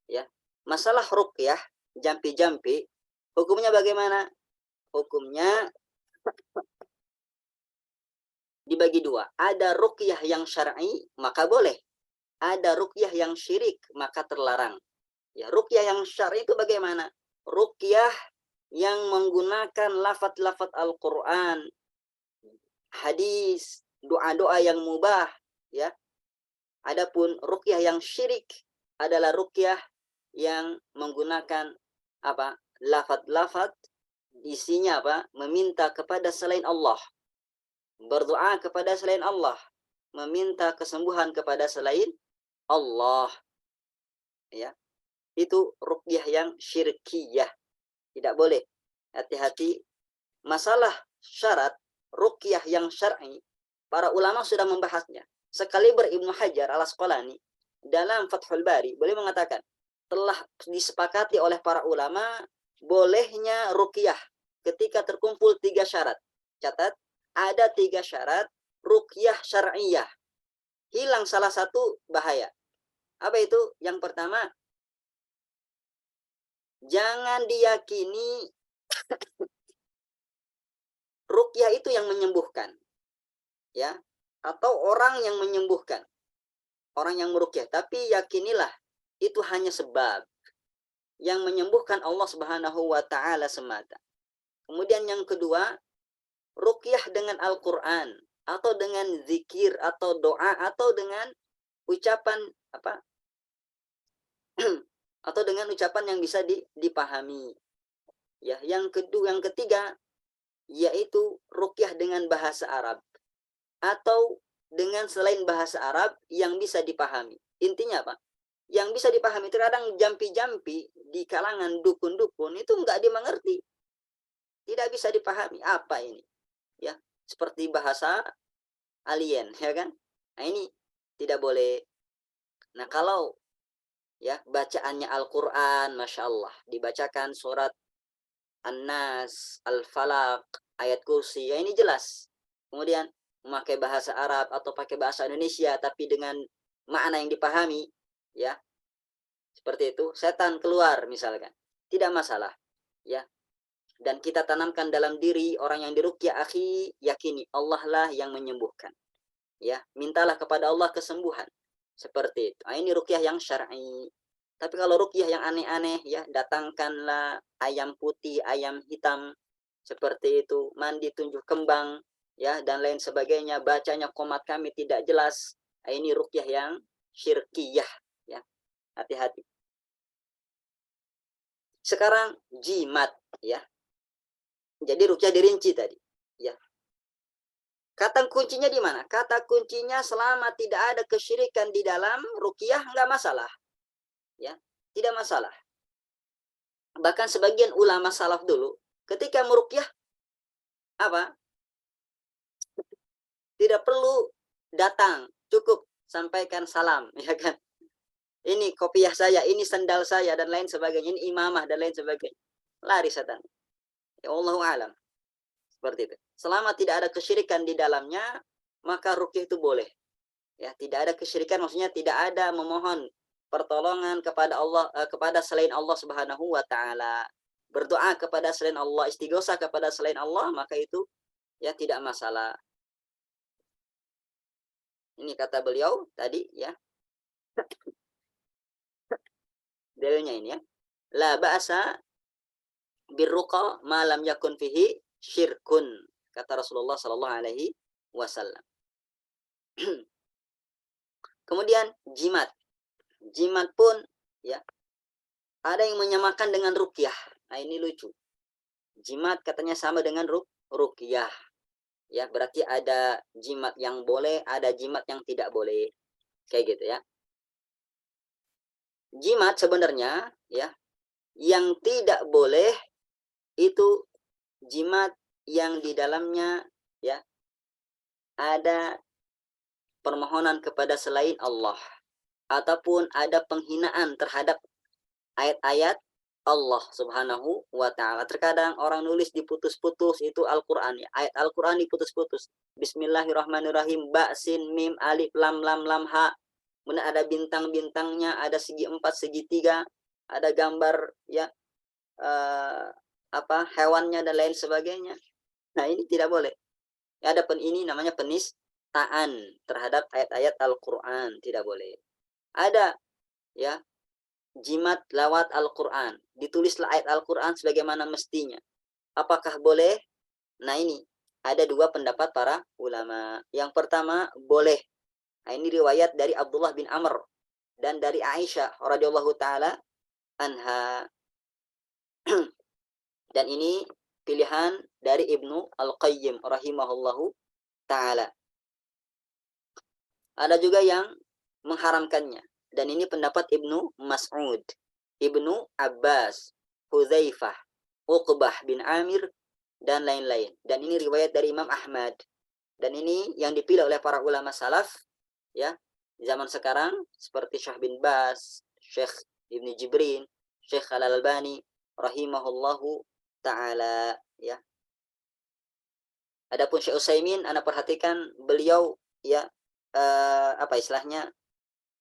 Ya. Masalah ruqyah, jampi-jampi, hukumnya bagaimana? Hukumnya dibagi dua. Ada ruqyah yang syar'i, maka boleh. Ada ruqyah yang syirik, maka terlarang. Ya, ruqyah yang syar'i itu bagaimana? Ruqyah yang menggunakan lafaz-lafaz Al-Qur'an, hadis, doa-doa yang mubah, ya. Adapun ruqyah yang syirik adalah ruqyah yang menggunakan apa? Lafaz-lafaz isinya apa? Meminta kepada selain Allah. Berdoa kepada selain Allah, meminta kesembuhan kepada selain Allah. Ya. Itu ruqyah yang syirkiyah. Tidak boleh. Hati-hati. Masalah syarat ruqyah yang syar'i, para ulama sudah membahasnya. Sekaliber Ibnu Hajar Al-Asqalani dalam Fathul Bari boleh mengatakan telah disepakati oleh para ulama bolehnya ruqyah ketika terkumpul 3 syarat. Catat, ada 3 syarat ruqyah syar'iyah. Hilang salah satu bahaya. Apa itu? Yang pertama, jangan diyakini ruqyah itu yang menyembuhkan. Ya, atau orang yang menyembuhkan. orang yang meruqyah, tapi yakinilah itu hanya sebab yang menyembuhkan Allah Subhanahu wa taala semata. Kemudian yang kedua, ruqyah dengan Al-Qur'an atau dengan zikir atau doa atau dengan ucapan apa? Atau dengan ucapan yang bisa dipahami. Ya, yang ketiga yaitu ruqyah dengan bahasa Arab atau dengan selain bahasa Arab yang bisa dipahami. Intinya apa? Yang bisa dipahami, terkadang jampi-jampi di kalangan dukun-dukun itu nggak dimengerti, tidak bisa dipahami apa ini, ya, seperti bahasa alien, ya kan? Nah ini tidak boleh. Nah kalau ya bacaannya Al-Quran, masya Allah, dibacakan surat An-Nas, Al-Falaq, ayat kursi, ya ini jelas. Kemudian memakai bahasa Arab atau pakai bahasa Indonesia tapi dengan makna yang dipahami, ya, seperti itu, setan keluar misalkan, tidak masalah, ya. Dan kita tanamkan dalam diri orang yang diruqyah, akhi, yakini Allah lah yang menyembuhkan, ya, mintalah kepada Allah kesembuhan, seperti itu. Nah, ini ruqyah yang syar'i. Tapi kalau ruqyah yang aneh-aneh, ya, datangkanlah ayam putih, ayam hitam, seperti itu, mandi tunjuk kembang, ya, dan lain sebagainya, bacanya qomat kami tidak jelas. Nah, ini ruqyah yang syirkiyah, ya. Hati-hati. Sekarang jimat, ya. Jadi ruqyah dirinci tadi, ya. Kata kuncinya di mana? Kata kuncinya selama tidak ada kesyirikan di dalam ruqyah enggak masalah. Ya, tidak masalah. Bahkan sebagian ulama salaf dulu ketika meruqyah apa? Tidak perlu datang, cukup sampaikan salam, ya kan? Ini kopiah saya, ini sandal saya dan lain sebagainya, ini imamah dan lain sebagainya. Lari setan. Ya Allahu alam. Seperti itu. Selama tidak ada kesyirikan di dalamnya, maka ruqyah itu boleh. Ya, tidak ada kesyirikan, maksudnya tidak ada memohon pertolongan kepada Allah, kepada selain Allah Subhanahu wa taala. Berdoa kepada selain Allah, istighosah kepada selain Allah, maka itu ya tidak masalah. Ini kata beliau tadi, ya. Dalilnya ini, ya. La ba'sa birruqa ma lam yakun fihi syirkun, kata Rasulullah sallallahu alaihi wasallam. Kemudian jimat. Jimat pun, ya, ada yang menyamakan dengan ruqyah. Nah, ini lucu. Jimat katanya sama dengan ruqyah. Ya, berarti ada jimat yang boleh, ada jimat yang tidak boleh. Kayak gitu, ya. Jimat sebenarnya, ya, yang tidak boleh itu jimat yang di dalamnya, ya, ada permohonan kepada selain Allah ataupun ada penghinaan terhadap ayat-ayat Allah Subhanahu wa taala. Terkadang orang nulis diputus-putus, itu Al-Qur'an, ya. Ayat Al-Qur'an diputus-putus. Bismillahirrahmanirrahim, ba sin mim alif lam lam lam ha. Kemudian ada bintang-bintangnya, ada segi 4, segi 3, ada gambar, ya, hewannya dan lain sebagainya. Nah, ini tidak boleh. Ya, ada ini namanya penistaan terhadap ayat-ayat Al-Qur'an, tidak boleh. Ada, ya, jimat lewat Al-Quran. Ditulislah ayat Al-Quran sebagaimana mestinya. Apakah boleh? Nah, ini ada dua pendapat para ulama. Yang pertama, boleh. Nah, ini riwayat dari Abdullah bin Amr dan dari Aisyah radhiyallahu taala anha. Dan ini pilihan dari Ibnu Al-Qayyim rahimahullahu taala. Ada juga yang mengharamkannya. Dan ini pendapat Ibnu Mas'ud, Ibnu Abbas, Hudzaifah, Uqbah bin Amir, dan lain-lain. Dan ini riwayat dari Imam Ahmad. Dan ini yang dipilih oleh para ulama salaf, ya, zaman sekarang, seperti Syekh bin Bas, Syekh Ibnu Jibrin, Syekh Al-Albani, rahimahullahu ta'ala, ya. Adapun Syekh Utsaimin, Anda perhatikan beliau, ya, apa istilahnya,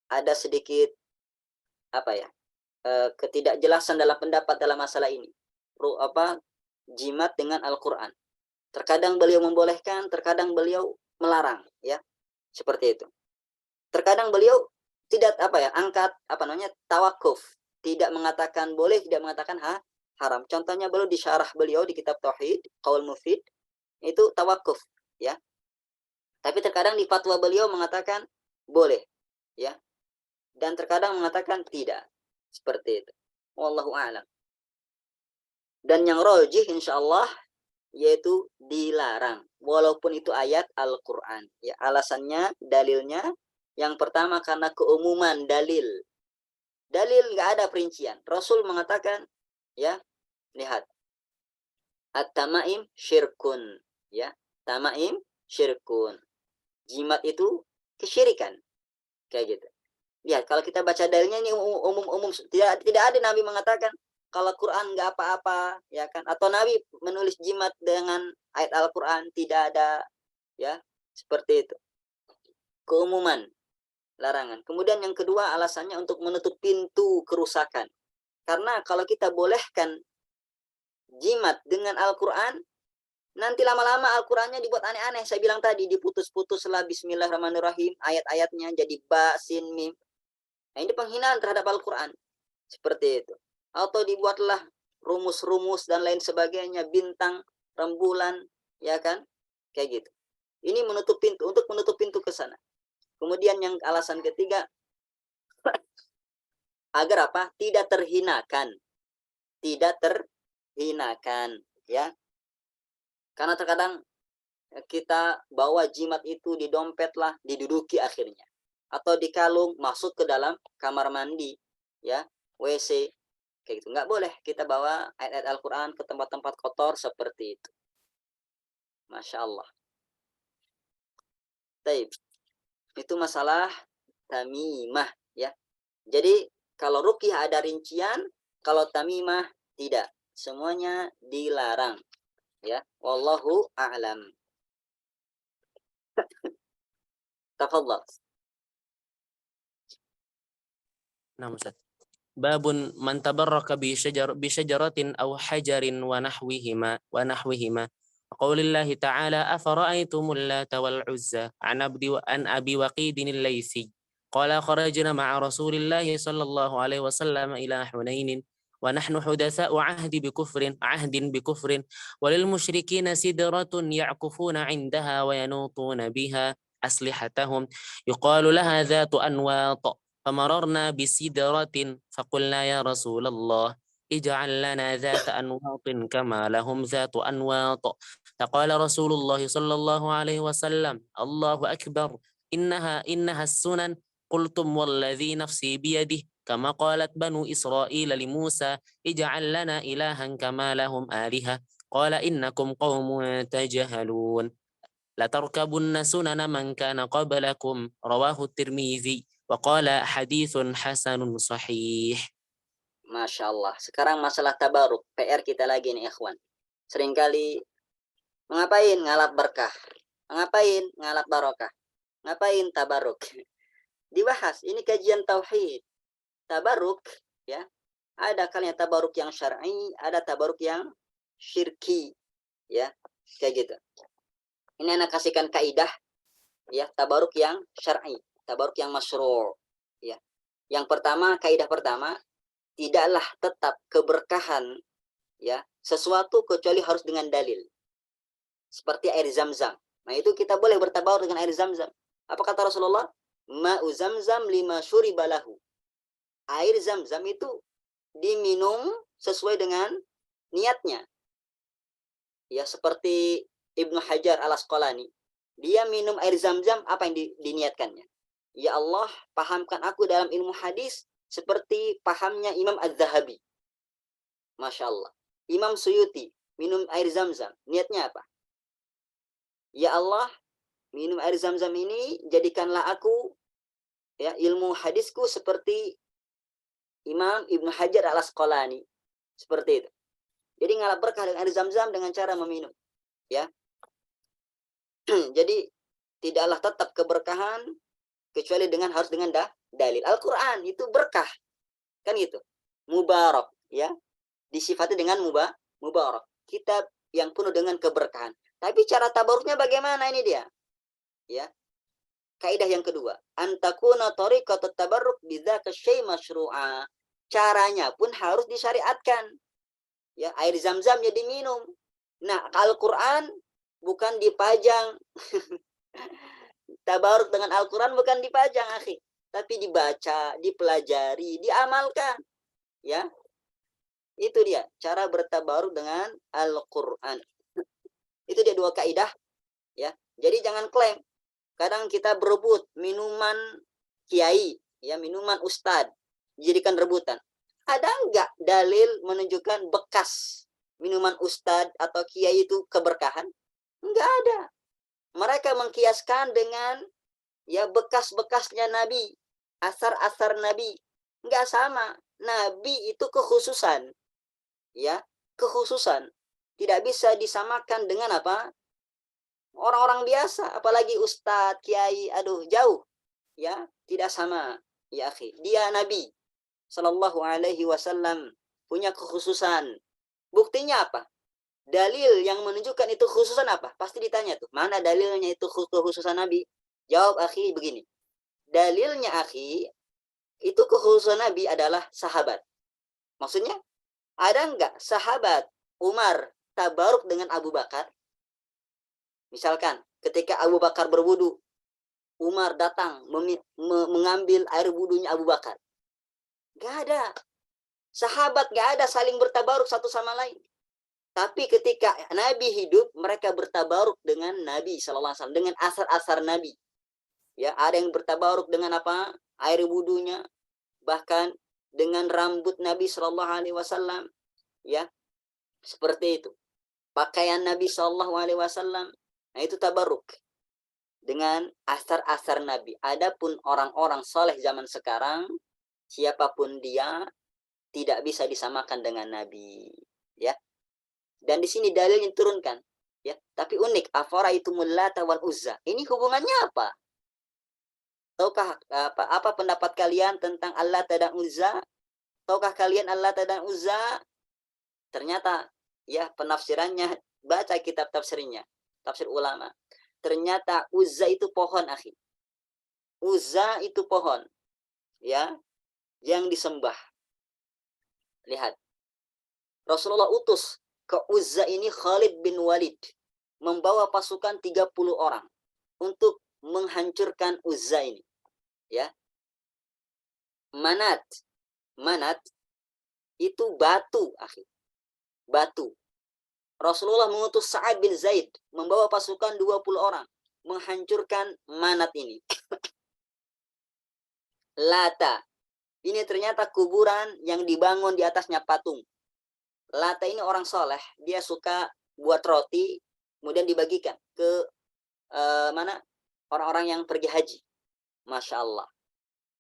ada sedikit ketidakjelasan dalam pendapat dalam masalah ini. Jimat dengan Al-Qur'an. Terkadang beliau membolehkan, terkadang beliau melarang, ya. Seperti itu. Terkadang beliau tidak angkat tawakuf, tidak mengatakan boleh, tidak mengatakan haram. Contohnya beliau di syarah beliau di kitab Tauhid Qaul Mufid itu tawakuf, ya. Tapi terkadang di fatwa beliau mengatakan boleh, ya. Dan terkadang mengatakan tidak. Seperti itu. Wallahu a'lam. Dan yang rajih insyaallah yaitu dilarang walaupun itu ayat Al-Qur'an. Ya, alasannya, dalilnya yang pertama karena keumuman dalil. Dalil nggak ada perincian. Rasul mengatakan, ya, lihat. At-tamaim syirkun, ya. Tamaim syirkun. Jimat itu kesyirikan. Kayak gitu. Lihat, kalau kita baca dalilnya ini umum-umum, tidak ada Nabi mengatakan kalau Quran nggak apa-apa, ya kan? Atau Nabi menulis jimat dengan ayat Al-Quran, tidak ada, ya, seperti itu. Keumuman, larangan. Kemudian yang kedua alasannya untuk menutup pintu kerusakan. Karena kalau kita bolehkan jimat dengan Al-Quran, nanti lama-lama Al-Qurannya dibuat aneh-aneh. Saya bilang tadi, diputus-putus lah Bismillahirrahmanirrahim, ayat-ayatnya jadi ba, sin, mim. Nah, ini penghinaan terhadap Al-Quran. Seperti itu. Atau dibuatlah rumus-rumus dan lain sebagainya, bintang, rembulan, ya kan? Kayak gitu. Ini menutup pintu, untuk menutup pintu ke sana. Kemudian yang alasan ketiga, agar apa? Tidak terhinakan. Tidak terhinakan, ya. Karena terkadang kita bawa jimat itu di dompet lah, diduduki akhirnya. Atau di kalung, masuk ke dalam kamar mandi, ya, WC. Kayak gitu. Nggak boleh kita bawa ayat-ayat Al-Quran ke tempat-tempat kotor seperti itu. Masya Allah. Taib. Itu masalah tamimah, ya. Jadi kalau ruqyah ada rincian, kalau tamimah tidak. Semuanya dilarang, ya. Wallahu a'lam. Tafadhal. Nah, Ustaz. Babun man tabarraka bi syajaratin aw hajarin wa nahwihima. Qaulillahi ta'ala afara'aytumul lata wal uzza an abi waqidin al-laythi qala kharajna ma'a rasulillahi sallallahu alaihi wasallam ila Hunainin wa nahnu hudatsa'u ahdin bikufrin walil musyrikina sidratun ya'kufuna 'indaha wa yanutuna biha aslihatahum yuqalu laha dhatu anwat. فمررنا بسدرة فقلنا يا رسول الله اجعل لنا ذات أنواط كما لهم ذات أنواط فقال رسول الله صلى الله عليه وسلم الله أكبر إنها السنن قلتم والذي نفسي بيده كما قالت بنو إسرائيل لموسى اجعل لنا إلها كما لهم آلهة قال إنكم قوم تجهلون لتركبن سنن من كان قبلكم رواه الترمذي وقال حديث حسن صحيح. Masya Allah. Sekarang masalah tabaruk. PR kita lagi nih, ikhwan. Seringkali ngapain ngalap berkah? Ngapain ngalap barokah? Ngapain tabaruk? Dibahas. Ini kajian tauhid. Tabaruk, ya. Ada kalanya tabaruk yang syar'i, ada tabaruk yang syirki, ya. Kayak gitu. Ini anak kasihkan kaidah, ya, tabaruk yang syar'i, tabaruk yang masyru', ya. Yang pertama, kaidah pertama, tidaklah tetap keberkahan, ya, sesuatu kecuali harus dengan dalil. Seperti air Zam-Zam. Nah, itu kita boleh bertabaruk dengan air Zam-Zam. Apa kata Rasulullah? Ma'u Zam-Zam lima syuriba lahu. Air Zam-Zam itu diminum sesuai dengan niatnya. Ya, seperti Ibnu Hajar Al-Asqalani. Dia minum air Zam-Zam, apa yang diniatkannya? Ya Allah, pahamkan aku dalam ilmu hadis seperti pahamnya Imam Az-Zahabi. Masya Allah. Imam Suyuti minum air Zam-Zam. Niatnya apa? Ya Allah, minum air Zam-Zam ini jadikanlah aku, ya, ilmu hadisku seperti Imam Ibnu Hajar Al-Asqalani. Seperti itu. Jadi ngalap berkah dengan air Zam-Zam dengan cara meminum, ya. Jadi tidaklah tetap keberkahan kecuali harus dengan dalil. Al-Quran itu berkah, kan gitu. Mubarak, ya, disifati dengan mubarak. Kitab yang penuh dengan keberkahan. Tapi cara tabaruknya bagaimana ini dia? Ya, kaidah yang kedua, antakuna tariqatut tabarruk bidzaka syai' masyru'a. Caranya pun harus disyariatkan. Ya, air zam-zam ya diminum. Nah, Al-Qur'an bukan dipajang. Tabaruk dengan Al-Qur'an bukan dipajang, akhi, tapi dibaca, dipelajari, diamalkan. Ya, itu dia cara bertabaruk dengan Al-Qur'an. Itu dia dua kaidah, ya. Jadi jangan klaim. Kadang kita berebut minuman kiai, ya, minuman ustad, dijadikan rebutan. Ada enggak dalil menunjukkan bekas minuman ustad atau kiai itu keberkahan? Enggak ada. Mereka mengkiaskan dengan ya bekas-bekasnya Nabi, asar-asar Nabi. Enggak sama. Nabi itu kekhususan, ya, kekhususan. Tidak bisa disamakan dengan apa? Orang-orang biasa, apalagi ustadz, kiai, aduh, jauh. Ya, tidak sama. Ya, akhi. Dia Nabi Sallallahu Alaihi Wasallam punya kekhususan. Buktinya apa? Dalil yang menunjukkan itu khususan apa? Pasti ditanya tuh, mana dalilnya itu kekhususan Nabi? Jawab, akhi, begini. Dalilnya, akhi, itu kekhususan Nabi adalah sahabat. Maksudnya, ada enggak sahabat Umar tabaruk dengan Abu Bakar? Misalkan, ketika Abu Bakar berwudu, Umar datang mengambil air wudunya Abu Bakar. Gak ada. Sahabat gak ada saling bertabaruk satu sama lain. Tapi ketika Nabi hidup, mereka bertabaruk dengan Nabi SAW, dengan asar-asar Nabi. Ya, ada yang bertabaruk dengan apa? Air wudunya, bahkan dengan rambut Nabi SAW. Ya, seperti itu. Pakaian Nabi SAW. Nah, itu tabaruk dengan asar-asar Nabi. Adapun orang-orang soleh zaman sekarang, siapapun dia, tidak bisa disamakan dengan Nabi. Ya. Dan di sini dalilnya turunkan. Ya. Tapi unik. Afaraitumul Lata wal Uzza. Ini hubungannya apa? Tahukah apa pendapat kalian tentang Allah dan Uzza? Tahukah kalian Allah dan Uzza? Ternyata, ya, penafsirannya, baca kitab tafsirnya, tafsir ulama. Ternyata Uzza itu pohon, akhi. Uzza itu pohon, ya, yang disembah. Lihat, Rasulullah utus ke Uzza ini Khalid bin Walid, membawa pasukan 30 orang untuk menghancurkan Uzza ini. Ya. Manat itu batu, akhi. Batu. Rasulullah mengutus Sa'ad bin Zaid membawa pasukan 20 orang menghancurkan Manat ini. Lata. Ini ternyata kuburan yang dibangun di atasnya patung. Lata ini orang soleh. Dia suka buat roti, kemudian dibagikan ke mana? Orang-orang yang pergi haji. Masya Allah.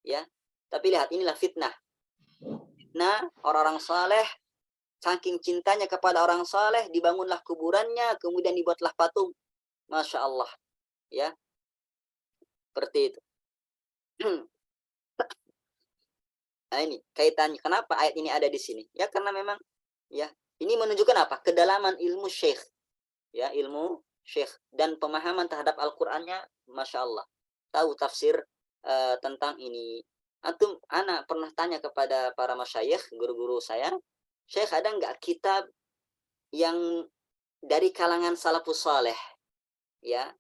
Ya. Tapi lihat, inilah fitnah. Fitnah orang-orang soleh. Saking cintanya kepada orang saleh, dibangunlah kuburannya, kemudian dibuatlah patung. Masya Allah. Ya. Seperti itu. Nah, ini kaitannya. Kenapa ayat ini ada di sini? Ya, karena memang, ya, ini menunjukkan apa? Kedalaman ilmu syekh. Ya, ilmu syekh. Dan pemahaman terhadap Al-Qur'annya, Masya Allah. Tahu tafsir tentang ini. Anak pernah tanya kepada para masyayikh, guru-guru saya, Syekh, ada nggak kitab yang dari kalangan salafus saleh, ya,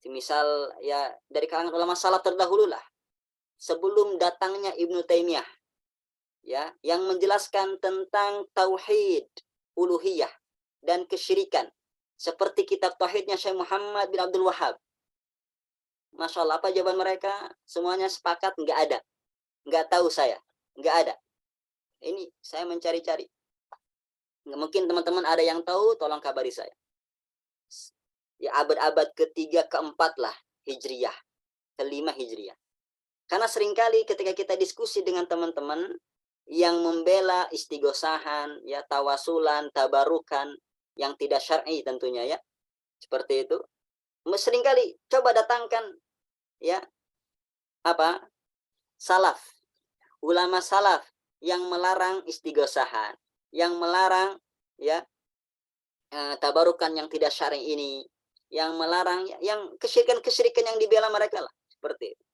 misal ya dari kalangan ulama salaf terdahulu lah, sebelum datangnya Ibnu Taimiyah, ya, yang menjelaskan tentang tauhid uluhiyah dan kesyirikan, seperti kitab tauhidnya Syekh Muhammad bin Abdul Wahab. Masya Allah, apa jawaban mereka? Semuanya sepakat, nggak ada, nggak tahu saya, nggak ada. Ini saya mencari-cari. Mungkin teman-teman ada yang tahu, tolong kabari saya. Ya, abad-abad ketiga, keempat lah Hijriyah, kelima Hijriyah. Karena seringkali ketika kita diskusi dengan teman-teman yang membela istighosahan, ya, tawasulan, tabarukan, yang tidak syar'i tentunya, ya, seperti itu. Seringkali coba datangkan, ya, apa, salaf, ulama salaf yang melarang istighosahan, yang melarang, ya, tabarukan yang tidak syar'i ini, yang melarang, yang kesyirikan-kesyirikan yang dibela mereka lah. Seperti itu.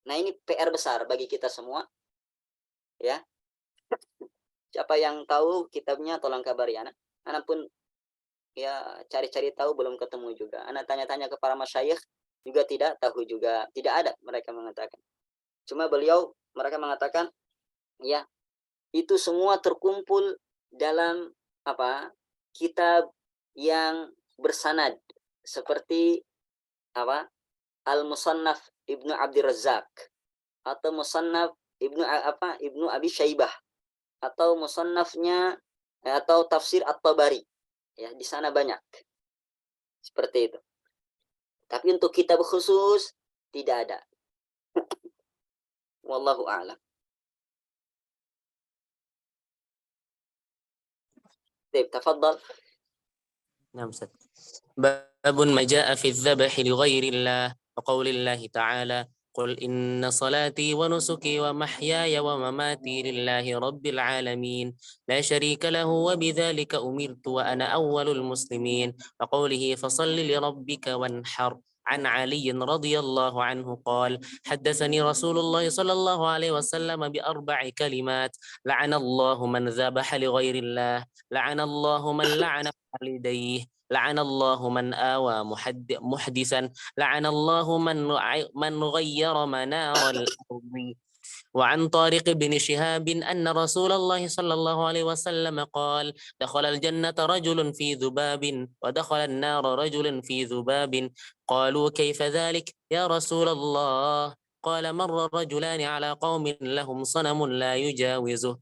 Nah, ini PR besar bagi kita semua, ya. Siapa yang tahu kitabnya tolong kabari anak. Anak pun ya cari-cari tahu belum ketemu juga. Anak tanya-tanya ke para masyayikh juga tidak tahu juga, tidak ada mereka mengatakan. Cuma mereka mengatakan ya itu semua terkumpul dalam apa? Kitab yang bersanad seperti apa? Al-Musannaf Ibnu Abdir Razzaq atau Musannaf Ibnu Abi Syaibah atau musannafnya atau tafsir At-Tabari. Ya, di sana banyak. Seperti itu. Tapi untuk kitab khusus tidak ada. Wallahu a'lam. Baik, tafadhal. نعم أستاذ. باب ما جاء في الذبح لغير الله وقول الله تعالى قل إن صلاتي ونسكي ومحياي ومماتي لله رب العالمين لا شريك له وبذلك أمرت وأنا أول المسلمين وقوله فصل لربك وانحر عن علي رضي الله عنه قال حدثني رسول الله صلى الله عليه وسلم بأربع كلمات لعن الله من ذبح لغير الله لعن الله من لعن والديه لعن الله من آوى محدثا لعن الله من غير منار الأرض. وعن طارق بن شهاب أن رسول الله صلى الله عليه وسلم قال دخل الجنة رجل في ذباب ودخل النار رجل في ذباب قالوا كيف ذلك يا رسول الله قال مر رجلان على قوم لهم صنم لا يجاوزه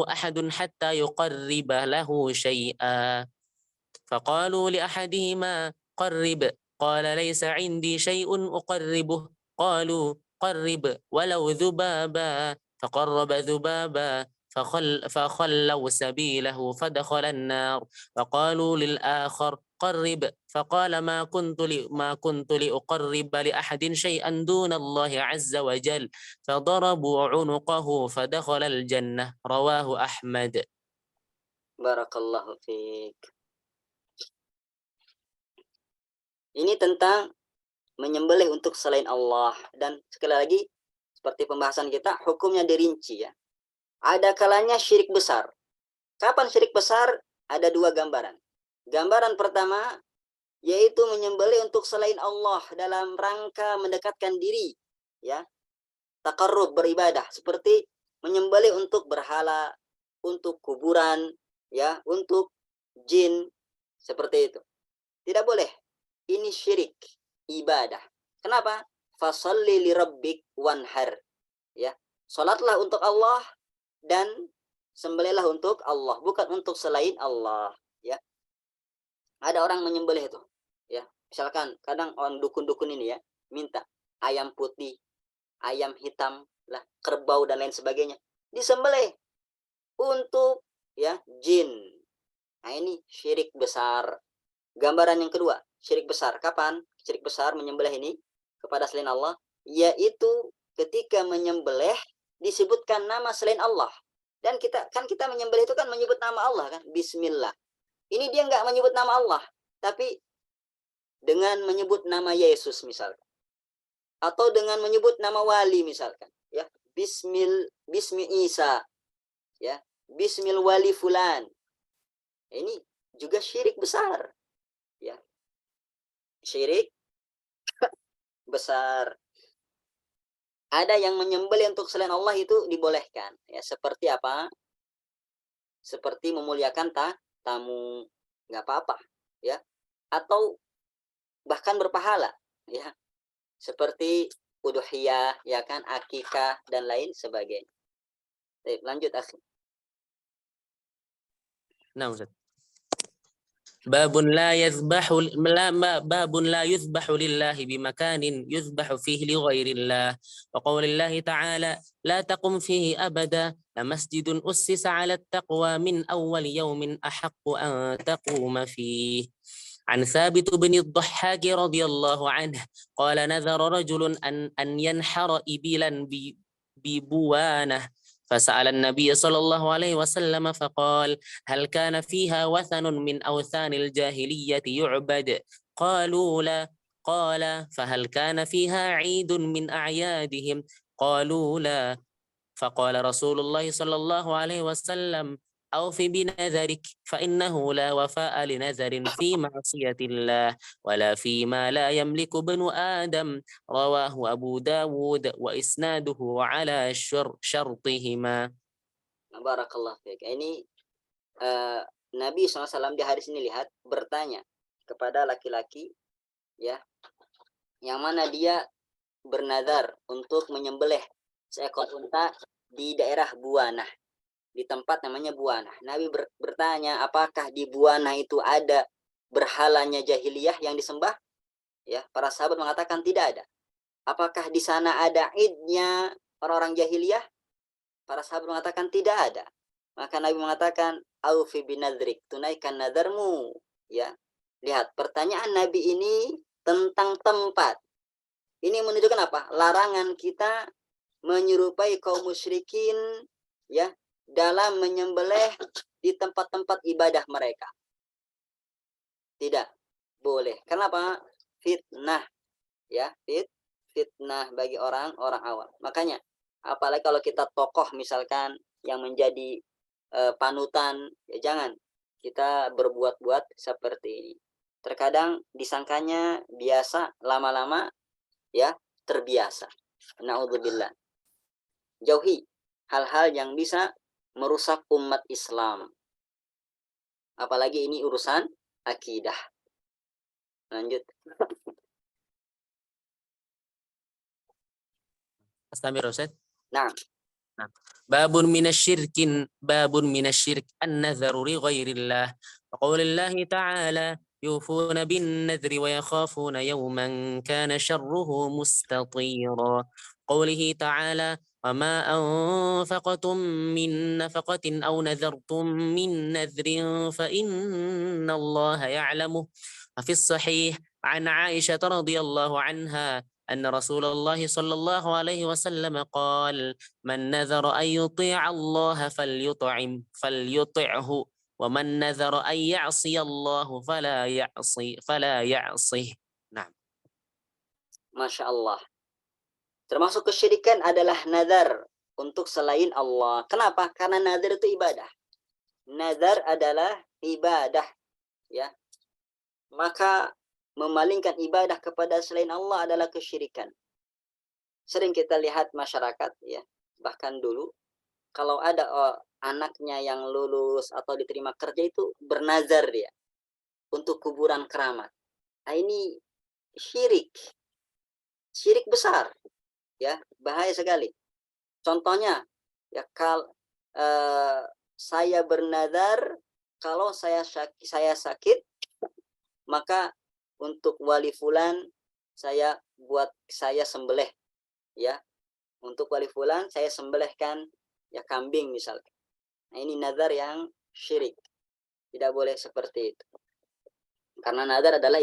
أحد حتى يقرب له شيئا فقالوا لأحدهما قرب قال ليس عندي شيء أقربه قالوا قرب ولو ذبابا فقرب ذبابا فخلوا سبيله فدخل النار وقالوا للآخر قرب فقال ما كنت لأقرب لأحد شيئا دون الله عز وجل فضربوا عنقه فدخل الجنة رواه أحمد. Barakallahu fiik. Ini tentang menyembelih untuk selain Allah, dan sekali lagi seperti pembahasan kita, hukumnya dirinci ya. Ada kalanya syirik besar. Kapan syirik besar? Ada dua gambaran. Gambaran pertama yaitu menyembelih untuk selain Allah dalam rangka mendekatkan diri ya, taqarrub, beribadah, seperti menyembelih untuk berhala, untuk kuburan ya, untuk jin, seperti itu. Tidak boleh. Ini syirik ibadah. Kenapa? Fasalli li rabbik wanhar. Ya, salatlah untuk Allah dan sembelihlah untuk Allah, bukan untuk selain Allah, ya. Ada orang menyembelih itu, ya. Misalkan kadang orang dukun-dukun ini ya, minta ayam putih, ayam hitam, lah, kerbau dan lain sebagainya, disembelih untuk ya jin. Nah, ini syirik besar. Gambaran yang kedua, syirik besar. Kapan syirik besar menyembelih ini kepada selain Allah? Yaitu ketika menyembelih disebutkan nama selain Allah. Dan kita menyembelih itu kan menyebut nama Allah kan, bismillah. Ini dia nggak menyebut nama Allah, tapi dengan menyebut nama Yesus misalkan, atau dengan menyebut nama wali misalkan, ya, bismi Isa, ya, bismil wali fulan. Ini juga syirik besar. Ya, syirik besar. Ada yang menyembelih untuk selain Allah itu dibolehkan ya, seperti apa? Seperti memuliakan tamu, nggak apa-apa ya, atau bahkan berpahala ya, seperti udhiyah ya kan, akikah dan lain sebagainya. Baik, lanjut akhi. Nah, Ustaz. باب لا يذبح لله بمكان يذبح فيه لغير الله وقول الله تعالى لا تقم فيه أبدا لمسجد أسس على التقوى من أول يوم أحق أن تقوم فيه. عن ثابت بن الضحاك رضي الله عنه قال نذر رجل أن ينحر إبلا ببوانة فسأل النبي صلى الله عليه وسلم فقال هل كان فيها وثن من أوثان الجاهلية يعبد؟ قالوا لا. قال فهل كان فيها عيد من أعيادهم قالوا لا فقال رسول الله صلى الله عليه وسلم أوف بنذرك فإنه لا وفاء لنذر في معصية الله ولا فيما لا يملك ابن آدم رواه أبو داود وإسناده على شرطهما. Barakallah fiik. Ini Nabi SAW di hadis ini bertanya kepada laki-laki ya, yang mana dia bernazar untuk menyembelih seekor unta di daerah Buanah, di tempat namanya Buanah. Nabi bertanya, apakah di Buanah itu ada berhalanya jahiliyah yang disembah? Ya, para sahabat mengatakan tidak ada. Apakah di sana ada idnya orang-orang jahiliyah? Para sahabat mengatakan tidak ada. Maka Nabi mengatakan, aufi binadrik, tunaikan nadarmu. Ya, lihat pertanyaan Nabi ini tentang tempat. Ini menunjukkan apa? Larangan kita menyerupai kaum musyrikin ya dalam menyembelih di tempat-tempat ibadah mereka. Tidak boleh. Kenapa? Fitnah ya, fitnah bagi orang-orang awam. Makanya apalagi kalau kita tokoh misalkan yang menjadi panutan, ya jangan kita berbuat-buat seperti ini. Terkadang disangkanya biasa, lama-lama ya terbiasa. Na'udzubillah. Jauhi hal-hal yang bisa merusak umat Islam. Apalagi ini urusan akidah. Lanjut. أستمر أستاذ. Nah, باب من الشرك النذر لغير الله وقول الله تعالى يوفون بالنذر ويخافون يوما كان شره مستطيرا قوله تعالى وما أنفقتم من نفقة أو نذرتم من نذر فإن الله يعلمه وفي الصحيح عن عائشة رضي الله عنها أن رسول الله صلى الله عليه وسلم قال من نذر أن يطيع الله فليطعه ومن نذر أن يعصي الله فلا يعصيه. Nah. Masya Allah. Termasuk kesyirikan adalah nazar untuk selain Allah. Kenapa? Karena nazar itu ibadah. Nazar adalah ibadah, ya. Maka memalingkan ibadah kepada selain Allah adalah kesyirikan. Sering kita lihat masyarakat, ya, bahkan dulu kalau ada anaknya yang lulus atau diterima kerja itu bernazar dia untuk kuburan keramat. Nah, ini syirik besar, ya, bahaya sekali. Contohnya, ya, saya bernazar kalau saya sakit, maka untuk wali fulan saya sembelih, ya. Untuk wali fulan saya sembelihkan ya kambing misalnya. Nah, ini nazar yang syirik. Tidak boleh seperti itu. Karena nazar adalah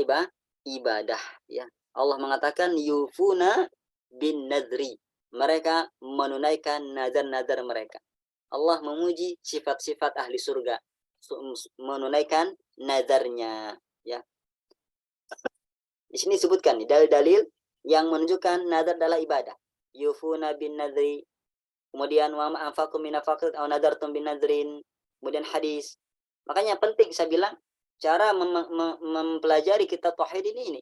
ibadah, ya. Allah mengatakan yufuna bin nadri. Mereka menunaikan nazar-nazar mereka. Allah memuji sifat-sifat ahli surga, menunaikan nazarnya, ya. Di sini disebutkan dalil-dalil yang menunjukkan nazar adalah ibadah. Yufuna bin nadri, kemudian wa ma anfaqtum min nafaqatin aw nadartum bin nadrin, kemudian hadis. Makanya penting saya bilang cara mempelajari kitab tauhid ini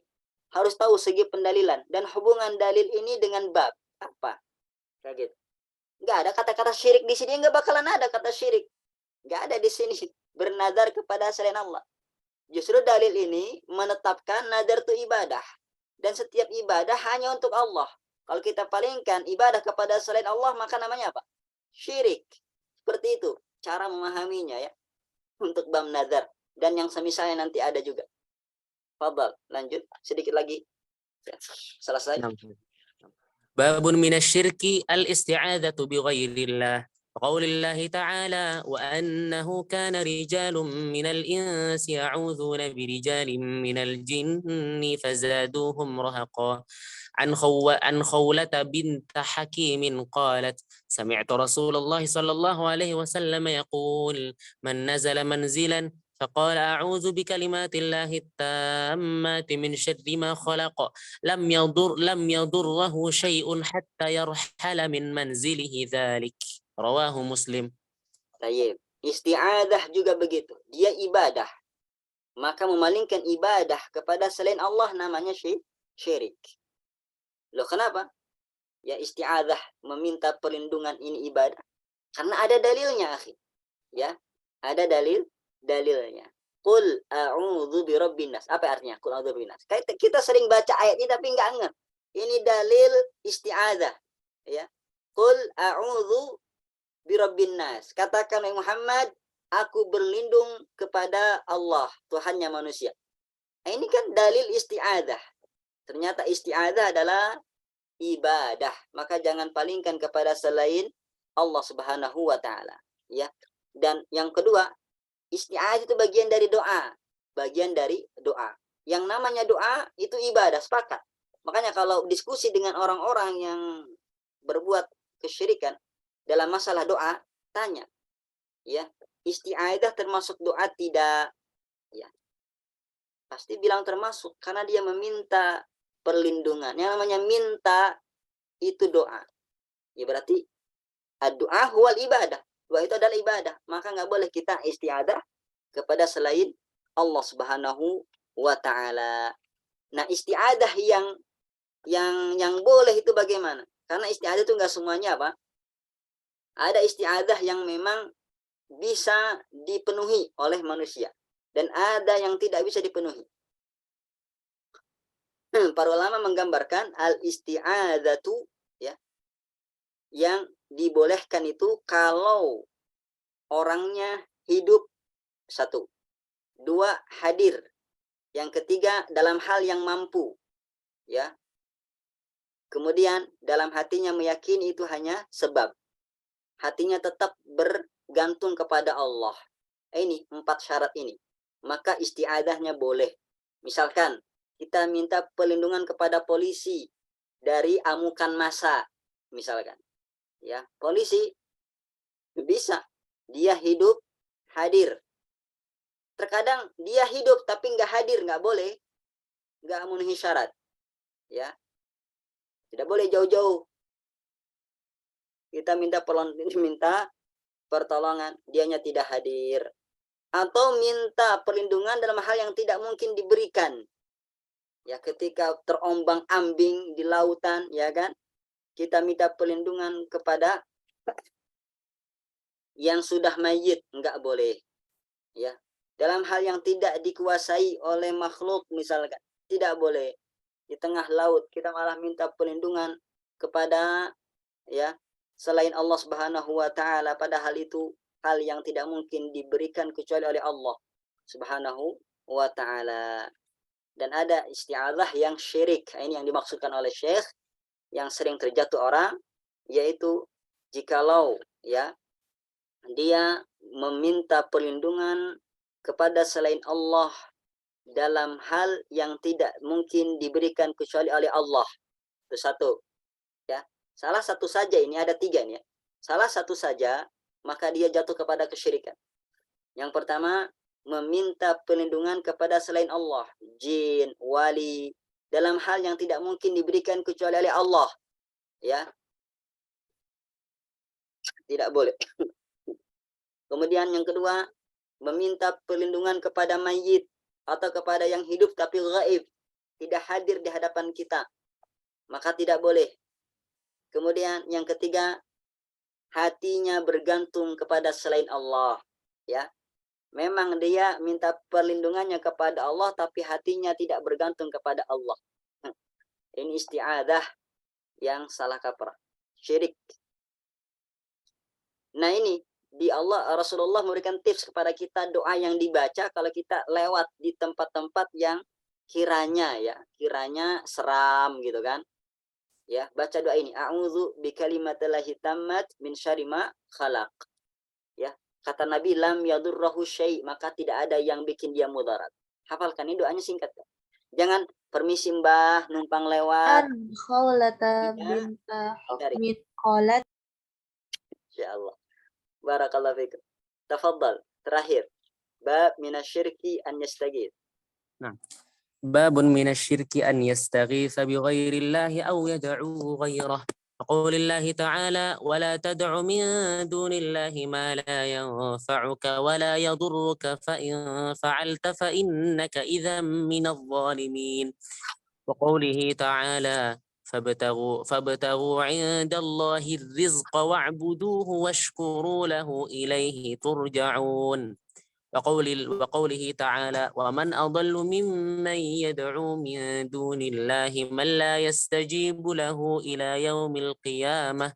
harus tahu segi pendalilan dan hubungan dalil ini dengan bab apa. Kayak gitu. Enggak ada kata-kata syirik di sini, enggak bakalan ada kata syirik. Enggak ada di sini bernazar kepada selain Allah. Justru dalil ini menetapkan nazar itu ibadah. Dan setiap ibadah hanya untuk Allah. Kalau kita palingkan ibadah kepada selain Allah, maka namanya apa? Syirik. Seperti itu cara memahaminya, ya. Untuk bab nazar. Dan yang semisalnya nanti ada juga. Fadhal, lanjut. Sedikit lagi. Selesai. باب من الشرك الاستعاذة بغير الله وقول الله تعالى وأنه كان رجال من الإنس يعوذون برجال من الجن فزادوهم رهقا عن خولة بنت حكيم قالت سمعت رسول الله صلى الله عليه وسلم يقول من نزل منزلا فقال أعوذ بكلمات الله التامات من شر ما خلق لم يضره شيء حتى يرحل من منزله ذلك رواه مسلم. Tayyib. Isti'adah juga begitu. Dia ibadah. Maka memalingkan ibadah kepada selain Allah namanya syirik. Loh kenapa? Ya isti'adah meminta perlindungan ini ibadah. Karena ada dalilnya, akhi. Ya, ada dalilnya. Qul a'udzu birabbin nas. Apa artinya? Qul a'udzu birabbin nas. Kita sering baca ayat ini tapi enggak ingat. Ini dalil isti'adah. Ya. Qul a'udzu birabbin nas. Katakan Muhammad, aku berlindung kepada Allah, Tuhannya manusia. Nah, ini kan dalil isti'adah. Ternyata isti'adah adalah ibadah. Maka jangan palingkan kepada selain Allah Subhanahu wa taala, ya. Dan yang kedua, isti'adah itu bagian dari doa. Bagian dari doa. Yang namanya doa itu ibadah, sepakat. Makanya kalau diskusi dengan orang-orang yang berbuat kesyirikan dalam masalah doa, tanya, ya, isti'adah termasuk doa tidak? Ya, pasti bilang termasuk karena dia meminta perlindungan. Yang namanya minta itu doa. Ya berarti doa huwal ibadah. Doa itu adalah ibadah. Maka nggak boleh kita isti'adah kepada selain Allah Subhanahu wa taala. Nah, isti'adah yang boleh itu bagaimana? Karena isti'adah itu nggak semuanya apa? Ada isti'adah yang memang bisa dipenuhi oleh manusia dan ada yang tidak bisa dipenuhi. Para ulama menggambarkan al-isti'adzatu, ya, yang dibolehkan itu kalau orangnya hidup, satu, dua, hadir, yang ketiga dalam hal yang mampu, ya, kemudian dalam hatinya meyakini itu hanya sebab, hatinya tetap bergantung kepada Allah. Ini 4 syarat ini, maka isti'adahnya boleh. Misalkan kita minta perlindungan kepada polisi dari amukan massa, misalkan, ya, polisi bisa dia hidup hadir. Terkadang dia hidup tapi nggak hadir, nggak boleh, nggak memenuhi syarat, ya, tidak boleh jauh-jauh kita minta pertolongan, dianya tidak hadir, atau minta perlindungan dalam hal yang tidak mungkin diberikan, ya, ketika terombang-ambing di lautan, ya kan, kita minta perlindungan kepada yang sudah mayit, nggak boleh, ya. Dalam hal yang tidak dikuasai oleh makhluk misalkan, tidak boleh. Di tengah laut kita malah minta perlindungan kepada, ya, selain Allah Subhanahu wa taala, padahal itu hal yang tidak mungkin diberikan kecuali oleh Allah Subhanahu wa taala. Dan ada isti'adzah yang syirik. Ini yang dimaksudkan oleh Syekh yang sering terjatuh orang, yaitu jikalau, ya, dia meminta perlindungan kepada selain Allah dalam hal yang tidak mungkin diberikan kecuali oleh Allah. Itu satu, ya. Salah satu saja, ini ada 3 nih, ya. Salah satu saja maka dia jatuh kepada kesyirikan. Yang pertama, meminta perlindungan kepada selain Allah, jin, wali, dalam hal yang tidak mungkin diberikan kecuali oleh Allah, ya. Tidak boleh. Kemudian yang kedua, meminta perlindungan kepada mayit atau kepada yang hidup tapi gaib, tidak hadir di hadapan kita, maka tidak boleh. Kemudian yang ketiga, hatinya bergantung kepada selain Allah, ya. Memang dia minta perlindungannya kepada Allah tapi hatinya tidak bergantung kepada Allah. Ini isti'adah yang salah kaprah, syirik. Nah, ini di Rasulullah memberikan tips kepada kita doa yang dibaca kalau kita lewat di tempat-tempat yang kiranya seram gitu kan. Ya, baca doa ini, a'udzu bikalimatillahi tammat min syarri ma khalaq. Ya, kata Nabi, lam yadurruhu syai', maka tidak ada yang bikin dia mudarat. Hafalkan, ini doanya singkat kan. Jangan permisi Mbah numpang lewat. Khawlata binta Hukmin qalat. Insyaallah. Barakallahu fikum. Tafadhal, terakhir. Bab minasyirki an yastaghith. باب من الشرك أن يستغيث بغير الله أو يدعو غيره. وقول الله تعالى: ولا تدع من دون الله ما لا ينفعك ولا يضرك فإن فعلت فإنك إذا من الظالمين. وقوله تعالى: فابتغوا عند الله الرزق واعبدوه واشكروا له إليه ترجعون. وقوله تعالى: ومن أضل ممن يدعو من دون الله من لا يستجيب له إلى يوم القيامة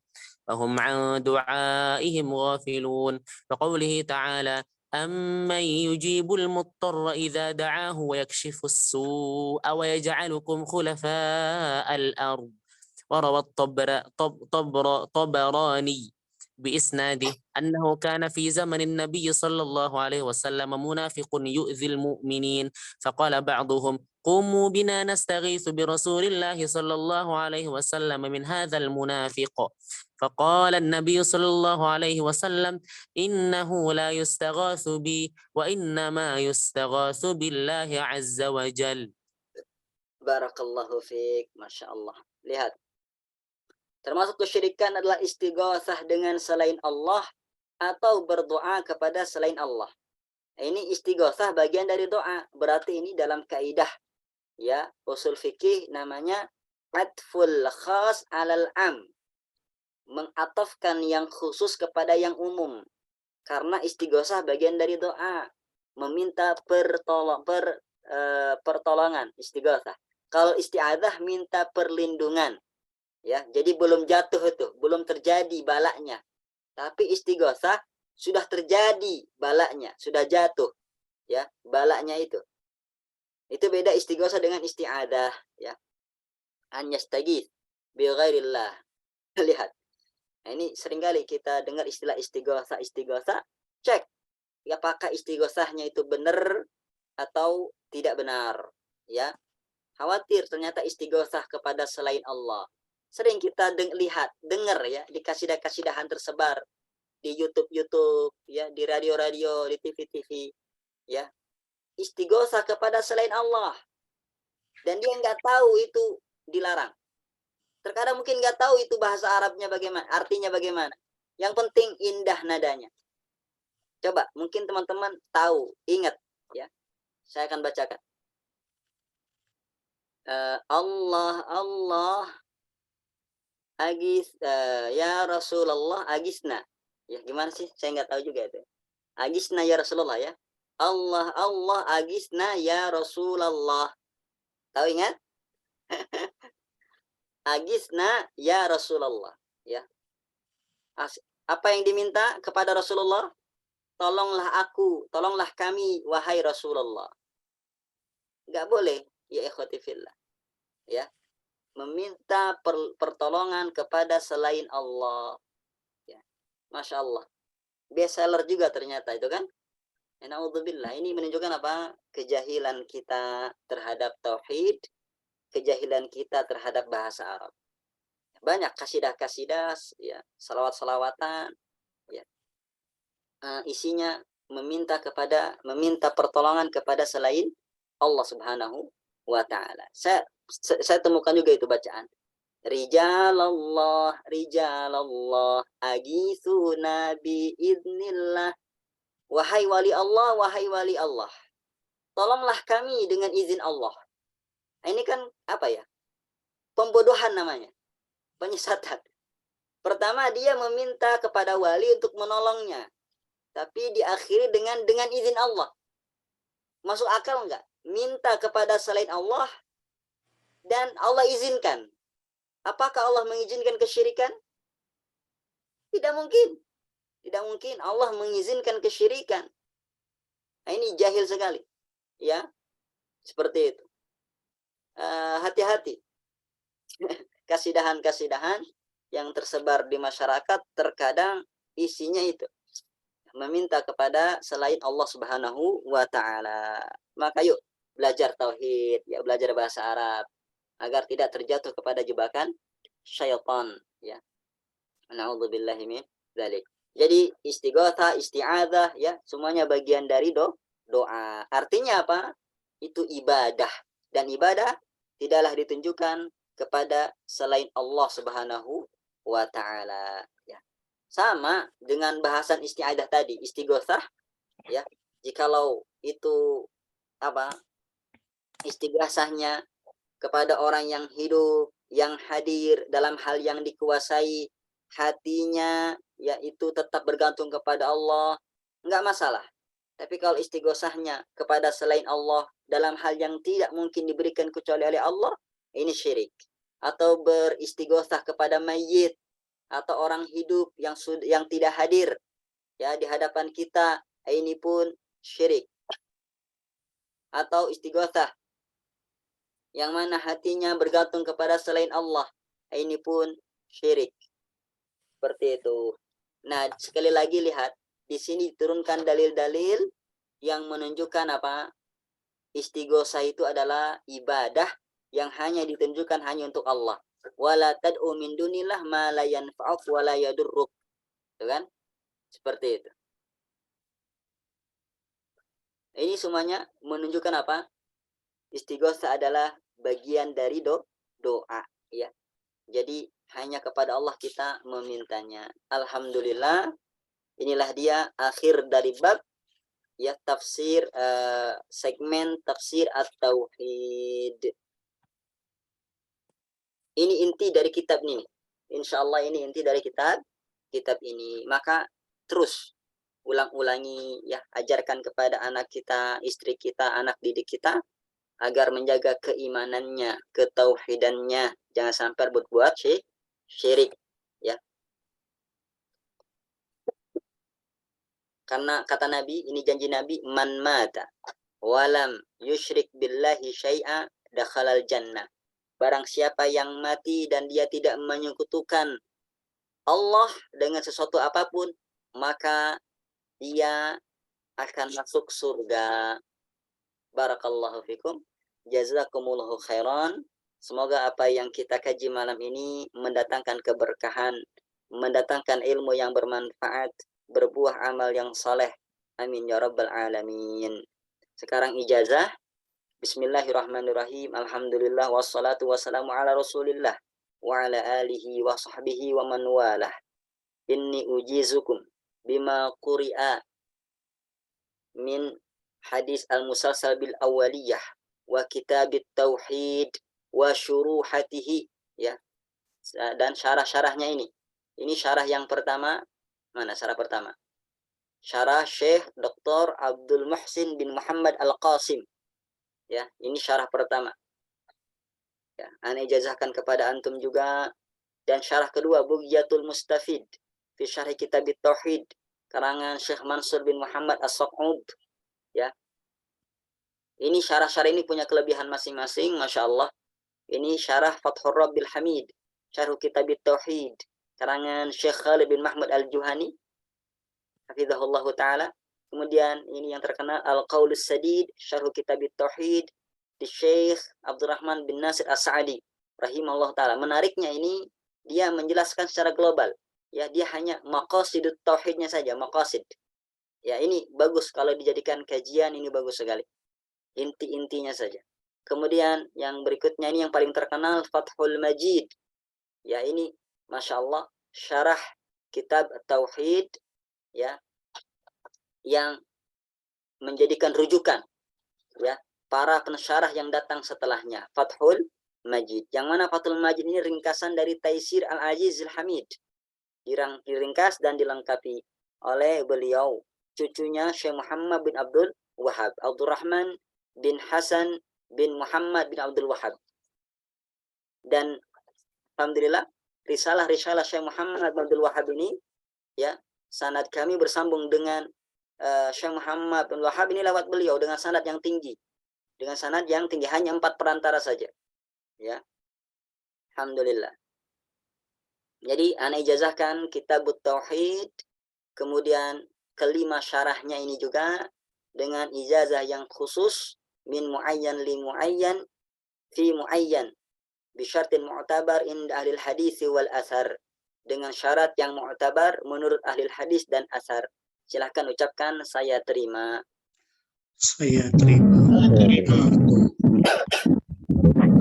وهم عن دعائهم غافلون. وقوله تعالى: أمن يجيب المضطر إذا دعاه ويكشف السوء ويجعلكم خلفاء الأرض. وروى الطبراني بإسناده أنه كان في زمن النبي صلى الله عليه وسلم منافق يؤذي المؤمنين، فقال بعضهم: قوموا بنا نستغيث برسول الله صلى الله عليه وسلم من هذا المنافق. فقال النبي صلى الله عليه وسلم: إنه لا يستغاث بي وإنما يستغاث بالله عز وجل. Barakallahu fiik. Masya Allah. Lihat. Termasuk kesyirikan adalah istighatsah dengan selain Allah atau berdoa kepada selain Allah. Ini istighatsah bagian dari doa. Berarti ini dalam kaidah ya usul fikih namanya atful khas alal am. Mengatafkan yang khusus kepada yang umum. Karena istighatsah bagian dari doa. Meminta pertolongan, istighatsah. Kalau isti'adzah minta perlindungan. Ya, jadi belum jatuh itu, belum terjadi balaknya. Tapi istighatsah sudah terjadi balaknya, sudah jatuh. Ya, balaknya itu. Itu beda istighatsah dengan isti'adzah, ya. An yastaghith bi ghairillah. Lihat. Nah, ini seringkali kita dengar istilah istighatsah, cek apakah istighatsahnya itu benar atau tidak benar, ya. Khawatir ternyata istighatsah kepada selain Allah. Sering kita dengar ya di kasidah-kasidahan tersebar di YouTube ya, di radio-radio, di TV ya. Istighatsah kepada selain Allah. Dan dia nggak tahu itu dilarang. Terkadang mungkin nggak tahu itu bahasa Arabnya bagaimana, artinya bagaimana. Yang penting indah nadanya. Coba, mungkin teman-teman tahu, ingat ya. Saya akan bacakan. Allah agis ya Rasulullah agisna. Ya gimana sih? Saya nggak tahu juga itu. Agisna ya Rasulullah ya. Allah agisna ya Rasulullah. Tahu ingat? Agisna ya Rasulullah ya. Apa yang diminta kepada Rasulullah? Tolonglah kami wahai Rasulullah. Nggak boleh ya ikhwati fillah. Ya. Meminta pertolongan kepada selain Allah. Ya. Masya Allah. Bestseller juga ternyata itu kan. Na'udzubillah. Ini menunjukkan apa? Kejahilan kita terhadap tauhid, kejahilan kita terhadap bahasa Arab. Banyak kasidah-kasidah, ya, salawat-salawatan, ya. Isinya meminta pertolongan kepada selain Allah Subhanahu wa ta'ala. Saya temukan juga itu bacaan. Rijalallah agithuna biiznillah. Wahai wali Allah, tolonglah kami dengan izin Allah. Nah, ini kan apa ya? Pembodohan namanya. Penyesatan. Pertama dia meminta kepada wali untuk menolongnya. Tapi diakhiri dengan izin Allah. Masuk akal enggak? Minta kepada selain Allah dan Allah izinkan. Apakah Allah mengizinkan kesyirikan? Tidak mungkin. Tidak mungkin Allah mengizinkan kesyirikan. Nah, ini jahil sekali. Ya. Seperti itu. Hati-hati. Kasidahan-kasidahan yang tersebar di masyarakat terkadang isinya itu meminta kepada selain Allah Subhanahu wa ta'ala. Maka yuk belajar tauhid, ya, belajar bahasa Arab agar tidak terjatuh kepada jebakan syaitan, ya. Na'udzubillahi min dzalik. Jadi istighatsah, isti'adzah, ya, semuanya bagian dari doa. Artinya apa? Itu ibadah. Dan ibadah tidaklah ditunjukkan kepada selain Allah Subhanahu wa Ta'ala. Ya. Sama dengan bahasan isti'adah tadi, istighosah, ya. Jikalau itu apa? Istighosahnya kepada orang yang hidup, yang hadir dalam hal yang dikuasai, hatinya yaitu tetap bergantung kepada Allah, enggak masalah. Tapi kalau istighosahnya kepada selain Allah dalam hal yang tidak mungkin diberikan kecuali oleh Allah, ini syirik. Atau beristighosah kepada mayit atau orang hidup yang tidak hadir ya di hadapan kita, ini pun syirik. Atau istighosah yang mana hatinya bergantung kepada selain Allah, ini pun syirik. Seperti itu. Nah, sekali lagi lihat, di sini diturunkan dalil-dalil yang menunjukkan apa? Istighosah itu adalah ibadah yang hanya ditunjukkan hanya untuk Allah. Wala tad'u min dunillah ma la yanfa'uk wa la yadurruk. Itu kan? Seperti itu. Ini semuanya menunjukkan apa? Istighosah adalah bagian dari doa, ya. Jadi hanya kepada Allah kita memintanya. Alhamdulillah, inilah dia akhir dari bab ya tafsir segmen tafsir at-tauhid. Ini inti dari kitab ini. Insya Allah ini inti dari kitab ini. Maka terus ulang-ulangi ya, ajarkan kepada anak kita, istri kita, anak didik kita agar menjaga keimanannya, ketauhidannya, jangan sampai berbuat syirik ya. Karena kata Nabi, ini janji Nabi, man mata walam yusyrik billahi syai'a dakhalal jannah. Barang siapa yang mati dan dia tidak menyekutukan Allah dengan sesuatu apapun, maka dia akan masuk surga. Barakallahu fikum. Jazakumullahu khairan. Semoga apa yang kita kaji malam ini mendatangkan keberkahan, mendatangkan ilmu yang bermanfaat, berbuah amal yang saleh. Amin ya rabbal alamin. Sekarang ijazah. Bismillahirrahmanirrahim. Alhamdulillah wassalatu wassalamu ala Rasulillah wa ala alihi wa sahbihi wa man walah. Inni ujizukum bima quri'a min hadis al-musalsal bil awaliyah wa kitabit tauhid wa syuruhatihi ya. Dan syarah-syarahnya ini. Ini syarah yang pertama. Mana syarah pertama? Syarah Syekh Dr. Abdul Muhsin bin Muhammad Al-Qasim. Ya, ini syarah pertama. Ya, ana ijazahkan kepada antum juga. Dan syarah kedua Bughyatul Mustafid fi Syarh Kitabit Tauhid karangan Syekh Mansur bin Muhammad As-Saq'ud. Ya. Ini syarah-syarah ini punya kelebihan masing-masing, Masya Allah. Ini syarah Fathur Rabbil Hamid, Syarh Kitabit Tauhid karangan Syekh Khalid bin Mahmud Al-Juhani hafizahullah taala. Kemudian ini yang terkenal Al-Qaulus Sadid, Syarh Kitabit Tauhid di Syekh Abdurrahman bin Nasir As-Sa'di rahimahullah taala. Menariknya ini dia menjelaskan secara global. Ya, dia hanya maqasidut tauhidnya saja, maqasid. Ya, ini bagus kalau dijadikan kajian, ini bagus sekali. Inti-intinya saja. Kemudian yang berikutnya ini yang paling terkenal Fathul Majid. Ya, ini Masya Allah syarah kitab Tauhid ya, yang menjadikan rujukan ya para pensyarah yang datang setelahnya. Fathul Majid. Yang mana Fathul Majid ini ringkasan dari Taisir Al-Aziz Al-Hamid. Diringkas dan dilengkapi oleh beliau, cucunya Syekh Muhammad bin Abdul Wahab, Abdurrahman bin Hasan bin Muhammad bin Abdul Wahab. Dan alhamdulillah risalah-risalah Syekh Muhammad bin Abdul Wahab ini ya, sanad kami bersambung dengan Syekh Muhammad bin Wahab ini lewat beliau dengan sanad yang tinggi. Dengan sanad yang tinggi, hanya 4 perantara saja. Ya. Alhamdulillah. Jadi ana ijazahkan kitab Tauhid, kemudian kelima syarahnya ini juga dengan ijazah yang khusus min muayyan li muayyan fi muayyan bi syartin mu'tabar inda ahli hadis wal athar, dengan syarat yang mu'tabar menurut ahli hadis dan asar. Silahkan ucapkan saya terima. Saya terima.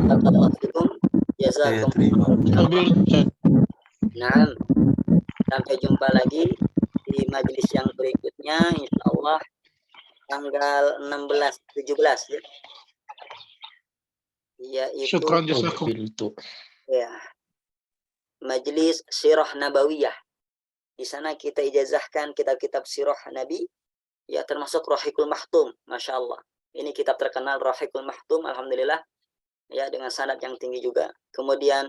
Barakallahu fikum. Saya Jazakum. terima. Nah, sampai jumpa lagi di majelis yang berikutnya, insya Allah tanggal 16-17 ya. Yaitu Syukran jazakum. ya, majelis sirah nabawiyah. Di sana kita ijazahkan kitab-kitab sirah Nabi, ya termasuk Rahiqul Mahtum, Masya Allah. Ini kitab terkenal Rahiqul Mahtum, Alhamdulillah, ya dengan sanad yang tinggi juga. Kemudian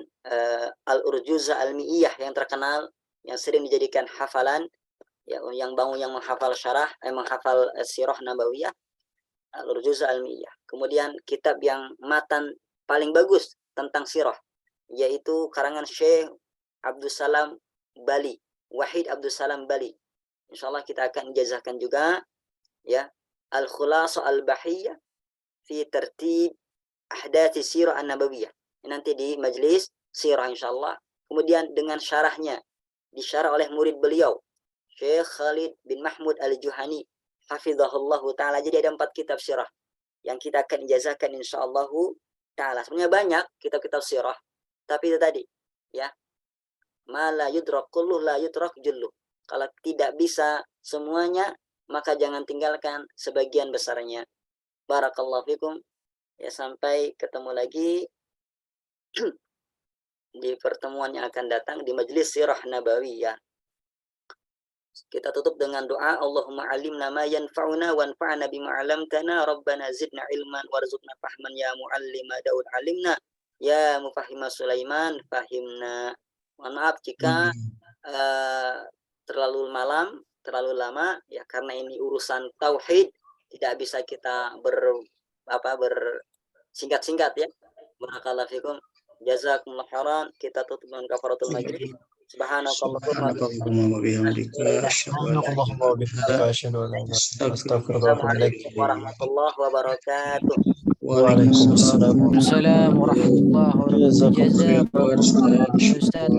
Al-Urjuzah Al-Mi'iyah yang terkenal, yang sering dijadikan hafalan, ya yang bangun yang menghafal syarah, menghafal sirah nabawiyah, Al-Urjuzah Al-Mi'iyah. Kemudian kitab yang matan paling bagus tentang sirah, yaitu karangan Syekh Abdul Salam Bali, Wahid Abdul Salam Bali. Insyaallah kita akan ijazahkan juga ya Al-Khulasa Al-Bahiyah fi tertib ahdathi sirah an-nabawiyah. Nanti di majelis sirah insyaallah. Kemudian dengan syarahnya disyarah oleh murid beliau Syekh Khalid bin Mahmud Al-Juhani hafizahullah taala. Jadi ada 4 kitab sirah yang kita akan ijazahkan insyaallah taala. Sebenarnya banyak kitab-kitab sirah, tapi itu tadi ya, ma la yudrak kulluh la yudrak julluh. Kalau tidak bisa semuanya, maka jangan tinggalkan sebagian besarnya. Barakallahu fikum. Ya, sampai ketemu lagi di pertemuan yang akan datang di majelis sirah nabawiyah. Kita tutup dengan doa, Allahumma alimna ma yanfa'una wanfa'na bima 'allamtana, Rabbana zidna ilman warzuqna fahman ya muallima Daud alimna, ya mufahhima Sulaiman fahimna. Mohon maaf jika terlalu terlalu lama ya, karena ini urusan tauhid, tidak bisa kita bersingkat-singkat ya. Barakallahu fikum. Jazakumullah khairan. Kita tutup dengan kafaratul majlis. Subhanakallahumma wa bihamdika asyhadu an la Assalamualaikum warahmatullahi wabarakatuh. Waalaikumsalam. Assalamualaikum warahmatullahi wabarakatuh. Jazakumullah Ustaz.